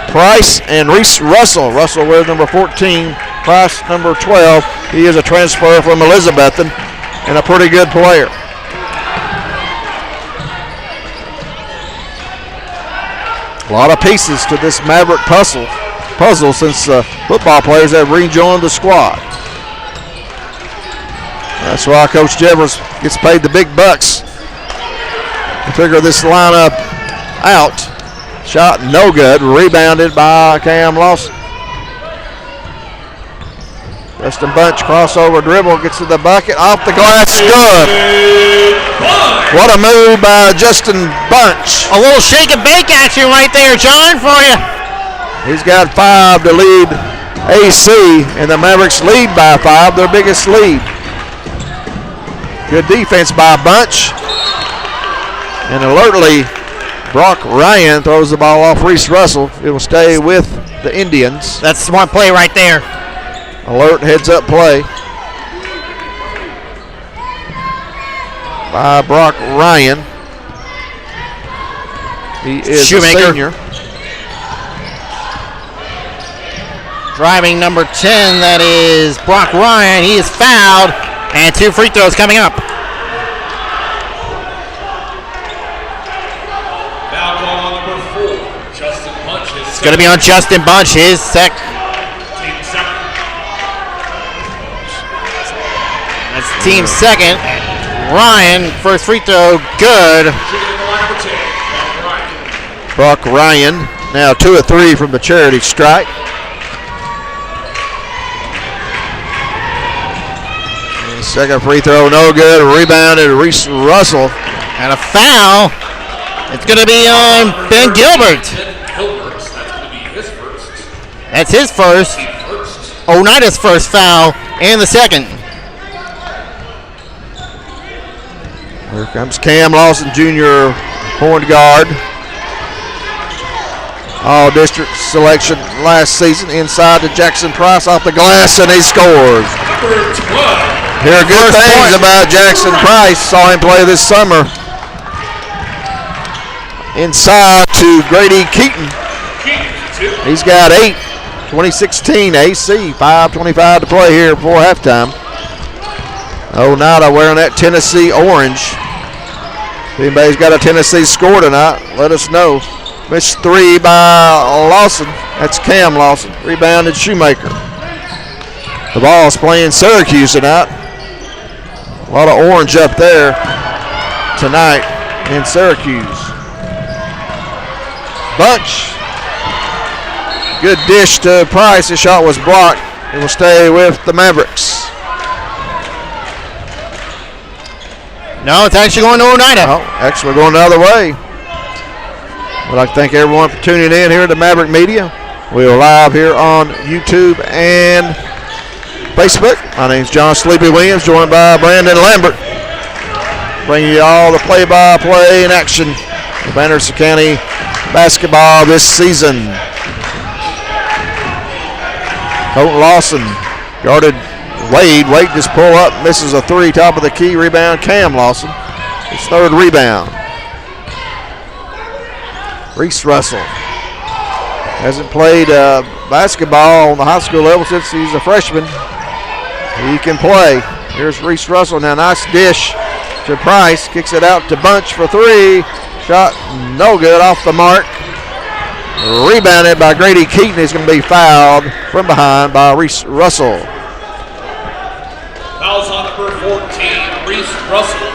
[SPEAKER 1] Price and Reese Russell. Russell wears number 14, Price number 12. He is a transfer from Elizabethton and a pretty good player. A lot of pieces to this Maverick puzzle since football players have rejoined the squad. That's why Coach Jevers gets paid the big bucks to figure this lineup out. Shot no good. Rebounded by Cam Lawson. Justin Bunch crossover dribble, gets to the bucket, off the glass, good. What a move by Justin Bunch.
[SPEAKER 2] A little shake and bake action right there, John, for you.
[SPEAKER 1] He's got 5 to lead AC, and the Mavericks lead by 5, their biggest lead. Good defense by Bunch. And alertly, Brock Ryan throws the ball off Reese Russell. It will stay with the Indians.
[SPEAKER 2] That's a smart play right there.
[SPEAKER 1] Alert heads up play by Brock Ryan. He is
[SPEAKER 2] Shoemaker.
[SPEAKER 1] a senior.
[SPEAKER 2] Driving number 10, that is Brock Ryan. He is fouled, and 2 free throws coming up.
[SPEAKER 3] Foul call on number 4, Justin Bunch.
[SPEAKER 2] It's going to be on Justin Bunch, his second. That's team second. Ryan, first free throw, good.
[SPEAKER 1] Brock Ryan, now 2 of 3 from the charity stripe. Second free throw, no good. Rebounded Reese Russell.
[SPEAKER 2] And a foul. It's going to be on Ben Gilbert.
[SPEAKER 3] That's going to be his first.
[SPEAKER 2] That's his first. Oneida's first foul and the second.
[SPEAKER 1] Here comes Cam Lawson, junior point guard. All district selection last season. Inside to Jackson Price off the glass, and he scores.
[SPEAKER 3] Number 12.
[SPEAKER 1] Hear good things about Jackson Price. Saw him play this summer. Inside to Grady Keaton. He's got 8. 2016 AC. 5:25 to play here before halftime. Oneida wearing that Tennessee orange. If anybody's got a Tennessee score tonight, let us know. Missed 3 by Lawson. That's Cam Lawson. Rebounded Shoemaker. The ball's playing Syracuse tonight. A lot of orange up there tonight in Syracuse. Bunch. Good dish to Price. The shot was blocked. It will stay with the Mavericks.
[SPEAKER 2] No, it's actually going to Oneida.
[SPEAKER 1] Oh, actually going the other way. I'd like to thank everyone for tuning in here to Maverick Media. We are live here on YouTube and Facebook. My name is John Sleepy Williams, joined by Brandon Lambert. Bringing you all the play-by-play in action of Anderson County basketball this season. Colton Lawson guarded Wade. Wade just pull up, misses a three, top of the key, rebound. Cam Lawson, his third rebound. Reese Russell hasn't played basketball on the high school level since he's a freshman. He can play. Here's Reese Russell now, nice dish to Price, kicks it out to Bunch for three. Shot no good, off the mark. Rebounded by Grady Keaton. He's going to be fouled from behind by Reese Russell.
[SPEAKER 3] Fouls on number 14, Reese Russell.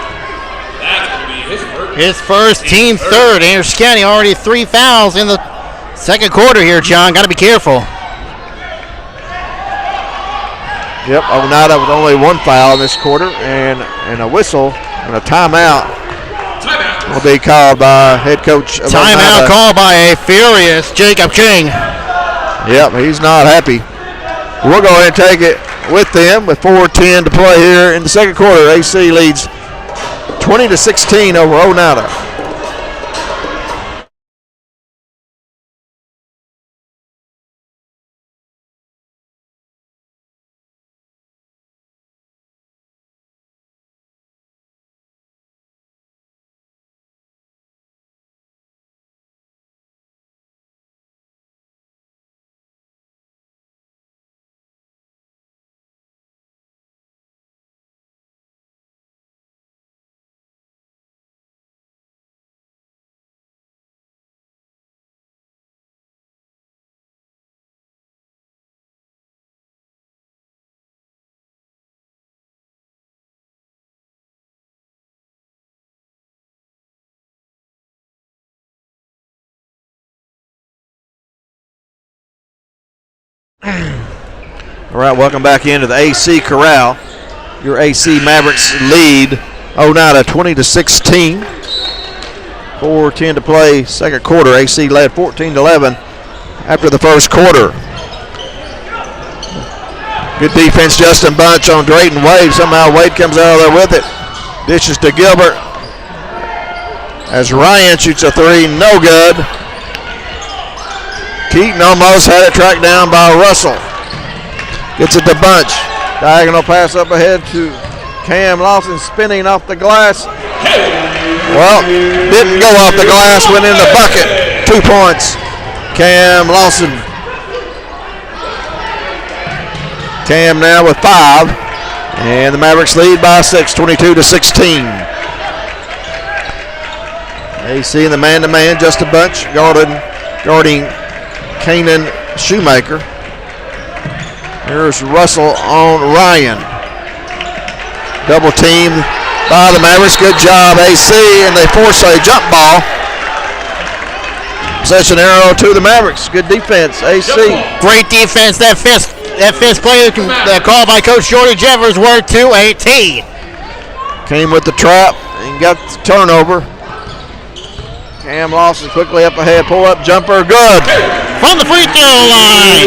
[SPEAKER 3] That's going to be his first.
[SPEAKER 2] His first team third. Anderson County already 3 fouls in the second quarter here, John. Got to be careful.
[SPEAKER 1] Yep, Oneida with only 1 foul in this quarter and a whistle and a timeout. Will be called by head coach of
[SPEAKER 2] Timeout
[SPEAKER 1] Oneida.
[SPEAKER 2] called by a furious Jacob King.
[SPEAKER 1] Yep, he's not happy. We'll go ahead and take it with them with 4:10 to play here in the second quarter. AC leads 20-16 over Oneida. All right, welcome back into the AC Corral. Your AC Mavericks lead Oneida 20-16. 4:10 to play, second quarter. AC led 14-11 after the first quarter. Good defense, Justin Bunch on Drayton Wade. Somehow Wade comes out of there with it. Dishes to Gilbert as Ryan shoots a three, no good. Keaton almost had it tracked down by Russell. Gets it to Bunch. Diagonal pass up ahead to Cam Lawson, spinning off the glass. Well, didn't go off the glass, went in the bucket. 2 points. Cam Lawson. Cam now with 5. And the Mavericks lead by 6, 22-16. AC in the man-to-man, Justin Bunch guarding Kanan Shoemaker. Here's Russell on Ryan. Double team by the Mavericks. Good job, AC, and they force a jump ball. Possession arrow to the Mavericks. Good defense, AC.
[SPEAKER 2] Great defense. That fifth play called by Coach Jordy Jeffers worked to a T.
[SPEAKER 1] Came with the trap and got the turnover. Cam Lawson quickly up ahead, pull up jumper, good.
[SPEAKER 2] From the free throw line.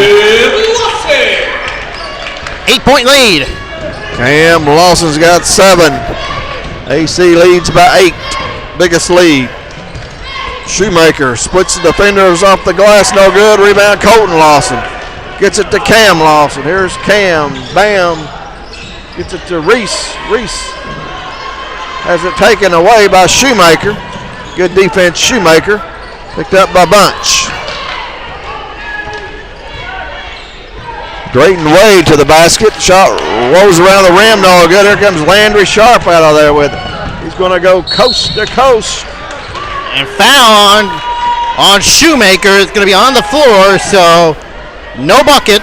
[SPEAKER 2] 8-point lead.
[SPEAKER 1] Cam Lawson's got 7. AC leads by 8. Biggest lead. Shoemaker splits the defenders off the glass, no good. Rebound, Colton Lawson. Gets it to Cam Lawson. Here's Cam. Bam. Gets it to Reese. Reese has it taken away by Shoemaker. Good defense, Shoemaker. Picked up by Bunch. Drayton Wade to the basket. Shot rolls around the rim. No good. Here comes Landry Sharp out of there with it. He's going to go coast to coast.
[SPEAKER 2] And foul on Shoemaker. It's going to be on the floor, so no bucket,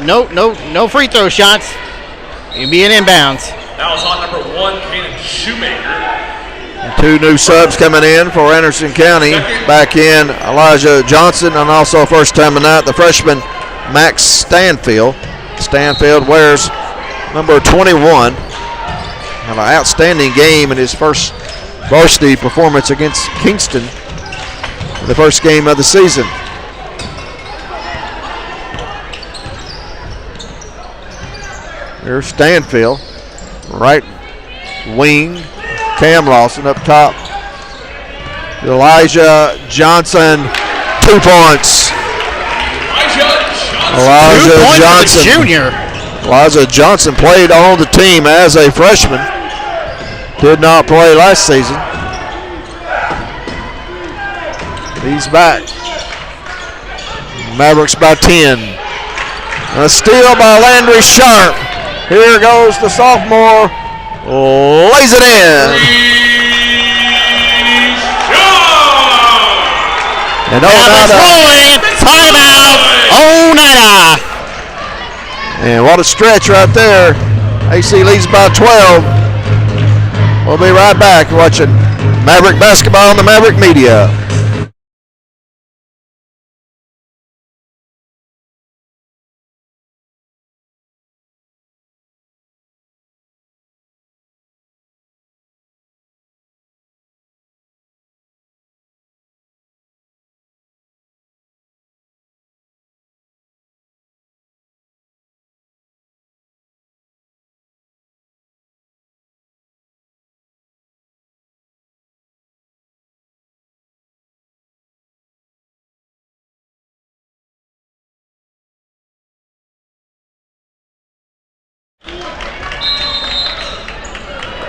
[SPEAKER 2] no free throw shots. It'll be an inbounds.
[SPEAKER 3] That was on number 1, Kanan Shoemaker.
[SPEAKER 1] And Two new subs coming in for Anderson County. Back in Elijah Johnson, and also first time tonight, the freshman Max Stanfield. Stanfield wears number 21. Had an outstanding game in his first varsity performance against Kingston, the first game of the season. Here's Stanfield, right wing. Cam Lawson up top. Elijah Johnson, 2 points. Elijah Johnson,
[SPEAKER 2] junior.
[SPEAKER 1] Elijah Johnson played on the team as a freshman. Did not play last season. He's back. Mavericks by 10. A steal by Landry Sharp. Here goes the sophomore. Lays it in. And
[SPEAKER 2] Oneida. Timeout. Oneida.
[SPEAKER 1] And what a stretch right there. AC leads by 12. We'll be right back watching Maverick basketball on the Maverick Media.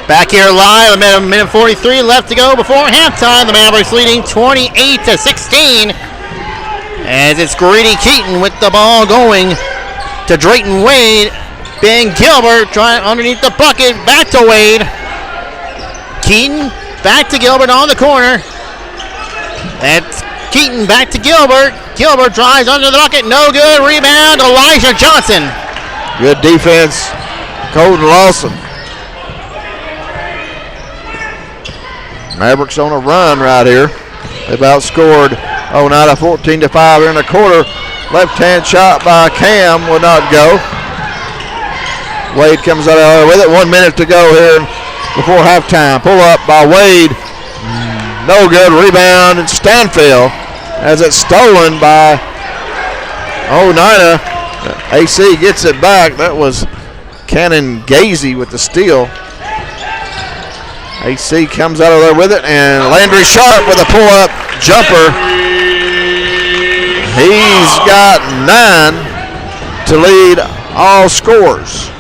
[SPEAKER 2] Back here live, a minute 43 left to go before halftime. The Mavericks leading 28-16. As it's Grady Keaton with the ball going to Drayton Wade. Ben Gilbert trying underneath the bucket. Back to Wade. Keaton back to Gilbert on the corner. That's Keaton back to Gilbert. Gilbert drives under the bucket. No good. Rebound. Elijah Johnson.
[SPEAKER 1] Good defense. Colton Lawson. Mavericks on a run right here. They've outscored Oneida 14-5 here in the quarter. Left-hand shot by Cam will not go. Wade comes out of there with it. 1 minute to go here before halftime. Pull up by Wade. No good. Rebound and Stanfield as it's stolen by Oneida. AC gets it back. That was Cannon Gazy with the steal. AC comes out of there with it, and Landry Sharp with a pull-up jumper. He's got 9 to lead all scores.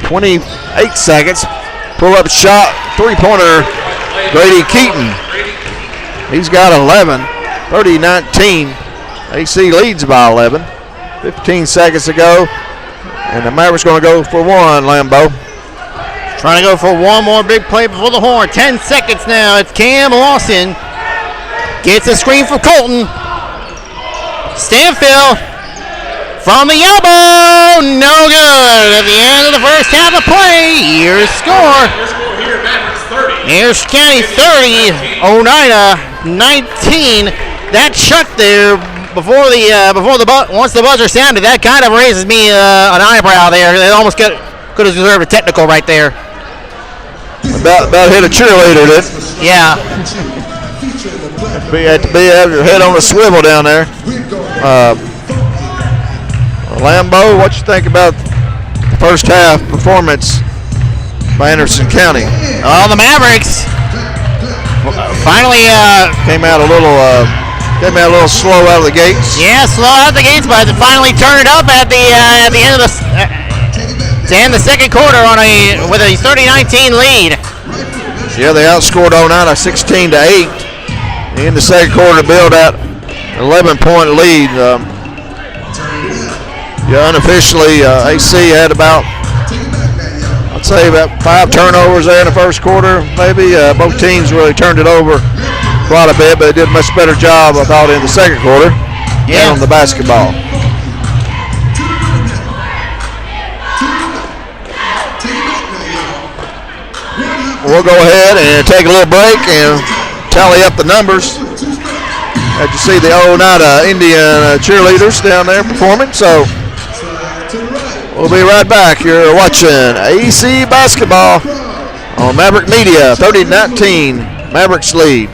[SPEAKER 1] 28 seconds. Pull-up shot, three-pointer, Grady Keaton. He's got 11, 30-19. AC leads by 11. 15 seconds to go, and the Mavericks going to go for one, Lambeau.
[SPEAKER 2] Trying to go for one more big play before the horn. 10 seconds now. It's Cam Lawson. Gets a screen for Colton. Stanfield from the elbow. No good. At the end of the first half of play, here's score. Anderson County 30, Oneida 19. That shut there once the buzzer sounded. That kind of raises me an eyebrow there. It almost could have deserved a technical right there.
[SPEAKER 1] About hit a cheerleader, did?
[SPEAKER 2] Yeah.
[SPEAKER 1] Have your head on a swivel down there. Lambeau, what you think about the first half performance by Anderson County?
[SPEAKER 2] Well, the Mavericks finally
[SPEAKER 1] came out a little slow out of the gates.
[SPEAKER 2] Yeah, slow out of the gates, but finally turned it up at the end of the second quarter with a 30-19 lead.
[SPEAKER 1] Yeah, they outscored Oneida 16-8 in the second quarter to build that 11-point lead. Unofficially, AC had about 5 turnovers there in the first quarter. Maybe both teams really turned it over quite a bit, but they did a much better job, I thought, in the second quarter.
[SPEAKER 2] Yeah.
[SPEAKER 1] On the basketball. we'll go ahead and take a little break and tally up the numbers. As you see the Oneida Indian cheerleaders down there performing. So we'll be right back. You're watching AC basketball on Maverick Media. 30-19, Mavericks lead.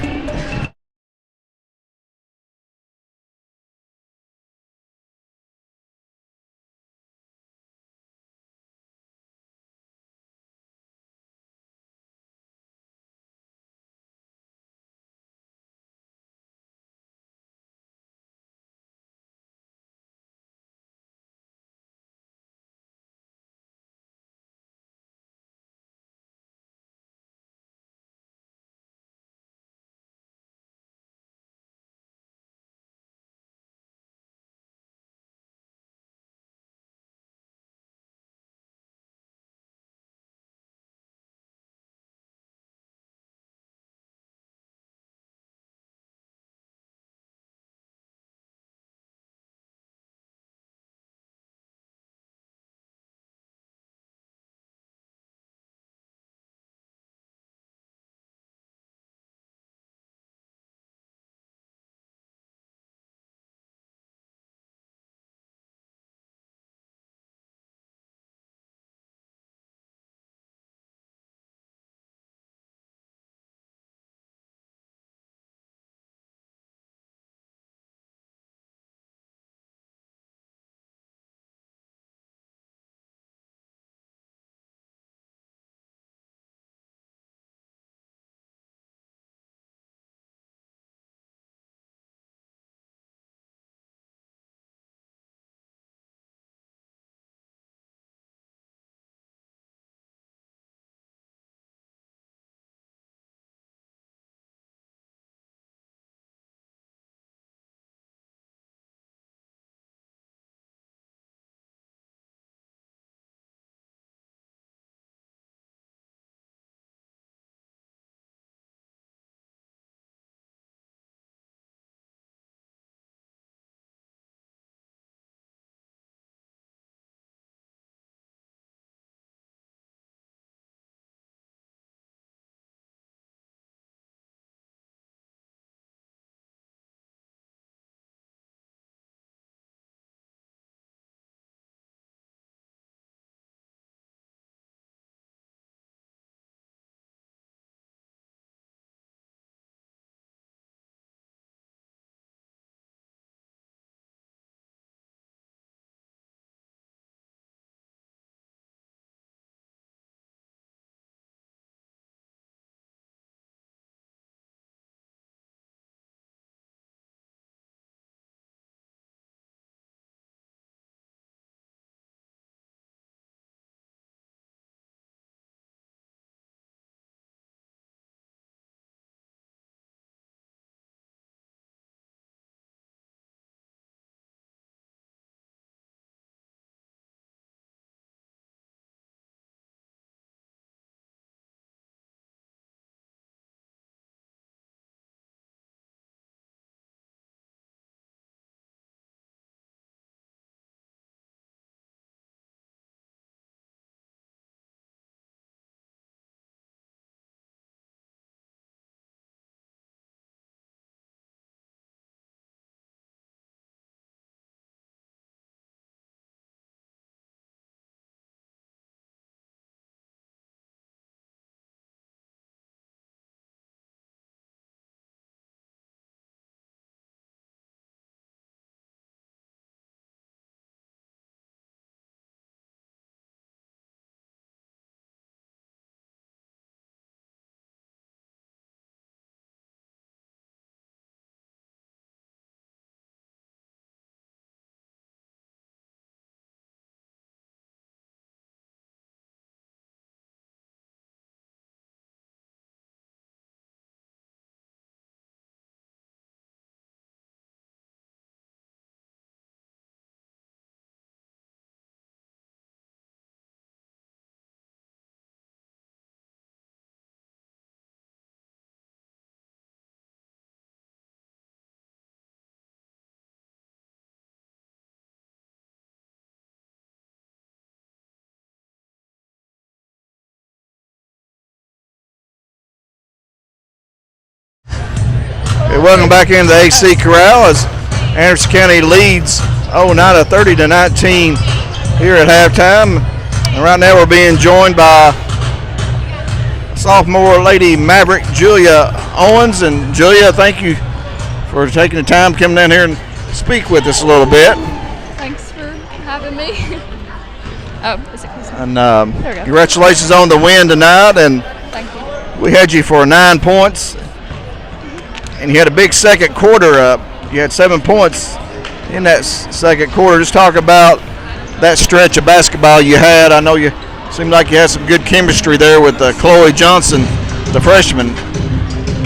[SPEAKER 1] welcome back into the AC Corral as Anderson County leads Oneida 30-19 here at halftime. And right now we're being joined by sophomore Lady Maverick Julia Owens. And Julia, thank you for taking the time to come down here and speak with us a little bit.
[SPEAKER 4] Thanks for having me. Is it close?
[SPEAKER 1] And
[SPEAKER 4] there we go.
[SPEAKER 1] congratulations on the win tonight. And
[SPEAKER 4] Thank you.
[SPEAKER 1] we had you for 9 points. And you had a big second quarter up. You had 7 points in that second quarter. Just talk about that stretch of basketball you had. I know you seemed like you had some good chemistry there with Chloe Johnson, the freshman.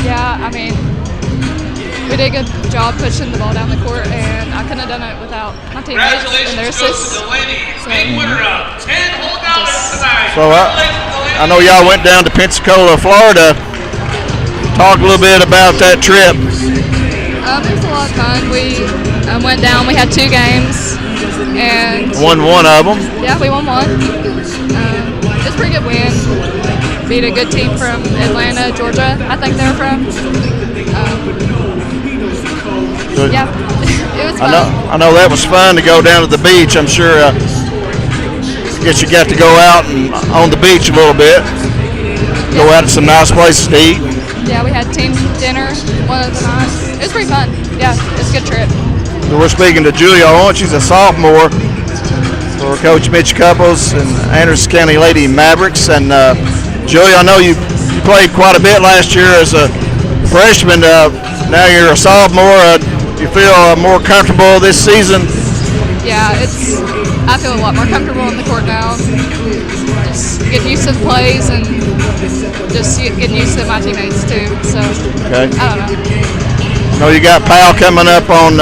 [SPEAKER 4] Yeah, I mean, we did a good job pushing the ball down the court, and I couldn't have done it without my teammates and their assists.
[SPEAKER 3] Congratulations goes to the ladies. Big winner of 10 whole dollars tonight.
[SPEAKER 1] So I know y'all went down to Pensacola, Florida. Talk a little bit about that trip.
[SPEAKER 4] It was a lot of fun. We went down. We had 2 games, and
[SPEAKER 1] Won one of them.
[SPEAKER 4] yeah, we won one. It was a pretty good win. Beat a good team from Atlanta, Georgia. I think they're from. Yeah, it was fun.
[SPEAKER 1] I know that was fun to go down to the beach. I'm sure. Guess you got to go out and on the beach a little bit. Go out to some nice places to eat.
[SPEAKER 4] Yeah, we had team dinner one of the nights. It was pretty fun. Yeah, it was a good trip.
[SPEAKER 1] So we're speaking to Julia Owens. She's a sophomore for Coach Mitch Couples and Anderson County Lady Mavericks. And Julia, I know you played quite a bit last year as a freshman. Now you're a sophomore. You feel more comfortable this season?
[SPEAKER 4] Yeah, I feel a lot more comfortable on the court now. Just getting used to the plays and just getting used to my teammates too. So,
[SPEAKER 1] Okay.
[SPEAKER 4] I don't know.
[SPEAKER 1] I know you got Powell coming up on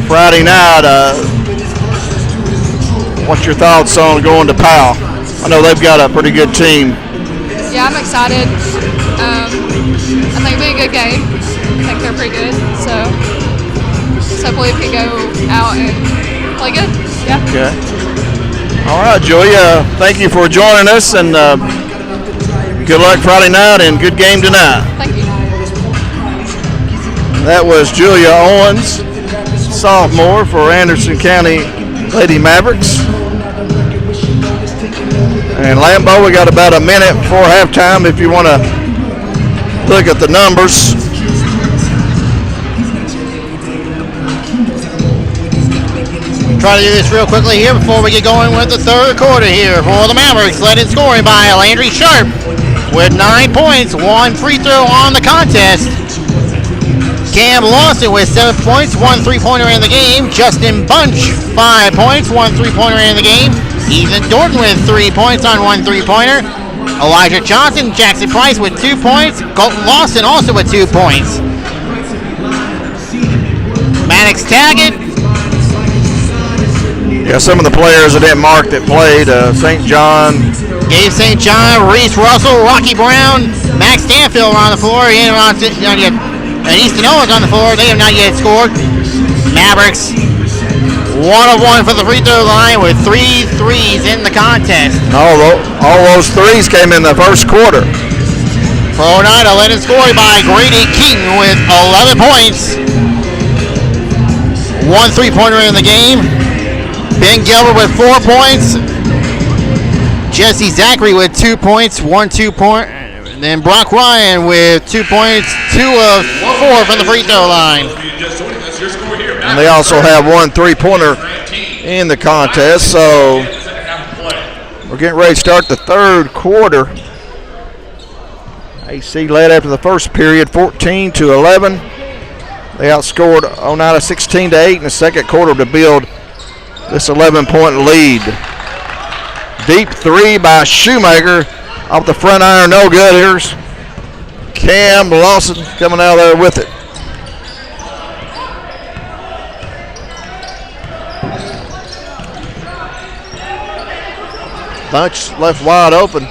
[SPEAKER 1] Friday night. What's your thoughts on going to Powell? I know they've got a pretty good team.
[SPEAKER 4] Yeah, I'm excited. I think it'll be a good game. I think they're pretty good. So hopefully we can go out and play good. Yeah.
[SPEAKER 1] Okay. All right, Julia. Thank you for joining us, and good luck Friday night and good game tonight.
[SPEAKER 4] Thank you.
[SPEAKER 1] That was Julia Owens, sophomore for Anderson County Lady Mavericks. And Lambeau, we got about a minute before halftime if you want to look at the numbers.
[SPEAKER 2] Try to do this real quickly here before we get going with the third quarter here for the Mavericks. Led in scoring by Landry Sharp with 9 points, 1 free throw on the contest. Cam Lawson with 7 points, 1 3-pointer in the game. Justin Bunch, 5 points, 1 3-pointer in the game. Ethan Dorton with 3 points on 1 3-pointer. Elijah Johnson, Jackson Price with 2 points. Colton Lawson also with 2 points. Maddox Taggett.
[SPEAKER 1] Yeah, some of the players that didn't mark that played, St. John.
[SPEAKER 2] Gabe St. John, Reese Russell, Rocky Brown, Max Stanfield are on the floor. And Easton Owens on the floor. They have not yet scored. Mavericks 1 of 1 for the free throw line with 3 threes in the contest.
[SPEAKER 1] All those threes came in the first quarter.
[SPEAKER 2] For Oneida, led in scoring by Grady Keaton with 11 points. 1 3-pointer in the game. Ben Gilbert with 4 points. Jesse Zachary with 2 points, 1 2-point. And then Brock Ryan with 2 points, 2 of 4 from the free throw line.
[SPEAKER 1] And they also have 1 3-pointer in the contest. So we're getting ready to start the third quarter. AC led after the first period, 14-11. They outscored Oneida 16-8 in the second quarter to build this 11-point lead. Deep 3 by Shoemaker off the front iron, no good. Here's Cam Lawson coming out there with it. Bunch left wide open.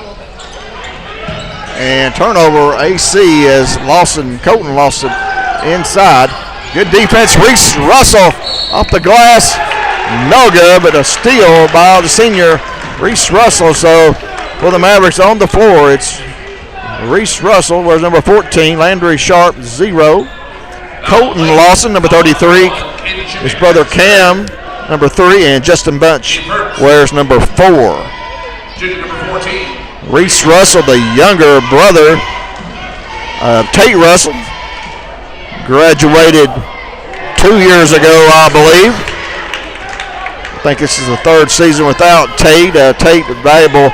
[SPEAKER 1] And turnover AC as Colton Lawson inside. Good defense, Reese Russell off the glass. No good, but a steal by the senior Reese Russell. So for the Mavericks on the floor, it's Reese Russell, where's number 14, Landry Sharp, 0. Colton Lawson, number 33. His brother Cam, number 3, and Justin Bunch wears number 4. Reese Russell, the younger brother of Tate Russell, graduated 2 years ago, I believe. I think this is the 3rd season without Tate. Tate, a valuable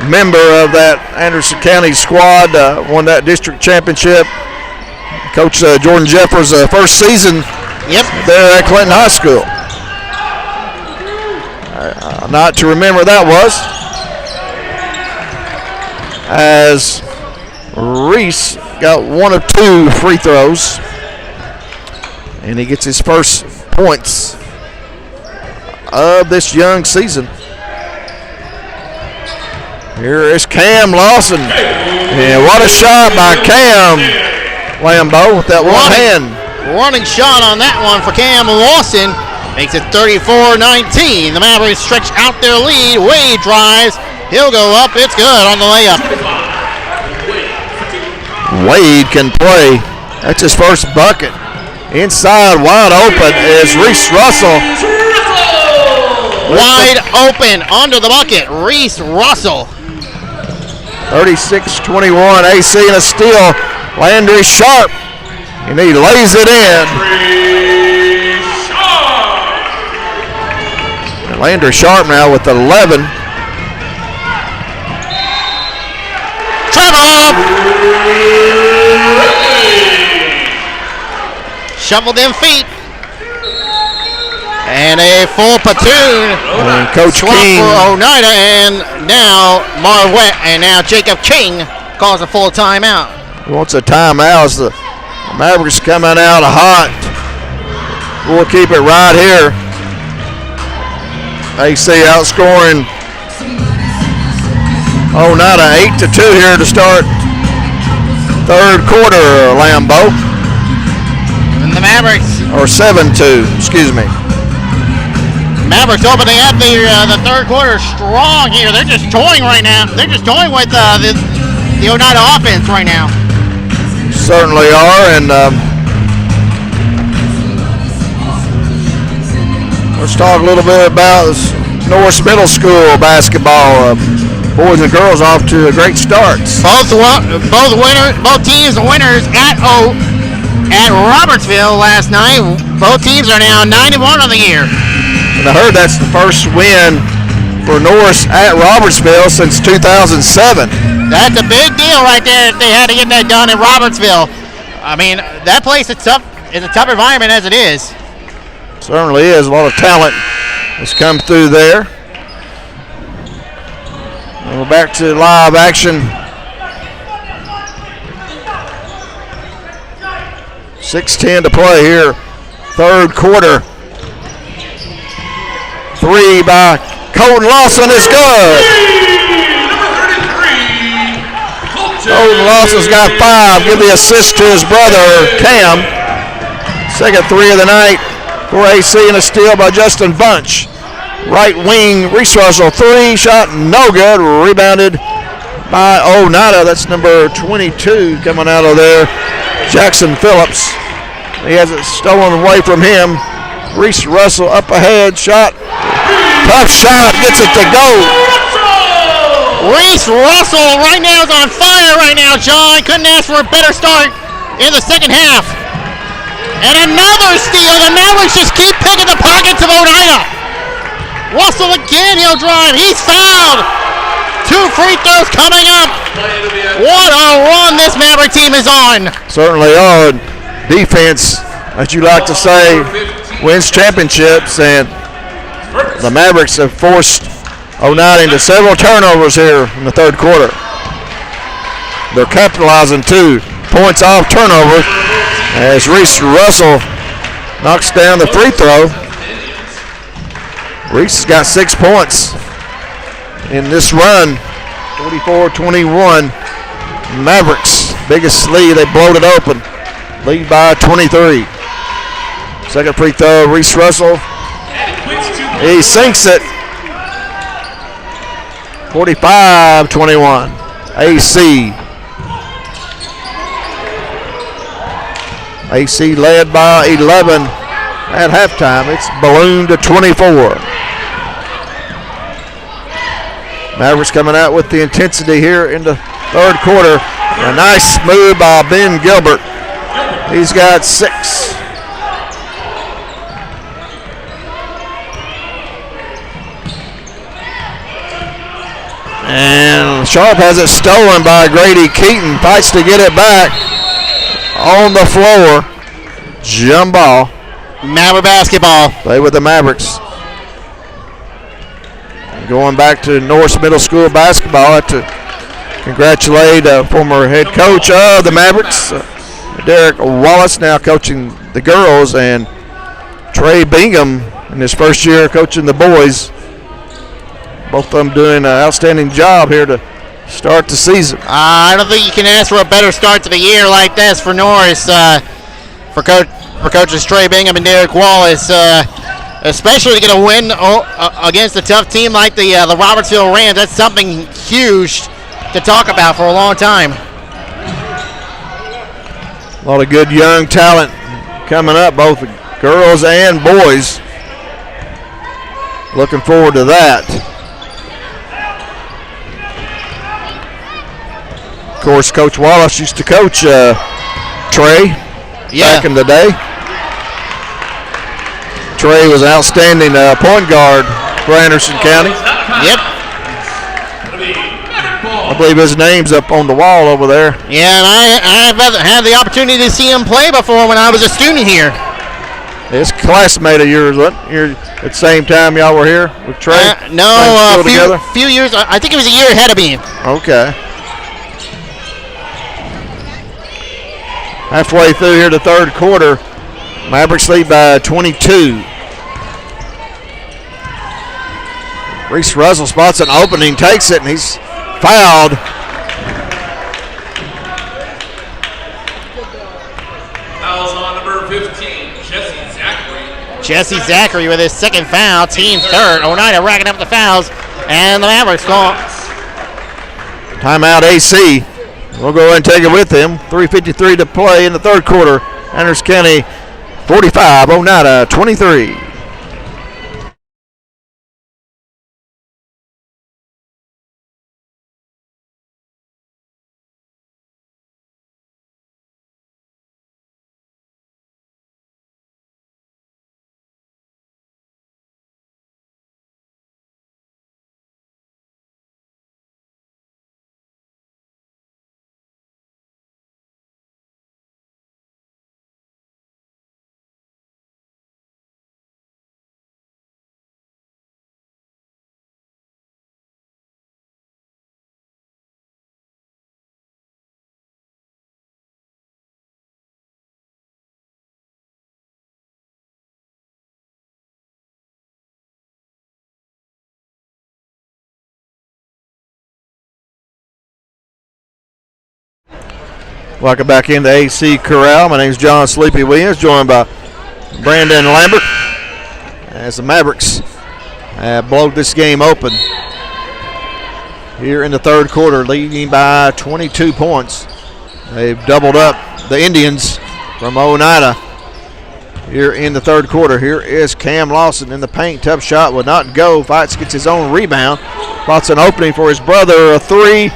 [SPEAKER 1] member of that Anderson County squad, won that district championship. Coach Jordan Jeffers' first season there at Clinton High School. Not to remember that was, as Reese got 1 of 2 free throws, and he gets his first points of this young season. Here is Cam Lawson, and what a shot by Cam Lambeau with that one hand.
[SPEAKER 2] Running shot on that one for Cam Lawson. Makes it 34-19. The Mavericks stretch out their lead. Wade drives. He'll go up. It's good on the layup.
[SPEAKER 1] Wade can play. That's his first bucket. Inside, wide open is Reese Russell.
[SPEAKER 2] Wide open under the bucket. Reese Russell.
[SPEAKER 1] 36-21. AC and a steal. Landry Sharp. And he lays it in. And Landry Sharp now with 11.
[SPEAKER 2] Travel. Shoveled in feet. And a full platoon.
[SPEAKER 1] And Coach
[SPEAKER 2] Swap
[SPEAKER 1] King.
[SPEAKER 2] for Oneida, and now Marwet, and now Jacob King calls a full timeout.
[SPEAKER 1] Wants a timeout as the Mavericks coming out hot. We'll keep it right here. AC outscoring Oneida 8-2 here to start 3rd quarter, Lambeau.
[SPEAKER 2] And the Mavericks.
[SPEAKER 1] Or 7-2, excuse me.
[SPEAKER 2] Mavericks opening up the 3rd quarter strong here. They're just toying right now. They're just toying with the Oneida offense right now.
[SPEAKER 1] Certainly are, and let's talk a little bit about Norris Middle School basketball. Boys and girls off to a great starts.
[SPEAKER 2] Both teams are winners at Robertsville last night. Both teams are now 9-1 on the year.
[SPEAKER 1] And I heard that's the first win for Norris at Robertsville since 2007.
[SPEAKER 2] That's a big deal right there if they had to get that done in Robertsville. I mean, that place is tough. It's a tough environment as it is.
[SPEAKER 1] Certainly is. A lot of talent has come through there. And we're back to live action. 6:10 to play here. 3rd quarter. 3 by Colton Lawson is good. Colton Lawson's got 5. Give the assist to his brother, Cam. Second 3 of the night for AC, and a steal by Justin Bunch. Right wing, Reese Russell, 3. Shot no good. Rebounded by Oneida. That's number 22 coming out of there, Jackson Phillips. He has it stolen away from him. Reese Russell up ahead. Shot. Tough shot. Gets it to go.
[SPEAKER 2] Reese Russell right now is on fire right now, John. Couldn't ask for a better start in the second half. And another steal. The Mavericks just keep picking the pockets of Oneida. Russell again, he'll drive. He's fouled. 2 free throws coming up. What a run this Maverick team is on.
[SPEAKER 1] Certainly are. Defense, as you like to say, wins championships, and the Mavericks have forced Oneida into several turnovers here in the 3rd quarter. They're capitalizing 2 points off turnover as Reese Russell knocks down the free throw. Reese has got 6 points in this run. 44-21. Mavericks, biggest lead. They blowed it open. Lead by 23. Second free throw, Reese Russell. He sinks it. 45-21. AC. AC led by 11 at halftime. It's ballooned to 24. Mavericks coming out with the intensity here in the third quarter. A nice move by Ben Gilbert. He's got 6. And Sharp has it stolen by Grady Keaton. Fights to get it back on the floor. Jump ball.
[SPEAKER 2] Maverick basketball.
[SPEAKER 1] Play with the Mavericks. Going back to Norris Middle School basketball. I have to congratulate former head coach of the Mavericks, Derek Wallace, now coaching the girls, and Trey Bingham in his first year coaching the boys. Both of them doing an outstanding job here to start the season.
[SPEAKER 2] I don't think you can ask for a better start to the year like this for Norris, for coaches Trey Bingham and Derek Wallace, especially to get a win against a tough team like the Robertsville Rams. That's something huge to talk about for a long time.
[SPEAKER 1] A lot of good young talent coming up, both girls and boys. Looking forward to that. Of course, Coach Wallace used to coach Trey back in the day. Trey was an outstanding point guard for Anderson County.
[SPEAKER 2] Yep.
[SPEAKER 1] I believe his name's up on the wall over there.
[SPEAKER 2] Yeah, and I've had the opportunity to see him play before when I was a student here.
[SPEAKER 1] It's classmate of yours, what? You're at the same time y'all were here with Trey?
[SPEAKER 2] No, a few years. I think it was a year ahead of me.
[SPEAKER 1] Okay. Halfway through here, the third quarter, Mavericks lead by 22. Reese Russell spots an opening, takes it, and he's fouled.
[SPEAKER 3] Fouls on number 15, Jesse Zachary.
[SPEAKER 2] Jesse Zachary with his second foul, team third. Oneida racking up the fouls, and the Mavericks call.
[SPEAKER 1] Timeout AC. We'll go ahead and take it with him. 3:53 to play in the third quarter. Anderson County 45, Oneida 23. Welcome back into AC Corral. My name is John Sleepy Williams, joined by Brandon Lambert, as the Mavericks blow this game open here in the third quarter, leading by 22 points. They've doubled up the Indians from Oneida here in the third quarter. Here is Cam Lawson in the paint. Tough shot will not go. Fights, gets his own rebound. Spots an opening for his brother. A three.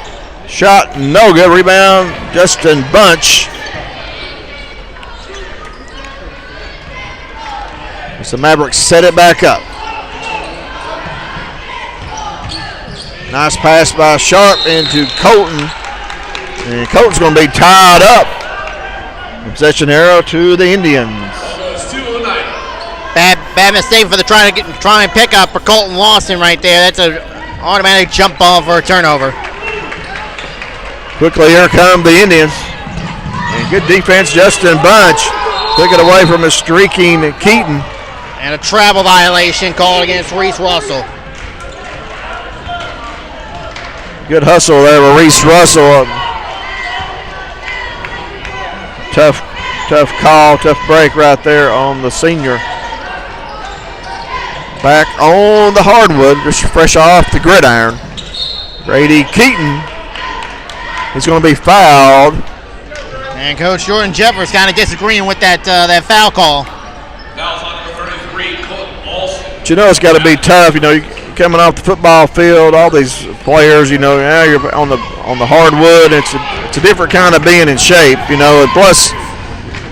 [SPEAKER 1] Shot no good. Rebound Justin Bunch. As the Mavericks set it back up. Nice pass by Sharp into Colton. And Colton's going to be tied up. Possession arrow to the Indians.
[SPEAKER 2] Bad mistake for the try and pick up for Colton Lawson right there. That's an automatic jump ball for a turnover.
[SPEAKER 1] Quickly, here come the Indians. And good defense, Justin Bunch. Took it away from a streaking Keaton.
[SPEAKER 2] And a travel violation called against Reese Russell.
[SPEAKER 1] Good hustle there with Reese Russell. Tough call, tough break right there on the senior. Back on the hardwood, just fresh off the gridiron. Grady Keaton. He's going to be fouled.
[SPEAKER 2] And Coach Jordan Jeffers kind of disagreeing with that foul call.
[SPEAKER 3] Fouls on number 33, Colton Olsen.
[SPEAKER 1] But you know it's got to be tough. You know, you're coming off the football field, all these players. You know, now you're on the hardwood. It's a different kind of being in shape. You know, and plus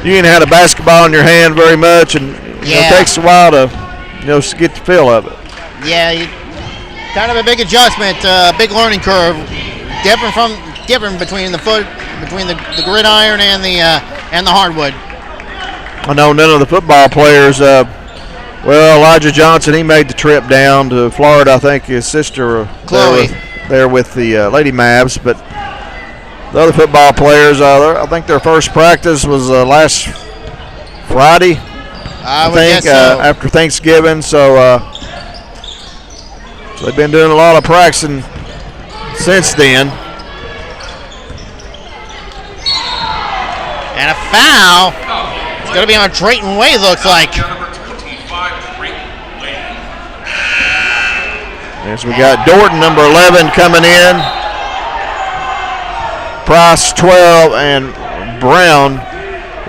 [SPEAKER 1] you ain't had a basketball in your hand very much, and it takes a while to get the feel of it.
[SPEAKER 2] Yeah, kind of a big adjustment, big learning curve. Different between the gridiron and the hardwood.
[SPEAKER 1] I know none of the football players. Elijah Johnson, he made the trip down to Florida. I think his sister
[SPEAKER 2] Chloe
[SPEAKER 1] there with the Lady Mavs, but the other football players, I think their first practice was last Friday. I think after Thanksgiving, so they've been doing a lot of practicing since then.
[SPEAKER 2] And a foul. It's going to be on Drayton Wade, looks like.
[SPEAKER 3] Number 25, Drayton Wade.
[SPEAKER 1] As we got Dorton, number 11, coming in. Price, 12, and Brown,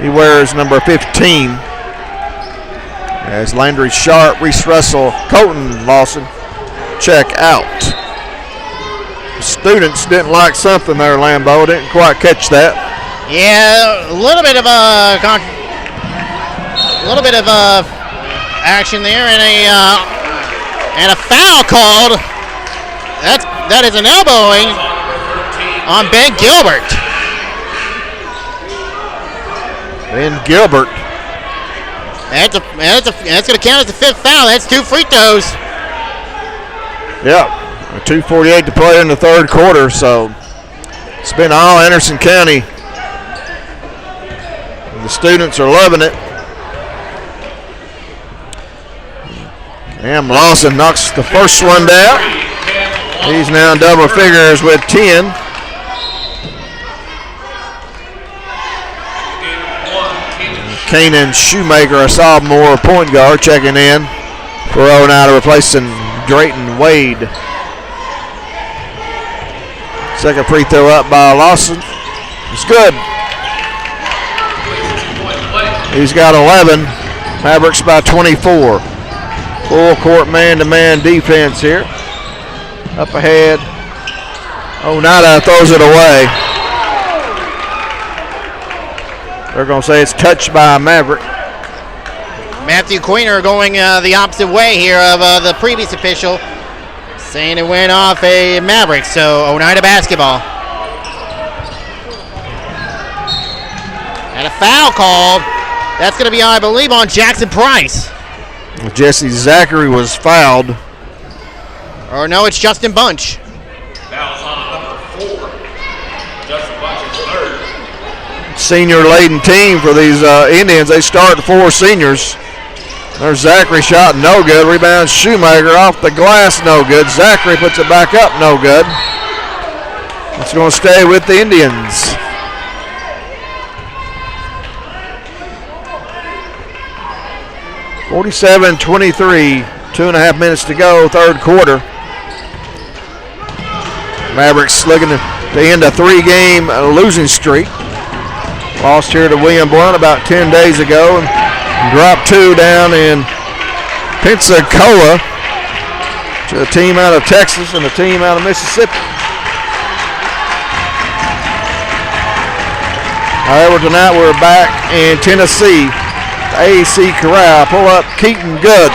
[SPEAKER 1] he wears number 15. As Landry Sharp, Reese Russell, Colton Lawson check out. Students didn't like something there, Lambeau. Didn't quite catch that.
[SPEAKER 2] Yeah, a little bit of action there, and a foul called. That is an elbowing on Ben Gilbert.
[SPEAKER 1] Ben Gilbert.
[SPEAKER 2] That's going to count as the fifth foul. That's 2 free throws.
[SPEAKER 1] Yeah, 2:48 to play in the third quarter, so it's been all Anderson County. The students are loving it. Cam Lawson knocks the first one down. He's now in double figures with 10. Kanan Shoemaker, a sophomore point guard, checking in for Oneida, replacing Drayton Wade. Second free throw up by Lawson. It's good. He's got 11. Mavericks by 24. Full court man-to-man defense here. Up ahead. Oneida throws it away. They're going to say it's touched by Maverick.
[SPEAKER 2] Matthew Queener going the opposite way here of the previous official, saying it went off a Maverick, so Oneida basketball. And a foul called. That's going to be, I believe, on Jackson Price.
[SPEAKER 1] Jesse Zachary was fouled.
[SPEAKER 2] Or no, it's Justin Bunch.
[SPEAKER 3] Fouls on number 4. Justin Bunch is third.
[SPEAKER 1] Senior-laden team for these Indians. They start 4 seniors. There's Zachary, shot no good. Rebound Shoemaker off the glass, no good. Zachary puts it back up, no good. It's going to stay with the Indians. (47-23), 2.5 minutes to go, third quarter. Mavericks looking to end a 3-game losing streak. Lost here to William Blount about 10 days ago and dropped 2 down in Pensacola to a team out of Texas and a team out of Mississippi. However, tonight we're back in Tennessee. AC Corral, pull up Keaton Good.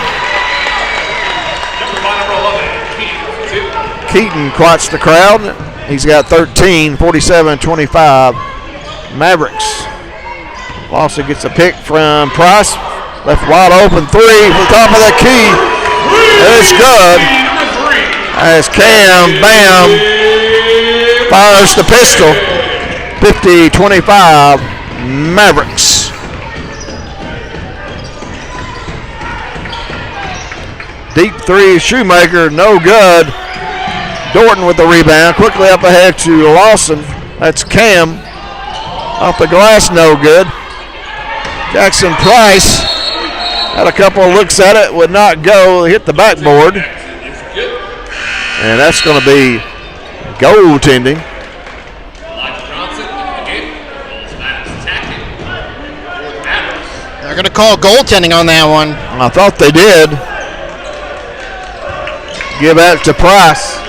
[SPEAKER 1] Keaton quotes the crowd. He's got 13, 47-25. Mavericks. Lawson gets a pick from Price. Left wide open 3 from the top of the key. It's good. As Cam Bam fires the pistol. 50-25 Mavericks. Deep 3, Shoemaker, no good. Dorton with the rebound. Quickly up ahead to Lawson. That's Cam. Off the glass, no good. Jackson Price had a couple of looks at it, would not go, hit the backboard. And that's going to be goaltending.
[SPEAKER 2] going to call goaltending on that one.
[SPEAKER 1] I thought they did. Give that to Price.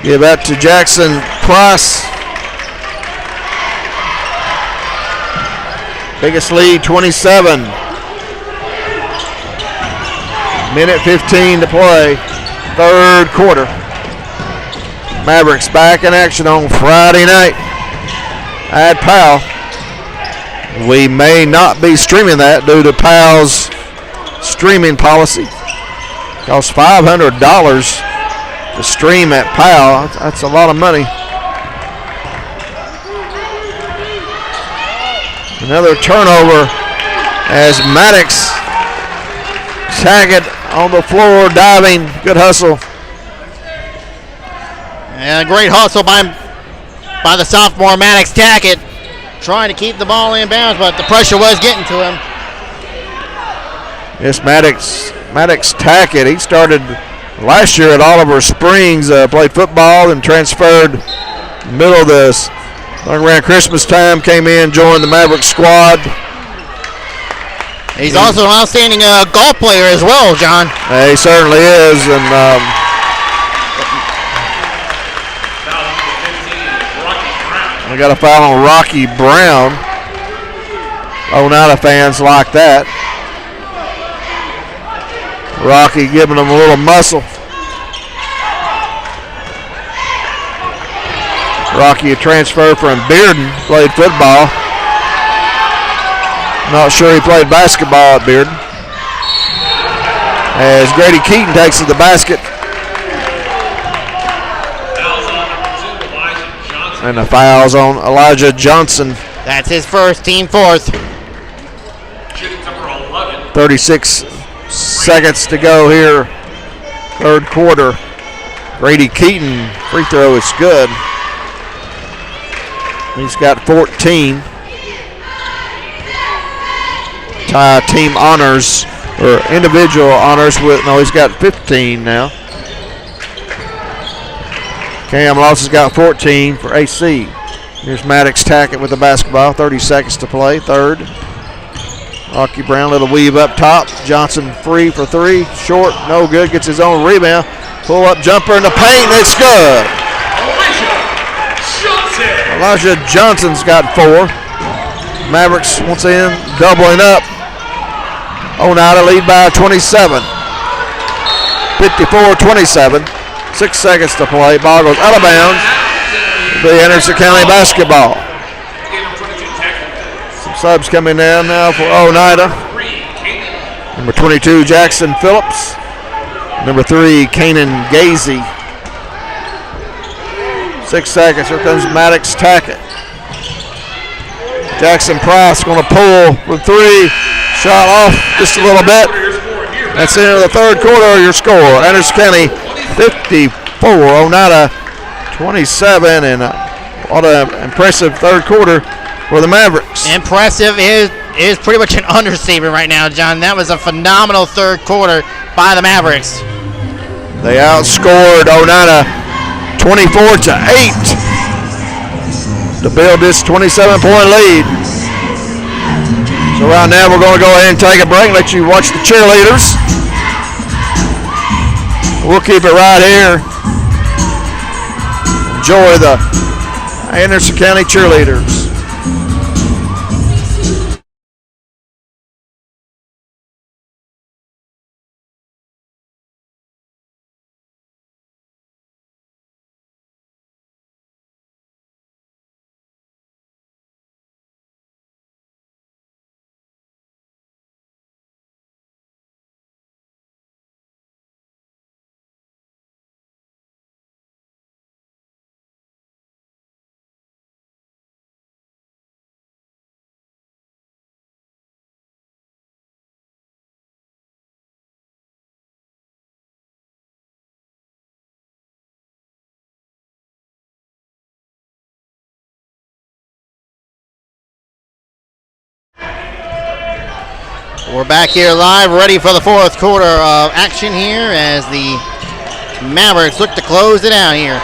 [SPEAKER 1] Give that to Jackson Price. Biggest lead, 27. Minute 15 to play. Third quarter. Mavericks back in action on Friday night at Powell. We may not be streaming that due to Powell's streaming policy. Costs $500 to stream at Powell. That's a lot of money. Another turnover as Maddox Taggett on the floor, diving. Good hustle.
[SPEAKER 2] And a great hustle by the sophomore Maddox Tackett, trying to keep the ball in bounds, but the pressure was getting to him.
[SPEAKER 1] Yes, Maddox Tackett. He started last year at Oliver Springs, played football and transferred middle of this. Around Christmas time, came in, joined the Mavericks squad.
[SPEAKER 2] He's also an outstanding golf player as well, John.
[SPEAKER 1] He certainly is, and we got a foul on Rocky Brown. Oneida fans like that. Rocky giving them a little muscle. Rocky, a transfer from Bearden, played football. Not sure he played basketball at Bearden. As Grady Keaton takes to the basket. And the foul's on Elijah Johnson.
[SPEAKER 2] That's his first, team fourth.
[SPEAKER 1] 36 seconds to go here, third quarter. Grady Keaton, free throw is good. He's got 14. Tie team honors, or individual honors with, no, he's got 15 now. Cam Loss has got 14 for AC. Here's Maddox Tackett with the basketball. 30 seconds to play. Third. Rocky Brown, little weave up top. Johnson free for three. Short, no good. Gets his own rebound. Pull up jumper in the paint. It's good. Elijah Johnson's got four. Mavericks once again doubling up. Oneida lead by 27. 54-27. 6 seconds to play. Ball goes out of bounds. It'll be Anderson County basketball. Some subs coming down now for Oneida. Number 22, Jackson Phillips. Number 3, Kanan Gazy. 6 seconds. Here comes Maddox Tackett. Jackson Price going to pull with three. Shot off just a little bit. That's the end of the third quarter. Your score: Anderson County 54, Oneida 27, and what an impressive third quarter for the Mavericks.
[SPEAKER 2] Impressive is pretty much an understatement right now, John. That was a phenomenal third quarter by the Mavericks.
[SPEAKER 1] They outscored Oneida 24-8 to build this 27-point lead. So right now we're going to go ahead and take a break, let you watch the cheerleaders. We'll keep it right here. Enjoy the Anderson County cheerleaders.
[SPEAKER 2] We're back here live, ready for the fourth quarter of action here as the Mavericks look to close it out here.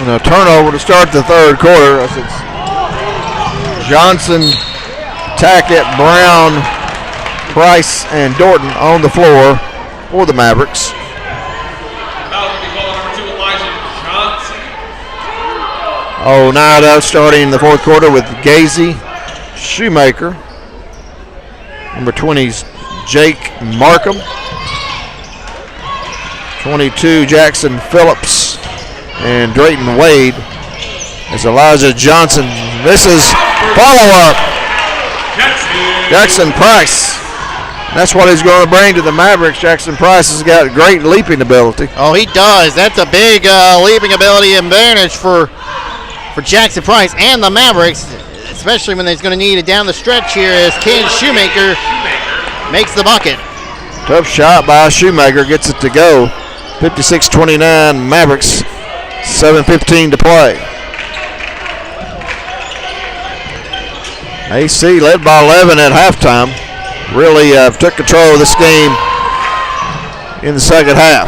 [SPEAKER 1] And a turnover to start the third quarter. Johnson Tackett, Brown, Price, and Dorton on the floor for the Mavericks.
[SPEAKER 3] Foul will be called on number 2, Elijah Johnson.
[SPEAKER 1] Oneida starting the fourth quarter with Gazy, Shoemaker. Number 20 is Jake Markham. 22, Jackson Phillips. And Drayton Wade. As Elijah Johnson misses. Follow-up. Jackson Price. That's what he's going to bring to the Mavericks. Jackson Price has got great leaping ability.
[SPEAKER 2] Oh, he does. That's a big leaping ability advantage for Jackson Price and the Mavericks, especially when they're going to need it down the stretch here as Ken Shoemaker makes the bucket.
[SPEAKER 1] Tough shot by Shoemaker, gets it to go. 56-29 Mavericks, 7:15 to play. AC led by 11 at halftime. Really took control of this game in the second half.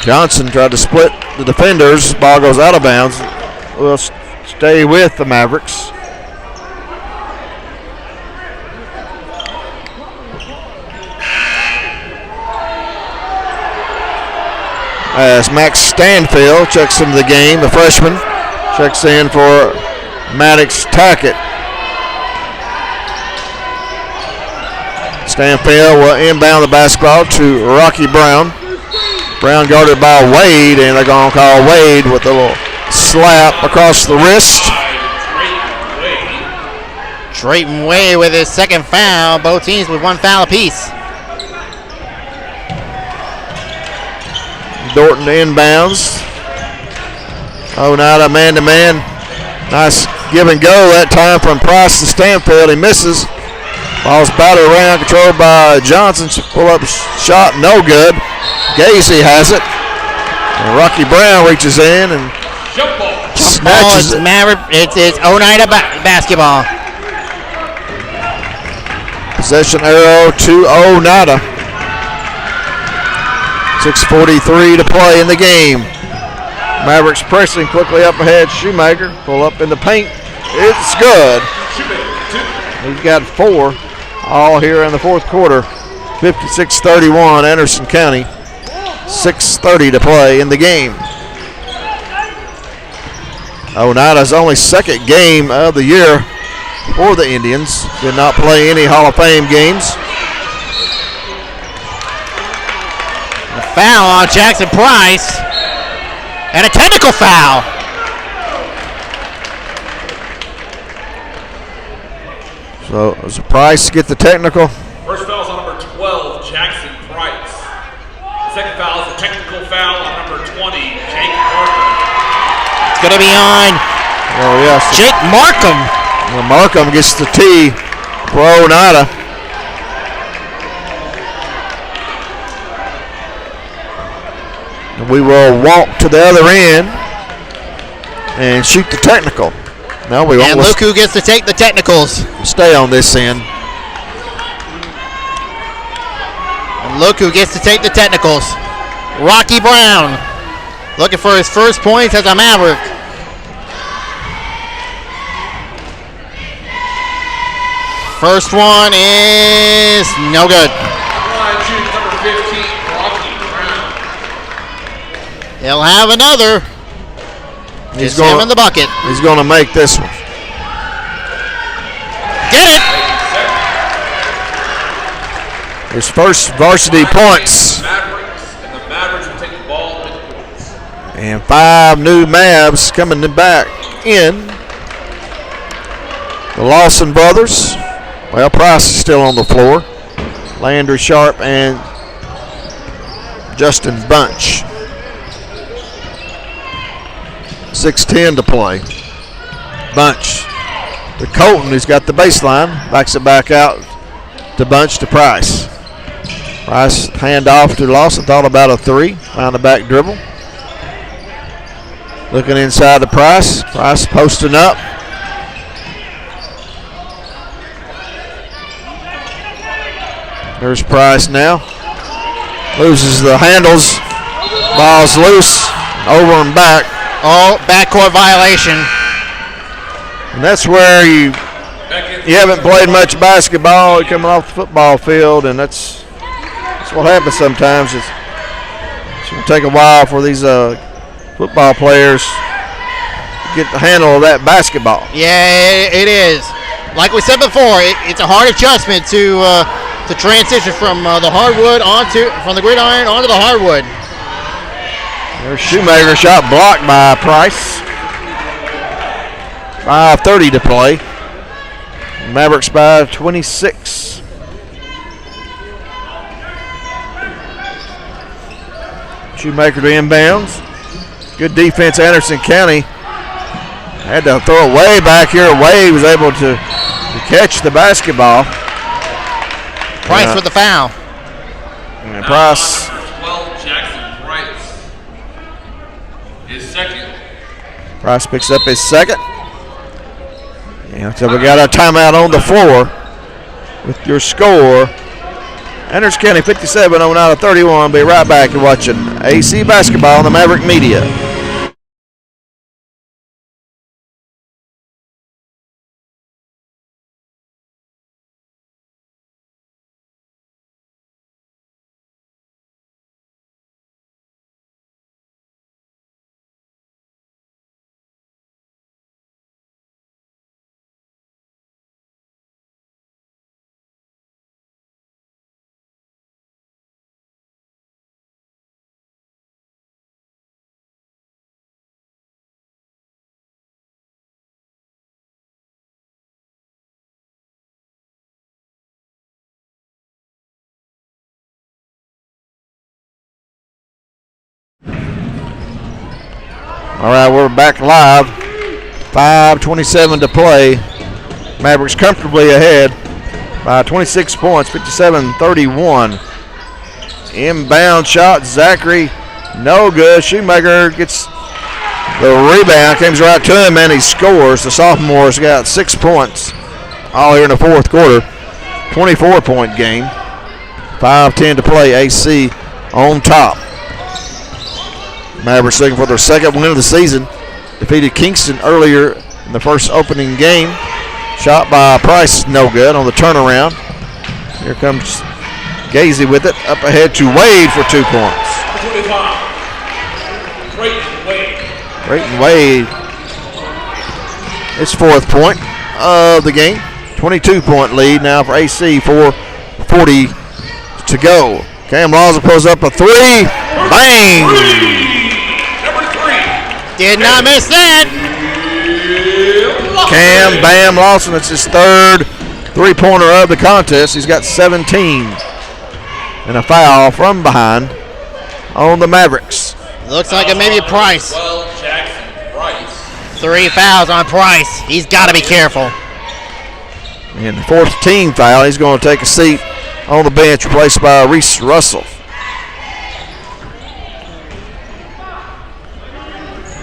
[SPEAKER 1] Johnson tried to split the defenders. Ball goes out of bounds. Will stay with the Mavericks. As Max Stanfield checks into the game, the freshman checks in for Maddox Tackett. Stanfield will inbound the basketball to Rocky Brown. Brown guarded by Wade, and they're going to call Wade with a little slap across the wrist.
[SPEAKER 2] Drayton Wade with his second foul. Both teams with one foul apiece.
[SPEAKER 1] Dorton inbounds. Oneida man-to-man. Nice give and go that time from Price to Stanfield. He misses. Ball's batted around, controlled by Johnson. Pull-up shot, no good. Gazy has it. And Rocky Brown reaches in and snatches it.
[SPEAKER 2] It's Oneida basketball.
[SPEAKER 1] Possession arrow to Oneida. 6:43 to play in the game. Mavericks pressing quickly up ahead. Shoemaker pull up in the paint. It's good. He's got 4 all here in the fourth quarter. 56-31 Anderson County. 6:30 to play in the game. Oneida's only second game of the year for the Indians. Did not play any Hall of Fame games.
[SPEAKER 2] Foul on Jackson Price. And a technical foul.
[SPEAKER 1] So does Price get the technical?
[SPEAKER 3] First foul is on number 12, Jackson Price. Second foul is a technical foul on number 20, Jake Markham.
[SPEAKER 2] It's going to be on Jake Markham.
[SPEAKER 1] Well, Markham gets the tee for Oneida. We will walk to the other end and shoot the technical. No, we won't.
[SPEAKER 2] And look who gets to take the technicals.
[SPEAKER 1] Stay on this end.
[SPEAKER 2] And look who gets to take the technicals. Rocky Brown, looking for his first points as a Maverick. First one is no good.
[SPEAKER 3] Number 15, Rocky Brown.
[SPEAKER 2] He'll have another.
[SPEAKER 1] He's
[SPEAKER 2] going in the bucket.
[SPEAKER 1] He's going to make this one.
[SPEAKER 2] Get it.
[SPEAKER 1] His first varsity points.
[SPEAKER 3] Mavericks, and the Mavericks will take the ball.
[SPEAKER 1] And 5 new Mavs coming back in. The Lawson brothers. Well, Price is still on the floor. Landry Sharp and Justin Bunch. 6:10 to play. Bunch to Colton, who's got the baseline. Backs it back out to Bunch to Price. Price hand off to Lawson. Thought about a 3. Found the back dribble. Looking inside to Price. Price posting up. There's Price now. Loses the handles. Ball's loose. Over and back.
[SPEAKER 2] Oh, backcourt violation.
[SPEAKER 1] And that's where you haven't played much basketball. You're coming off the football field, and that's what happens sometimes. It's going to take a while for these football players to get the handle of that basketball.
[SPEAKER 2] Yeah, it is. Like we said before, it's a hard adjustment to transition from the from the gridiron onto the hardwood.
[SPEAKER 1] There's Shoemaker, shot blocked by Price. 5:30 to play. Mavericks by 26. Shoemaker to inbounds. Good defense, Anderson County. Had to throw it way back here. Wade was able to catch the basketball.
[SPEAKER 2] Price with the foul.
[SPEAKER 1] And Price.
[SPEAKER 3] 12, Jackson Price. His second.
[SPEAKER 1] Price picks up his second. Yeah, so we got a timeout on the floor with your score. Anderson County 57, Oneida 31. Be right back. You're watching AC Basketball on the Maverick Media. All right, we're back live. 5:27 to play. Mavericks comfortably ahead by 26 points, 57-31. Inbound shot, Zachary, no good. Shoemaker gets the rebound, comes right to him, and he scores. The sophomore's got 6 points all here in the fourth quarter. 24-point game. 5:10 to play, AC on top. Mavericks looking for their second win of the season. Defeated Kingston earlier in the first opening game. Shot by Price, no good on the turnaround. Here comes Gazy with it. Up ahead to Wade for 2 points.
[SPEAKER 3] 25. Creighton Wade.
[SPEAKER 1] Creighton Wade. His 4th point of the game. 22-point lead now for AC. 4:40 to go. Cam Lawson pulls up a 3. Bang!
[SPEAKER 2] Did not miss that.
[SPEAKER 1] Cam Bam Lawson, it's his 3rd 3-pointer of the contest. He's got 17. And a foul from behind on the Mavericks.
[SPEAKER 2] Looks like it may be Price.
[SPEAKER 3] 12, Jackson Price.
[SPEAKER 2] 3 fouls on Price. He's got to be careful.
[SPEAKER 1] And the 4th team foul. He's going to take a seat on the bench, replaced by Reese Russell.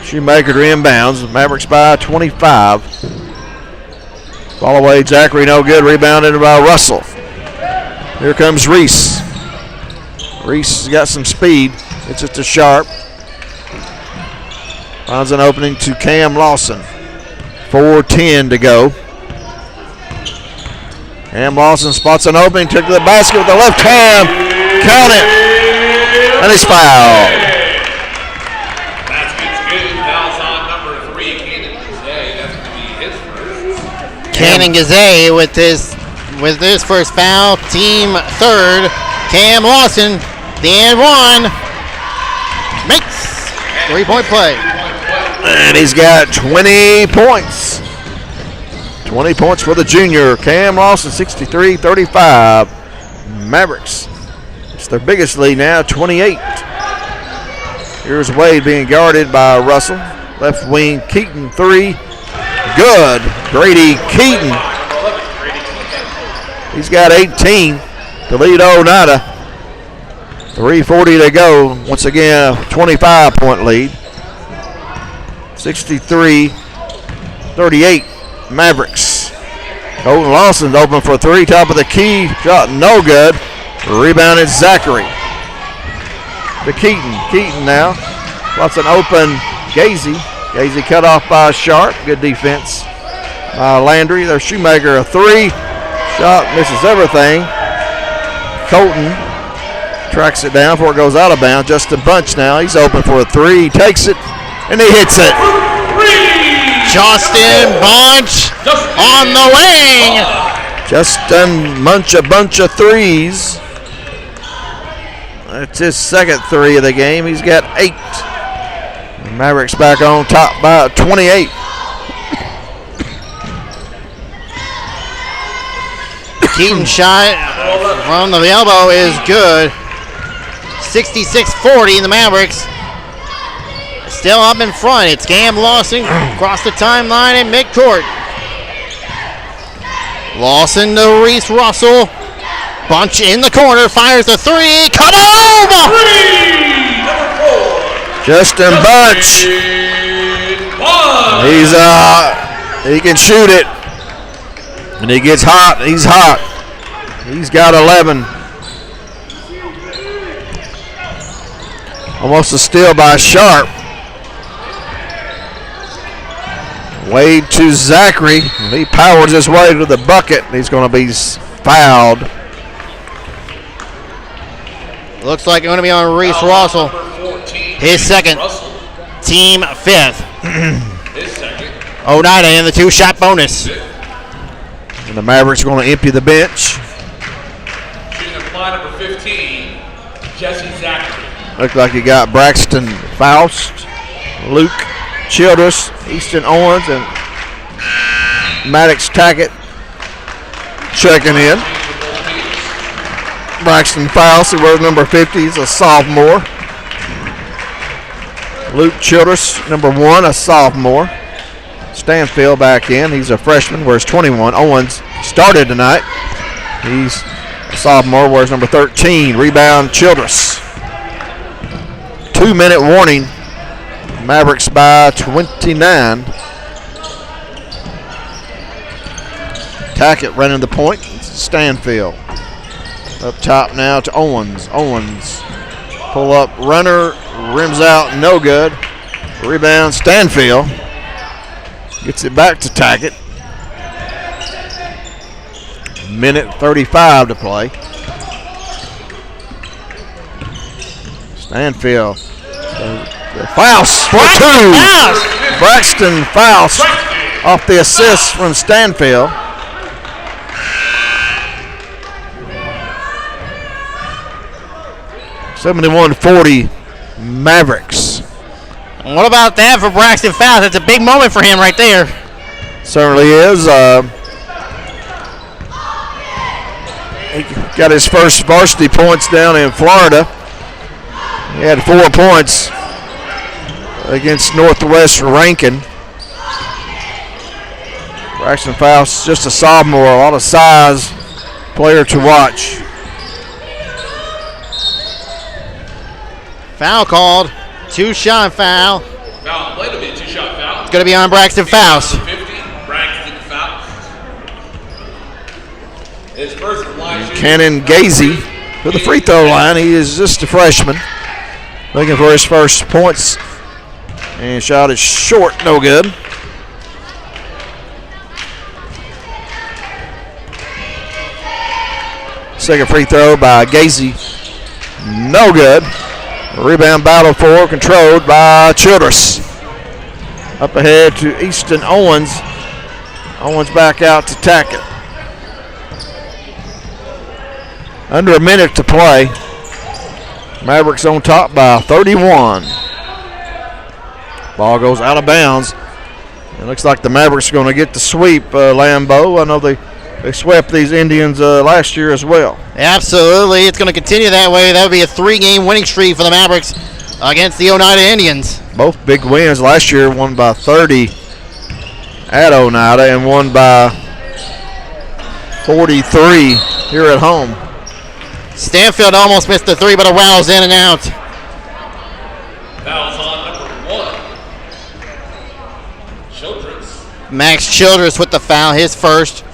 [SPEAKER 1] Shoemaker to inbounds. Mavericks by 25. Ball away, Zachary, no good. Rebounded by Russell. Here comes Reese. Reese has got some speed. It's just a sharp. Finds an opening to Cam Lawson. 4:10 to go. Cam Lawson spots an opening, took to the basket with the left hand. Count it. And he's fouled.
[SPEAKER 2] Cannon Gazay with his first foul, team 3rd. Cam Lawson, the and 1, makes 3-point play.
[SPEAKER 1] And he's got 20 points. 20 points for the junior. Cam Lawson, 63-35. Mavericks, it's their biggest lead now, 28. Here's Wade being guarded by Russell. Left wing, Keaton, 3. Good. Grady Keaton. He's got 18 to lead Oneida. 3:40 to go. Once again, a 25-point lead. 63-38 Mavericks. Colton Lawson's open for 3. Top of the key. Shot no good. Rebounded Zachary. To Keaton. Keaton now. Lots an open Gazy. Gazy cut off by Sharp. Good defense by Landry. Their Shoemaker, a 3. Shot misses everything. Colton tracks it down before it goes out of bounds. Justin Bunch now. He's open for a 3. He takes it, and he hits it.
[SPEAKER 2] Justin Bunch on the wing.
[SPEAKER 1] Justin Bunch, a bunch of 3s. That's his second 3 of the game. He's got 8. The Mavericks back on top by 28.
[SPEAKER 2] Keaton shot from the elbow is good. 66-40 in the Mavericks. Still up in front. It's Cam Lawson across the timeline in midcourt. Lawson to Reese Russell. Bunch in the corner, fires the 3. Cut over!
[SPEAKER 1] Justin Bunch. He can shoot it. And he gets hot. He's hot. He's got 11. Almost a steal by Sharp. Wade to Zachary. He powers his way to the bucket. He's going to be fouled.
[SPEAKER 2] Looks like it's going to be on Reese Russell. His second. Team 5th. Oneida in the 2-shot bonus.
[SPEAKER 1] And the Mavericks are going to empty the bench.
[SPEAKER 3] Shooting a fly number 15, Jesse Zachary.
[SPEAKER 1] Looks like you got Braxton Faust, Luke Childress, Easton Owens, and Maddox Tackett checking in. Braxton Faust, who wears number 50, is a sophomore. Luke Childress, number 1, a sophomore. Stanfield back in. He's a freshman, wears 21. Owens started tonight. He's a sophomore, wears number 13. Rebound, Childress. 2-minute warning. Mavericks by 29. Tackett running the point. Stanfield. Up top now to Owens. Owens. Pull up runner. Rims out. No good. Rebound Stanfield. Gets it back to Tackett. Minute 35 to play. Stanfield. Faust for 2. Braxton Faust off the assist from Stanfield. $71-40 Mavericks.
[SPEAKER 2] What about that for Braxton Faust? That's a big moment for him right there.
[SPEAKER 1] Certainly is. He got his first varsity points down in Florida. He had 4 points against Northwest Rankin. Braxton Faust, just a sophomore, a lot of size, player to watch.
[SPEAKER 2] Foul called. 2-shot foul.
[SPEAKER 3] Foul play to be a 2-shot foul.
[SPEAKER 2] It's going to be on Braxton Faust.
[SPEAKER 3] 50, Braxton Faust. His first line shooting.
[SPEAKER 1] Cannon Gazy to the free throw line. He is just a freshman. Looking for his first points. And shot is short, no good. Second free throw by Gazy. No good. Rebound battle for, controlled by Childress. Up ahead to Easton Owens. Owens back out to Tackett. Under a minute to play. Mavericks on top by 31. Ball goes out of bounds. It looks like the Mavericks are going to get the sweep, Lambeau. I know they swept these Indians last year as well.
[SPEAKER 2] Absolutely. It's going to continue that way. That would be a 3-game winning streak for the Mavericks against the Oneida Indians.
[SPEAKER 1] Both big wins last year, one by 30 at Oneida and one by 43 here at home.
[SPEAKER 2] Stanfield almost missed the 3, but it rattles in and out.
[SPEAKER 3] Fouls on number 1. Childress.
[SPEAKER 2] Max Childress with the foul, his first.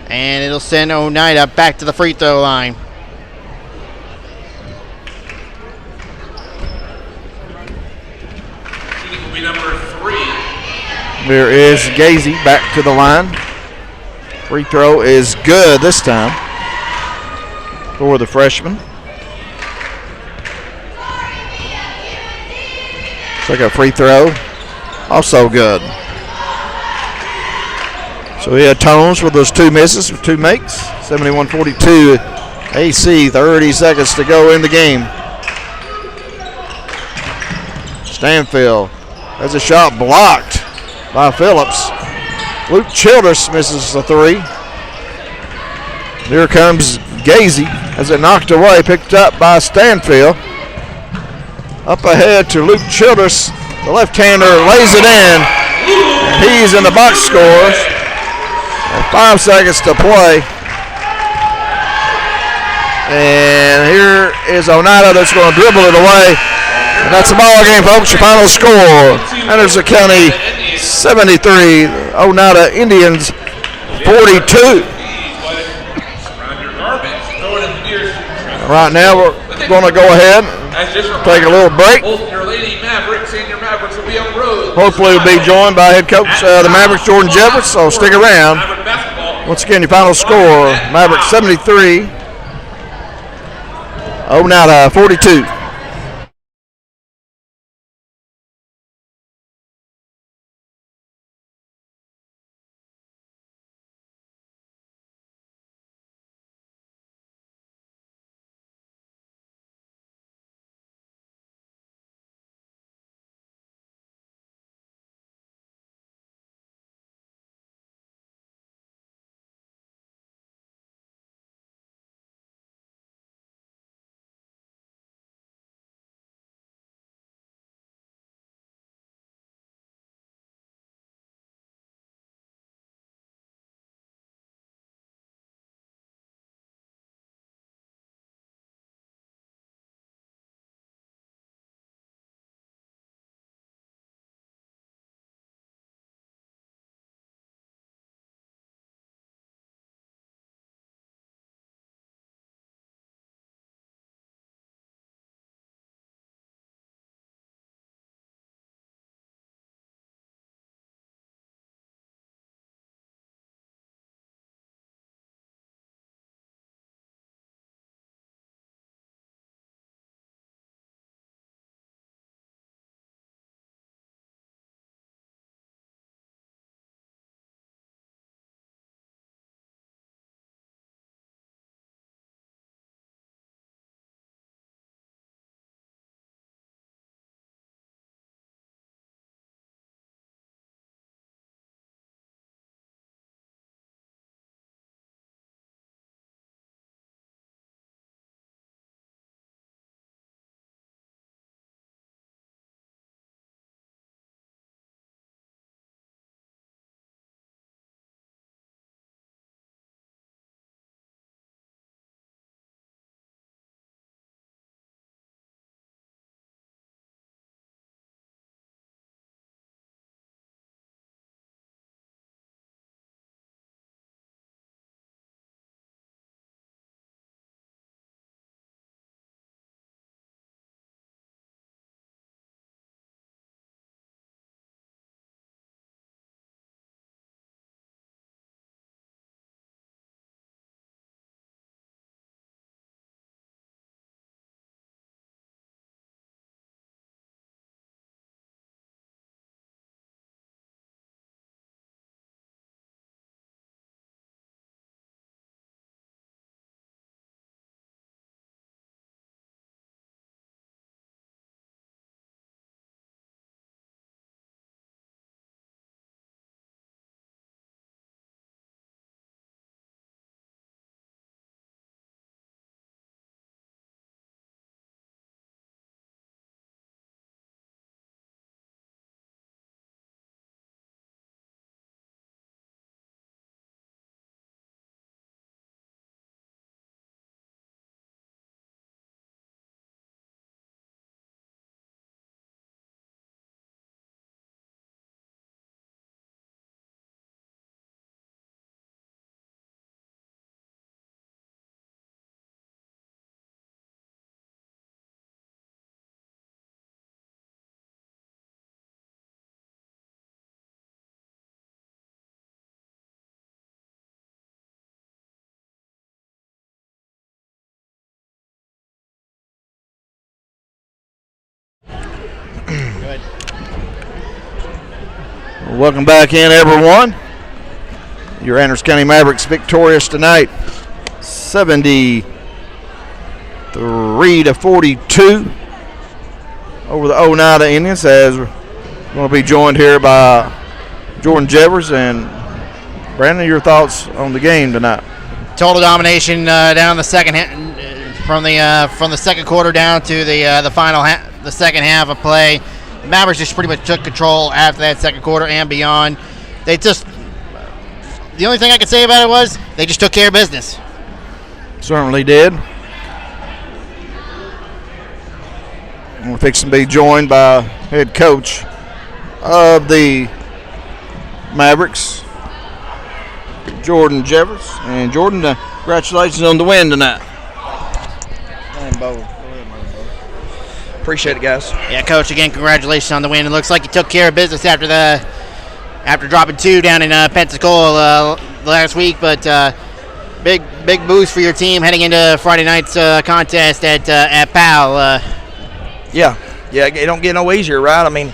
[SPEAKER 2] And it'll send Oneida back to the free throw line.
[SPEAKER 3] Shooting will be number 3.
[SPEAKER 1] There is Gazy back to the line. Free throw is good this time for the freshman. Second free throw, also good. So he had Tones with those 2 misses with 2 makes. 71-42 AC, 30 seconds to go in the game. Stanfield has a shot blocked by Phillips. Luke Childress misses a 3. Here comes Gazy as it knocked away, picked up by Stanfield. Up ahead to Luke Childress. The left-hander lays it in. He's in the box scores. 5 seconds to play. And here is Oneida that's going to dribble it away. And that's the ball game, folks. Your final score. Anderson County 73, Oneida Indians 42. Right now we're going to go ahead and take a little break.
[SPEAKER 3] Both your Lady Mavericks and your Mavericks will be on the road.
[SPEAKER 1] Hopefully we'll be joined by head coach of the Mavericks, Jordan Jeffers, so stick around. Once again, your final score, Mavericks 73, Oneida 42.
[SPEAKER 2] ahead.
[SPEAKER 1] Welcome back in, everyone. Your Anderson County Mavericks victorious tonight, 73-42 over the Oneida Indians. As we're going to be joined here by Jordan Jevers. And Brandon, your thoughts on the game tonight?
[SPEAKER 2] Total domination down in the second from the second quarter down to the final the second half of play. The Mavericks just pretty much took control after that second quarter and beyond. The only thing I could say about it was they just took care of business.
[SPEAKER 1] Certainly did. We're fixing to be joined by head coach of the Mavericks, Jordan Jevers. And Jordan, congratulations on the win tonight.
[SPEAKER 5] Appreciate it, guys.
[SPEAKER 2] Yeah, Coach, again, congratulations on the win. It looks like you took care of business after dropping 2 down in Pensacola last week, but big boost for your team heading into Friday night's contest at Powell.
[SPEAKER 5] Yeah, it don't get no easier, right? I mean,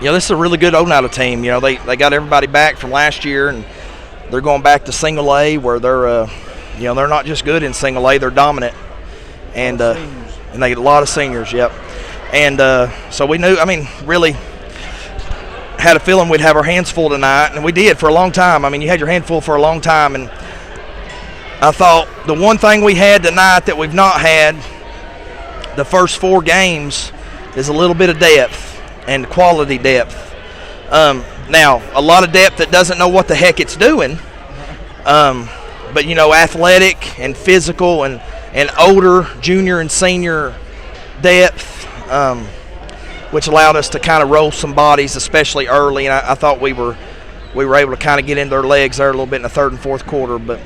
[SPEAKER 5] this is a really good Oneida team. You know, they got everybody back from last year, and they're going back to single A, where they're they're not just good in single A, they're dominant, and they get a lot of seniors. Yep, and so we knew. I mean, really had a feeling we'd have our hands full tonight, and we did for a long time. I mean, you had your hand full for a long time, and I thought the one thing we had tonight that we've not had the first 4 games is a little bit of depth and quality depth. Now, a lot of depth that doesn't know what the heck it's doing, but, athletic and physical and older junior and senior depth, which allowed us to kind of roll some bodies, especially early. And I thought we were able to kind of get into their legs there a little bit in the third and fourth quarter. But,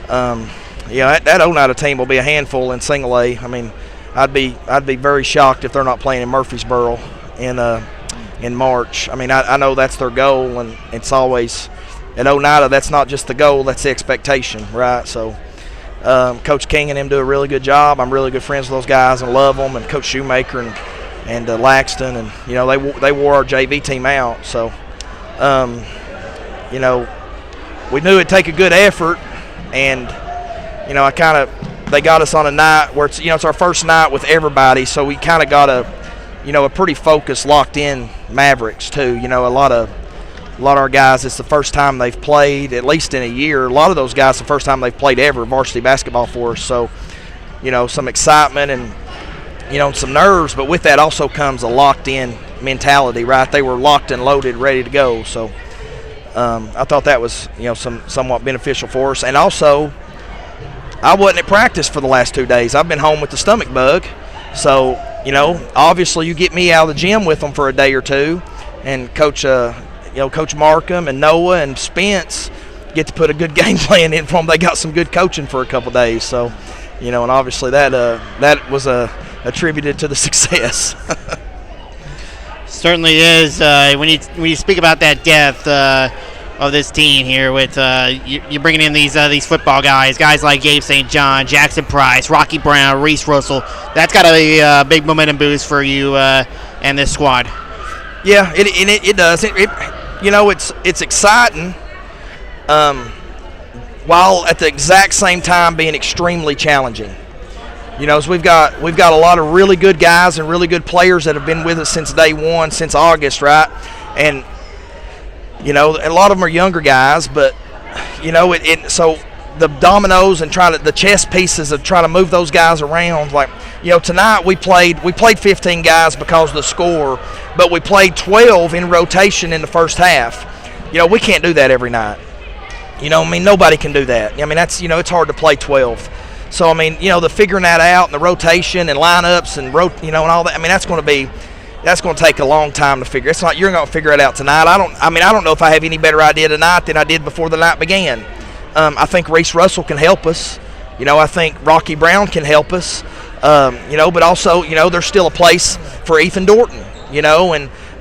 [SPEAKER 5] that Oneida team will be a handful in single A. I mean, I'd be very shocked if they're not playing in Murfreesboro in March. I mean, I know that's their goal, and it's always at Oneida. That's not just the goal; that's the expectation, right? So, Coach King and him do a really good job. I'm really good friends with those guys and love them, and Coach Shoemaker and Laxton, and they wore our JV team out. So, we knew it'd take a good effort, and they got us on a night where it's our first night with everybody, so we kind of got a pretty focused, locked in Mavericks too. A lot of our guys, it's the first time they've played, at least in a year. A lot of those guys, the first time they've played ever varsity basketball for us. So, some excitement and some nerves, but with that also comes a locked in mentality, right? They were locked and loaded, ready to go. So, I thought that was somewhat beneficial for us. And also, I wasn't at practice for the last 2 days. I've been home with the stomach bug. So, obviously you get me out of the gym with them for a day or two, and Coach Markham and Noah and Spence get to put a good game plan in for them. They got some good coaching for a couple days. So, and obviously that was attributed to the success.
[SPEAKER 2] Certainly is. When you speak about that depth of this team here, with you're bringing in these football guys like Gabe St. John, Jackson Price, Rocky Brown, Reese Russell. That's got to be a big momentum boost for you and this squad.
[SPEAKER 5] Yeah, it does. It's exciting, while at the exact same time being extremely challenging. As we've got a lot of really good guys and really good players that have been with us since day one, since August, right? And a lot of them are younger guys, but so the dominoes and the chess pieces of trying to move those guys around. Like, tonight we played 15 guys because of the score, but we played 12 in rotation in the first half. We can't do that every night. Nobody can do that. That's it's hard to play 12. So the figuring that out and the rotation and lineups and and all that. That's going to take a long time to figure. It's not you're going to figure it out tonight. I don't know if I have any better idea tonight than I did before the night began. I think Reese Russell can help us. I think Rocky Brown can help us. But also, there's still a place for Ethan Dorton.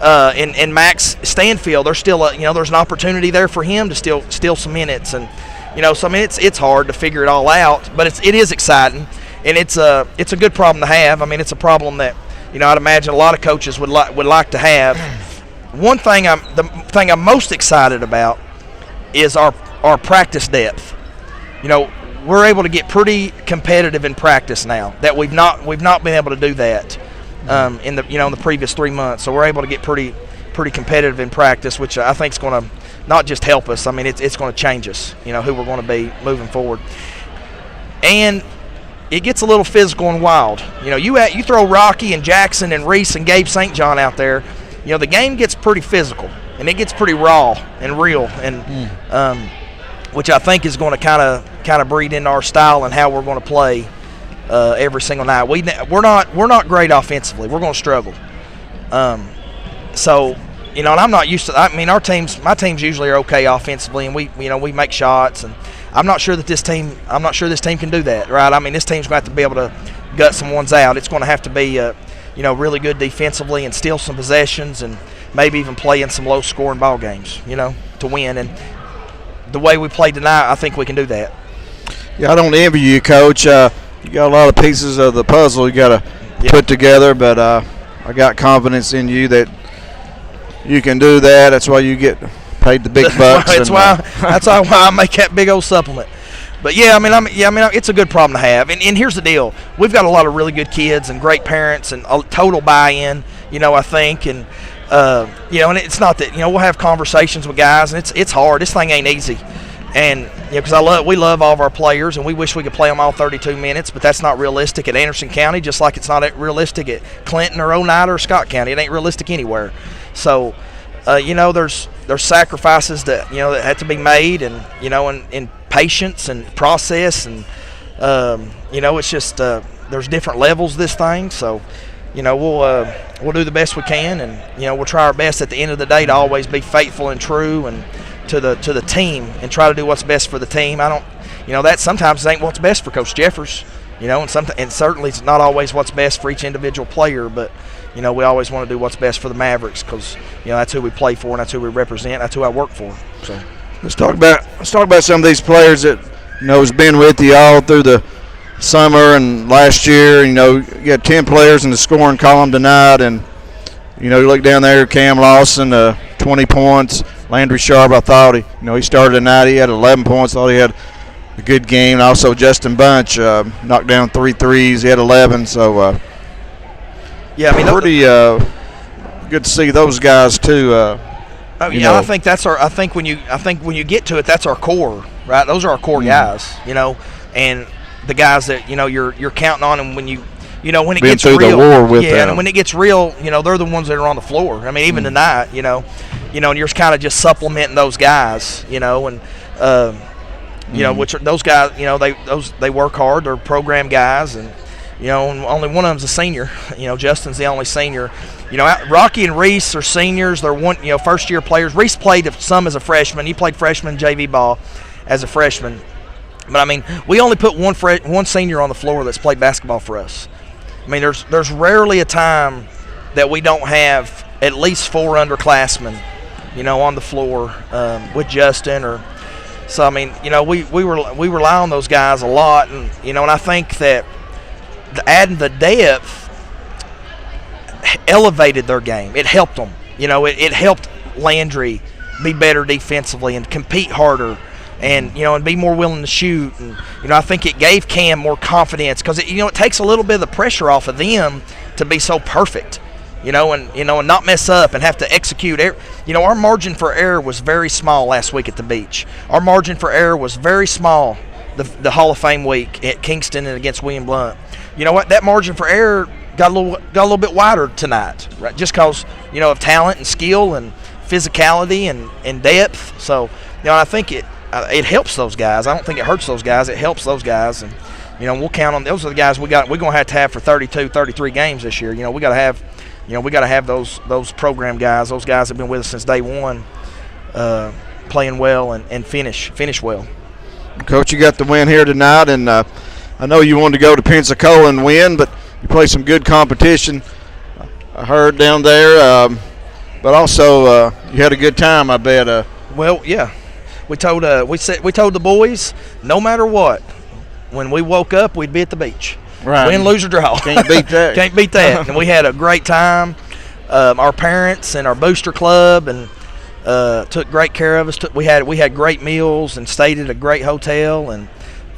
[SPEAKER 5] And Max Stanfield. There's still there's an opportunity there for him to steal some minutes, and it's hard to figure it all out, but it is exciting, and it's a good problem to have. It's a problem that I'd imagine a lot of coaches would like to have. The thing I'm most excited about is our practice depth. We're able to get pretty competitive in practice now. That we've not been able to do that in the previous 3 months. So we're able to get pretty competitive in practice, which I think is going to not just help us. I mean, it's going to change us. Who we're going to be moving forward. And it gets a little physical and wild. You throw Rocky and Jackson and Reese and Gabe St. John out there. The game gets pretty physical and it gets pretty raw and real, and which I think is going to kind of breed into our style and how we're going to play every single night. We're not great offensively. We're going to struggle. So and I'm not used to. I mean, my teams usually are okay offensively, and we make shots, and I'm not sure this team can do that, right? I mean, this team's going to have to be able to gut some ones out. It's going to have to be really good defensively and steal some possessions and maybe even play in some low-scoring ball games, to win. And the way we played tonight, I think we can do that.
[SPEAKER 1] Yeah, I don't envy you, Coach. You got a lot of pieces of the puzzle you got to put together, but I got confidence in you that you can do that. That's why you get paid the big bucks.
[SPEAKER 5] That's why I make that big old supplement. But it's a good problem to have. And here's the deal: we've got a lot of really good kids and great parents and a total buy-in. I think, and and it's not that we'll have conversations with guys, and it's hard. This thing ain't easy, and because we love all of our players, and we wish we could play them all 32 minutes, but that's not realistic at Anderson County, just like it's not realistic at Clinton or Oneida or Scott County. It ain't realistic anywhere. So, there's sacrifices that that have to be made, and and patience and process, and it's just there's different levels of this thing. So, we'll do the best we can, and we'll try our best at the end of the day to always be faithful and true and to the team, and try to do what's best for the team. I don't, that sometimes ain't what's best for Coach Jeffers, and certainly it's not always what's best for each individual player, but we always want to do what's best for the Mavericks, because that's who we play for, and that's who we represent. That's who I work for. So
[SPEAKER 1] let's talk about some of these players that has been with you all through the summer and last year. You got 10 players in the scoring column tonight, and you look down there, Cam Lawson, 20 points. Landry Sharp, I thought he started tonight. He had 11 points. Thought he had a good game. And also Justin Bunch knocked down 3 threes. He had 11. So pretty good to see those guys too.
[SPEAKER 5] I think that's our. I think when you get to it, that's our core, right? Those are our core guys, and the guys that you're counting on, and when when it gets real,
[SPEAKER 1] the war with them.
[SPEAKER 5] And when it gets real, they're the ones that are on the floor. I mean, even tonight, and you're kind of just supplementing those guys, and which are those guys, they work hard. They're program guys, and only one of them's a senior. Justin's the only senior. Rocky and Reese are seniors. They're first year players. Reese played some as a freshman. He played freshman JV ball as a freshman. But I mean, we only put one senior on the floor that's played basketball for us. I mean, there's rarely a time that we don't have at least 4 underclassmen, on the floor with Justin. Or so I mean, we rely on those guys a lot, and and I think that adding the depth elevated their game. It helped them. It helped Landry be better defensively and compete harder, and and be more willing to shoot. And I think it gave Cam more confidence, because it takes a little bit of the pressure off of them to be so perfect, and not mess up and have to execute. Our margin for error was very small last week at the beach. Our margin for error was very small the Hall of Fame week at Kingston and against William Blount. You know what? That margin for error got a little bit wider tonight, right? Just because of talent and skill and physicality and depth. So I think it helps those guys. I don't think it hurts those guys. It helps those guys, and we'll count on those are the guys we're going to have for 32, 33 games this year. We got to have those program guys. Those guys have been with us since day one, playing well and finish well.
[SPEAKER 1] Coach, you got the win here tonight, and I know you wanted to go to Pensacola and win, but you played some good competition. I heard down there, but also you had a good time, I bet.
[SPEAKER 5] Well, yeah, we told the boys no matter what, when we woke up, we'd be at the beach.
[SPEAKER 1] Right.
[SPEAKER 5] Win, lose, or draw.
[SPEAKER 1] Can't beat that.
[SPEAKER 5] Can't beat that. And we had a great time. Our parents and our booster club and took great care of us. We had great meals and stayed at a great hotel. And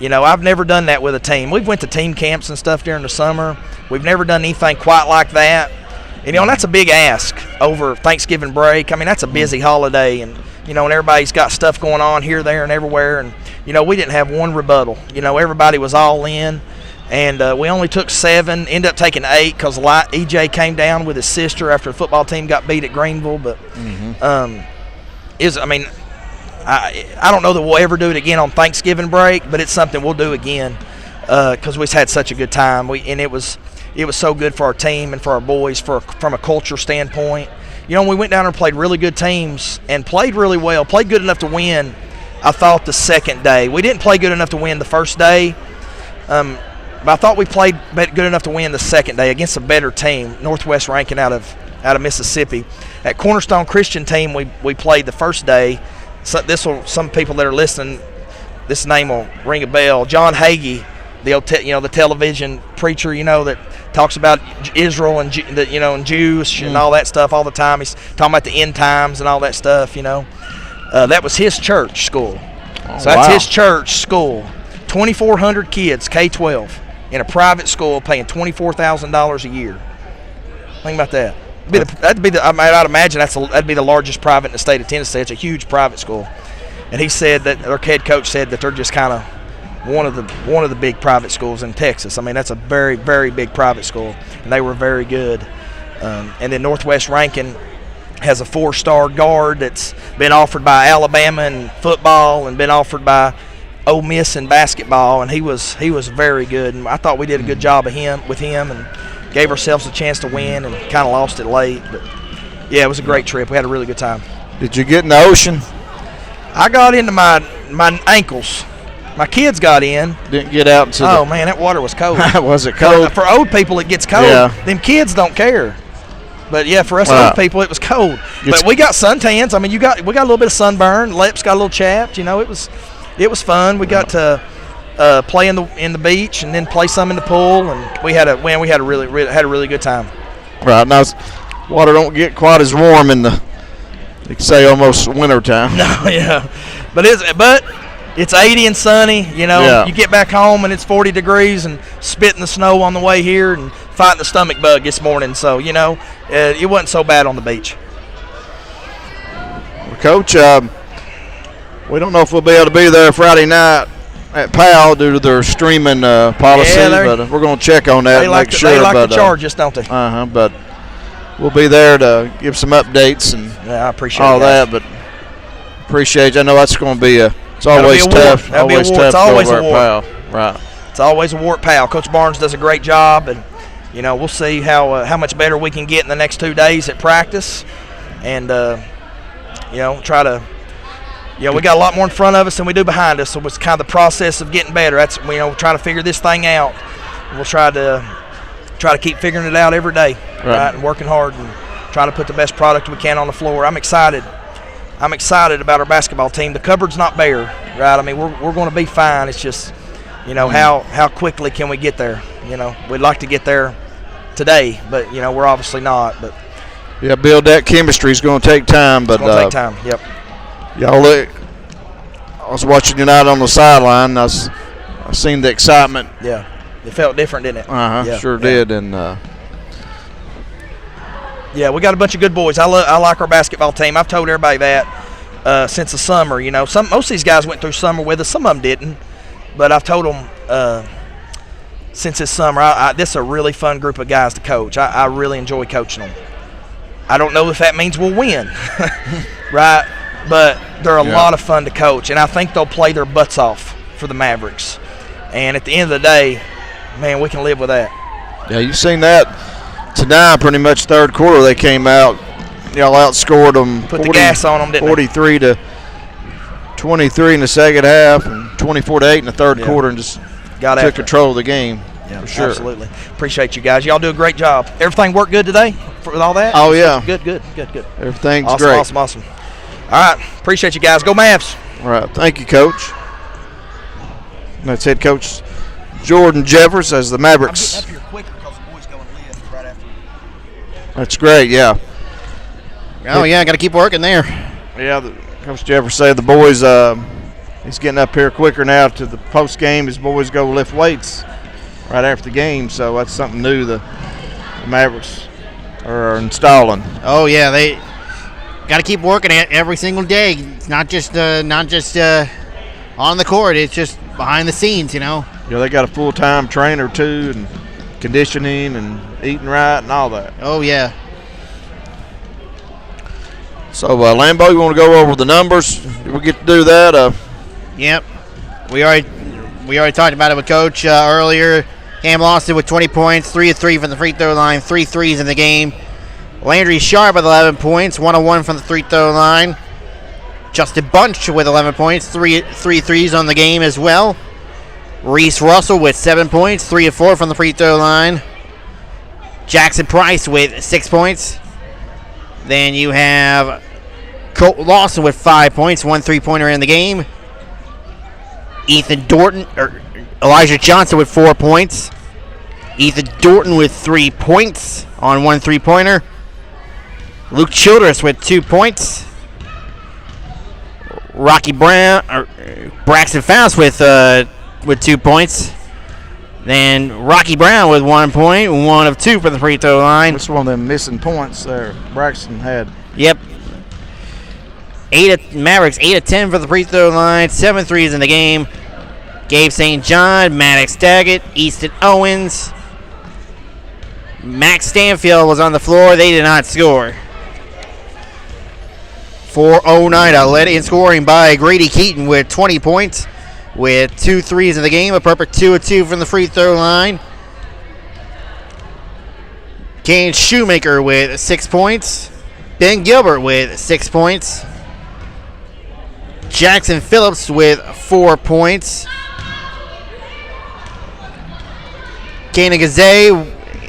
[SPEAKER 5] I've never done that with a team. We've went to team camps and stuff during the summer. We've never done anything quite like that. And that's a big ask over Thanksgiving break. I mean, that's a busy holiday, and and everybody's got stuff going on here, there, and everywhere. And we didn't have one rebuttal. Everybody was all in. And we only took 7, ended up taking 8 because EJ came down with his sister after the football team got beat at Greenville. But I don't know that we'll ever do it again on Thanksgiving break, but it's something we'll do again because we've had such a good time. And it was so good for our team and for our boys from a culture standpoint. We went down and played really good teams and played really well, played good enough to win, I thought, the second day. We didn't play good enough to win the first day. But I thought we played good enough to win the second day against a better team, Northwest Rankin out of Mississippi. At Cornerstone Christian team, we played the first day. So some people that are listening, this name will ring a bell. John Hagee, the television preacher, that talks about Israel and and Jews and all that stuff all the time. He's talking about the end times and all that stuff. That was his church school. So that's his church school. 2,400 kids, K-12. In a private school, paying $24,000 a year. Think about that. I'd imagine that'd be the largest private in the state of Tennessee. It's a huge private school, and he said that our head coach said that they're just kind of one of the big private schools in Texas. I mean, that's a very, very big private school, and they were very good. And then Northwest Rankin has a 4-star guard that's been offered by Alabama in football and been offered by Ole Miss in basketball, and he was very good, and I thought we did a good job with him and gave ourselves a chance to win and kind of lost it late. But yeah, it was a great trip. We had a really good time.
[SPEAKER 1] Did you get in the ocean?
[SPEAKER 5] I got into my ankles. My kids got in.
[SPEAKER 1] Didn't get out to
[SPEAKER 5] Oh man, that water was cold.
[SPEAKER 1] Was it cold?
[SPEAKER 5] For old people it gets cold.
[SPEAKER 1] Yeah.
[SPEAKER 5] Them kids don't care. But yeah, for us old people it was cold. But we got suntans. I mean, we got a little bit of sunburn. Lips got a little chapped. It was fun. We got to play in the beach and then play some in the pool, and we had a really good time.
[SPEAKER 1] Right now, water don't get quite as warm in the, you could say, almost winter time.
[SPEAKER 5] No, yeah, but it's 80 and sunny. You get back home and it's 40 degrees and spitting the snow on the way here and fighting the stomach bug this morning. So it wasn't so bad on the beach.
[SPEAKER 1] Well, Coach, we don't know if we'll be able to be there Friday night at PAL due to their streaming policy, but we're going to check on that.
[SPEAKER 5] They like to charge us, don't they?
[SPEAKER 1] But we'll be there to give some updates and
[SPEAKER 5] I appreciate
[SPEAKER 1] all that. But appreciate you. I know that's going to be it's always tough.
[SPEAKER 5] Always tough. It's always a war.
[SPEAKER 1] PAL. Right.
[SPEAKER 5] It's always a war at PAL. Coach Barnes does a great job, and we'll see how much better we can get in the next 2 days at practice, and try to. We got a lot more in front of us than we do behind us, so it's kind of the process of getting better. That's we're trying to figure this thing out. We'll try to keep figuring it out every day, right? And working hard and trying to put the best product we can on the floor. I'm excited about our basketball team. The cupboard's not bare, right? I mean, we're going to be fine. It's just how quickly can we get there? We'd like to get there today, but we're obviously not. But
[SPEAKER 1] yeah, build that chemistry is going to take time. But
[SPEAKER 5] it's going to take time. Yep.
[SPEAKER 1] Y'all, I was watching you tonight on the sideline. I seen the excitement.
[SPEAKER 5] Yeah, it felt different, didn't it?
[SPEAKER 1] Yeah, sure did. And
[SPEAKER 5] yeah, we got a bunch of good boys. I like our basketball team. I've told everybody that since the summer. Most of these guys went through summer with us. Some of them didn't, but I've told them since this summer. This is a really fun group of guys to coach. I really enjoy coaching them. I don't know if that means we'll win, right? But they're a lot of fun to coach, and I think they'll play their butts off for the Mavericks. And at the end of the day, man, we can live with that.
[SPEAKER 1] Yeah, you've seen that tonight. Pretty much third quarter, they came out. Y'all outscored them.
[SPEAKER 5] Put the gas on them, didn't
[SPEAKER 1] 43 to 23 in the second half, and 24 to 8 in the third quarter, and just took control of the game.
[SPEAKER 5] Yeah,
[SPEAKER 1] for sure.
[SPEAKER 5] Absolutely. Appreciate you guys. Y'all do a great job. Everything worked good today with all that?
[SPEAKER 1] Oh yeah.
[SPEAKER 5] Good.
[SPEAKER 1] Everything's great.
[SPEAKER 5] Awesome. All right, appreciate you guys. Go Mavs.
[SPEAKER 1] All right, thank you, Coach. That's head coach Jordan Jeffers as the Mavericks.
[SPEAKER 5] I'm getting up here quicker because the boys go and lift right after.
[SPEAKER 1] That's great, yeah.
[SPEAKER 2] Oh, yeah, got to keep working there.
[SPEAKER 1] Yeah, Coach Jeffers said the boys, he's getting up here quicker now to the post game. His boys go lift weights right after the game, so that's something new the Mavericks are installing.
[SPEAKER 2] Oh, yeah, they got to keep working at every single day. It's not just on the court. It's just behind the scenes, you know.
[SPEAKER 1] Yeah, they got a full-time trainer too, and conditioning and eating right and all that.
[SPEAKER 2] Oh, yeah.
[SPEAKER 1] So, Lambo, you want to go over the numbers? Did we get to do that?
[SPEAKER 2] Yep. We already talked about it with Coach earlier. Cam Lawson with 20 points, 3 of 3 from the free throw line, 3 threes in the game. Landry Sharp with 11 points, 1 of 1 from the free throw line. Justin Bunch with 11 points, 3 threes on the game as well. Reese Russell with 7 points, 3 of 4 from the free throw line. Jackson Price with 6 points. Then you have Colt Lawson with 5 points, 1 3-pointer in the game. Elijah Johnson with 4 points. Ethan Dorton with 3 points on 1 3-pointer. Luke Childress with 2 points. Braxton Faust with 2 points. Then Rocky Brown with 1 point, 1 of 2 for the free throw line.
[SPEAKER 1] That's one of them missing points there Braxton had.
[SPEAKER 2] Yep. Mavericks 8 of 10 for the free throw line, 7 threes in the game. Gabe St. John, Maddox Daggett, Easton Owens. Max Stanfield was on the floor. They did not score. For Oneida, led in scoring by Grady Keaton with 20 points, with 2 threes in the game, a perfect 2 of 2 from the free throw line. Kane Shoemaker with 6 points. Ben Gilbert with 6 points. Jackson Phillips with 4 points. Kana Gazay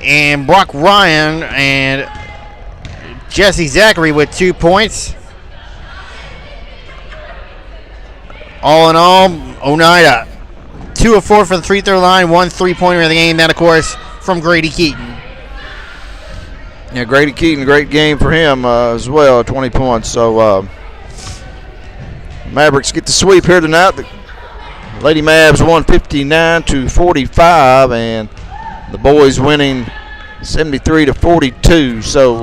[SPEAKER 2] and Brock Ryan and Jesse Zachary with 2 points. All in all, Oneida 2 of 4 for the free throw line, 1 3-pointer in the game. That, of course, from Grady Keaton.
[SPEAKER 1] Yeah, Grady Keaton, great game for him as well, 20 points. So Mavericks get the sweep here tonight. The Lady Mavs won 59-45, and the boys winning 73-42. So,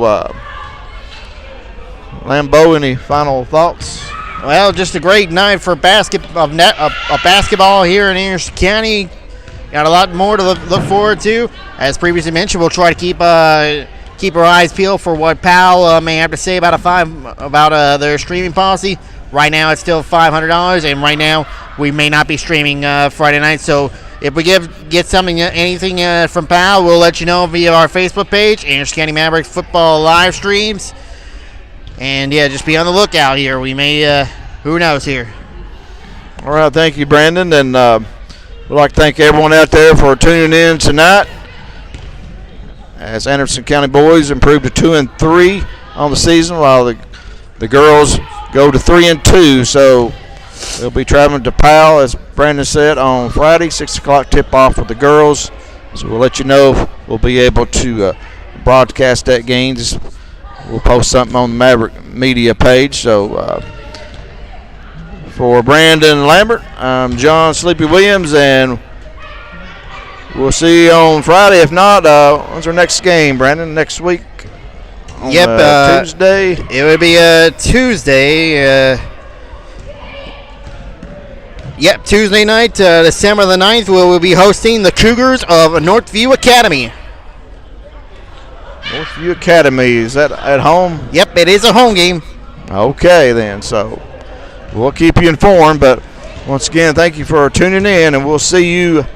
[SPEAKER 1] Lambeau, any final thoughts?
[SPEAKER 2] Well, just a great night for basketball here in Anderson County. Got a lot more to look forward to. As previously mentioned, we'll try to keep our eyes peeled for what Powell may have to say about their streaming policy. Right now, it's still $500, and right now we may not be streaming Friday night. So if we get anything from Powell, we'll let you know via our Facebook page, Anderson County Mavericks football live streams. And yeah, just be on the lookout here. We may, who knows here.
[SPEAKER 1] All right, thank you, Brandon, and we'd like to thank everyone out there for tuning in tonight. As Anderson County boys improved to 2-3 on the season, while the girls go to 3-2. So they'll be traveling to Powell, as Brandon said, on Friday, 6 o'clock tip-off with the girls. So we'll let you know if we'll be able to broadcast that game. We'll post something on the Maverick media page. So for Brandon Lambert, I'm John Sleepy Williams, and we'll see you on Friday. If not, when's our next game, Brandon? Next week? On, Tuesday?
[SPEAKER 2] It would be Tuesday. Tuesday night, December the 9th, we'll be hosting the Cougars of Northview Academy.
[SPEAKER 1] Northview Academy, is that at home?
[SPEAKER 2] Yep, it is a home game.
[SPEAKER 1] Okay, then. So we'll keep you informed. But once again, thank you for tuning in, and we'll see you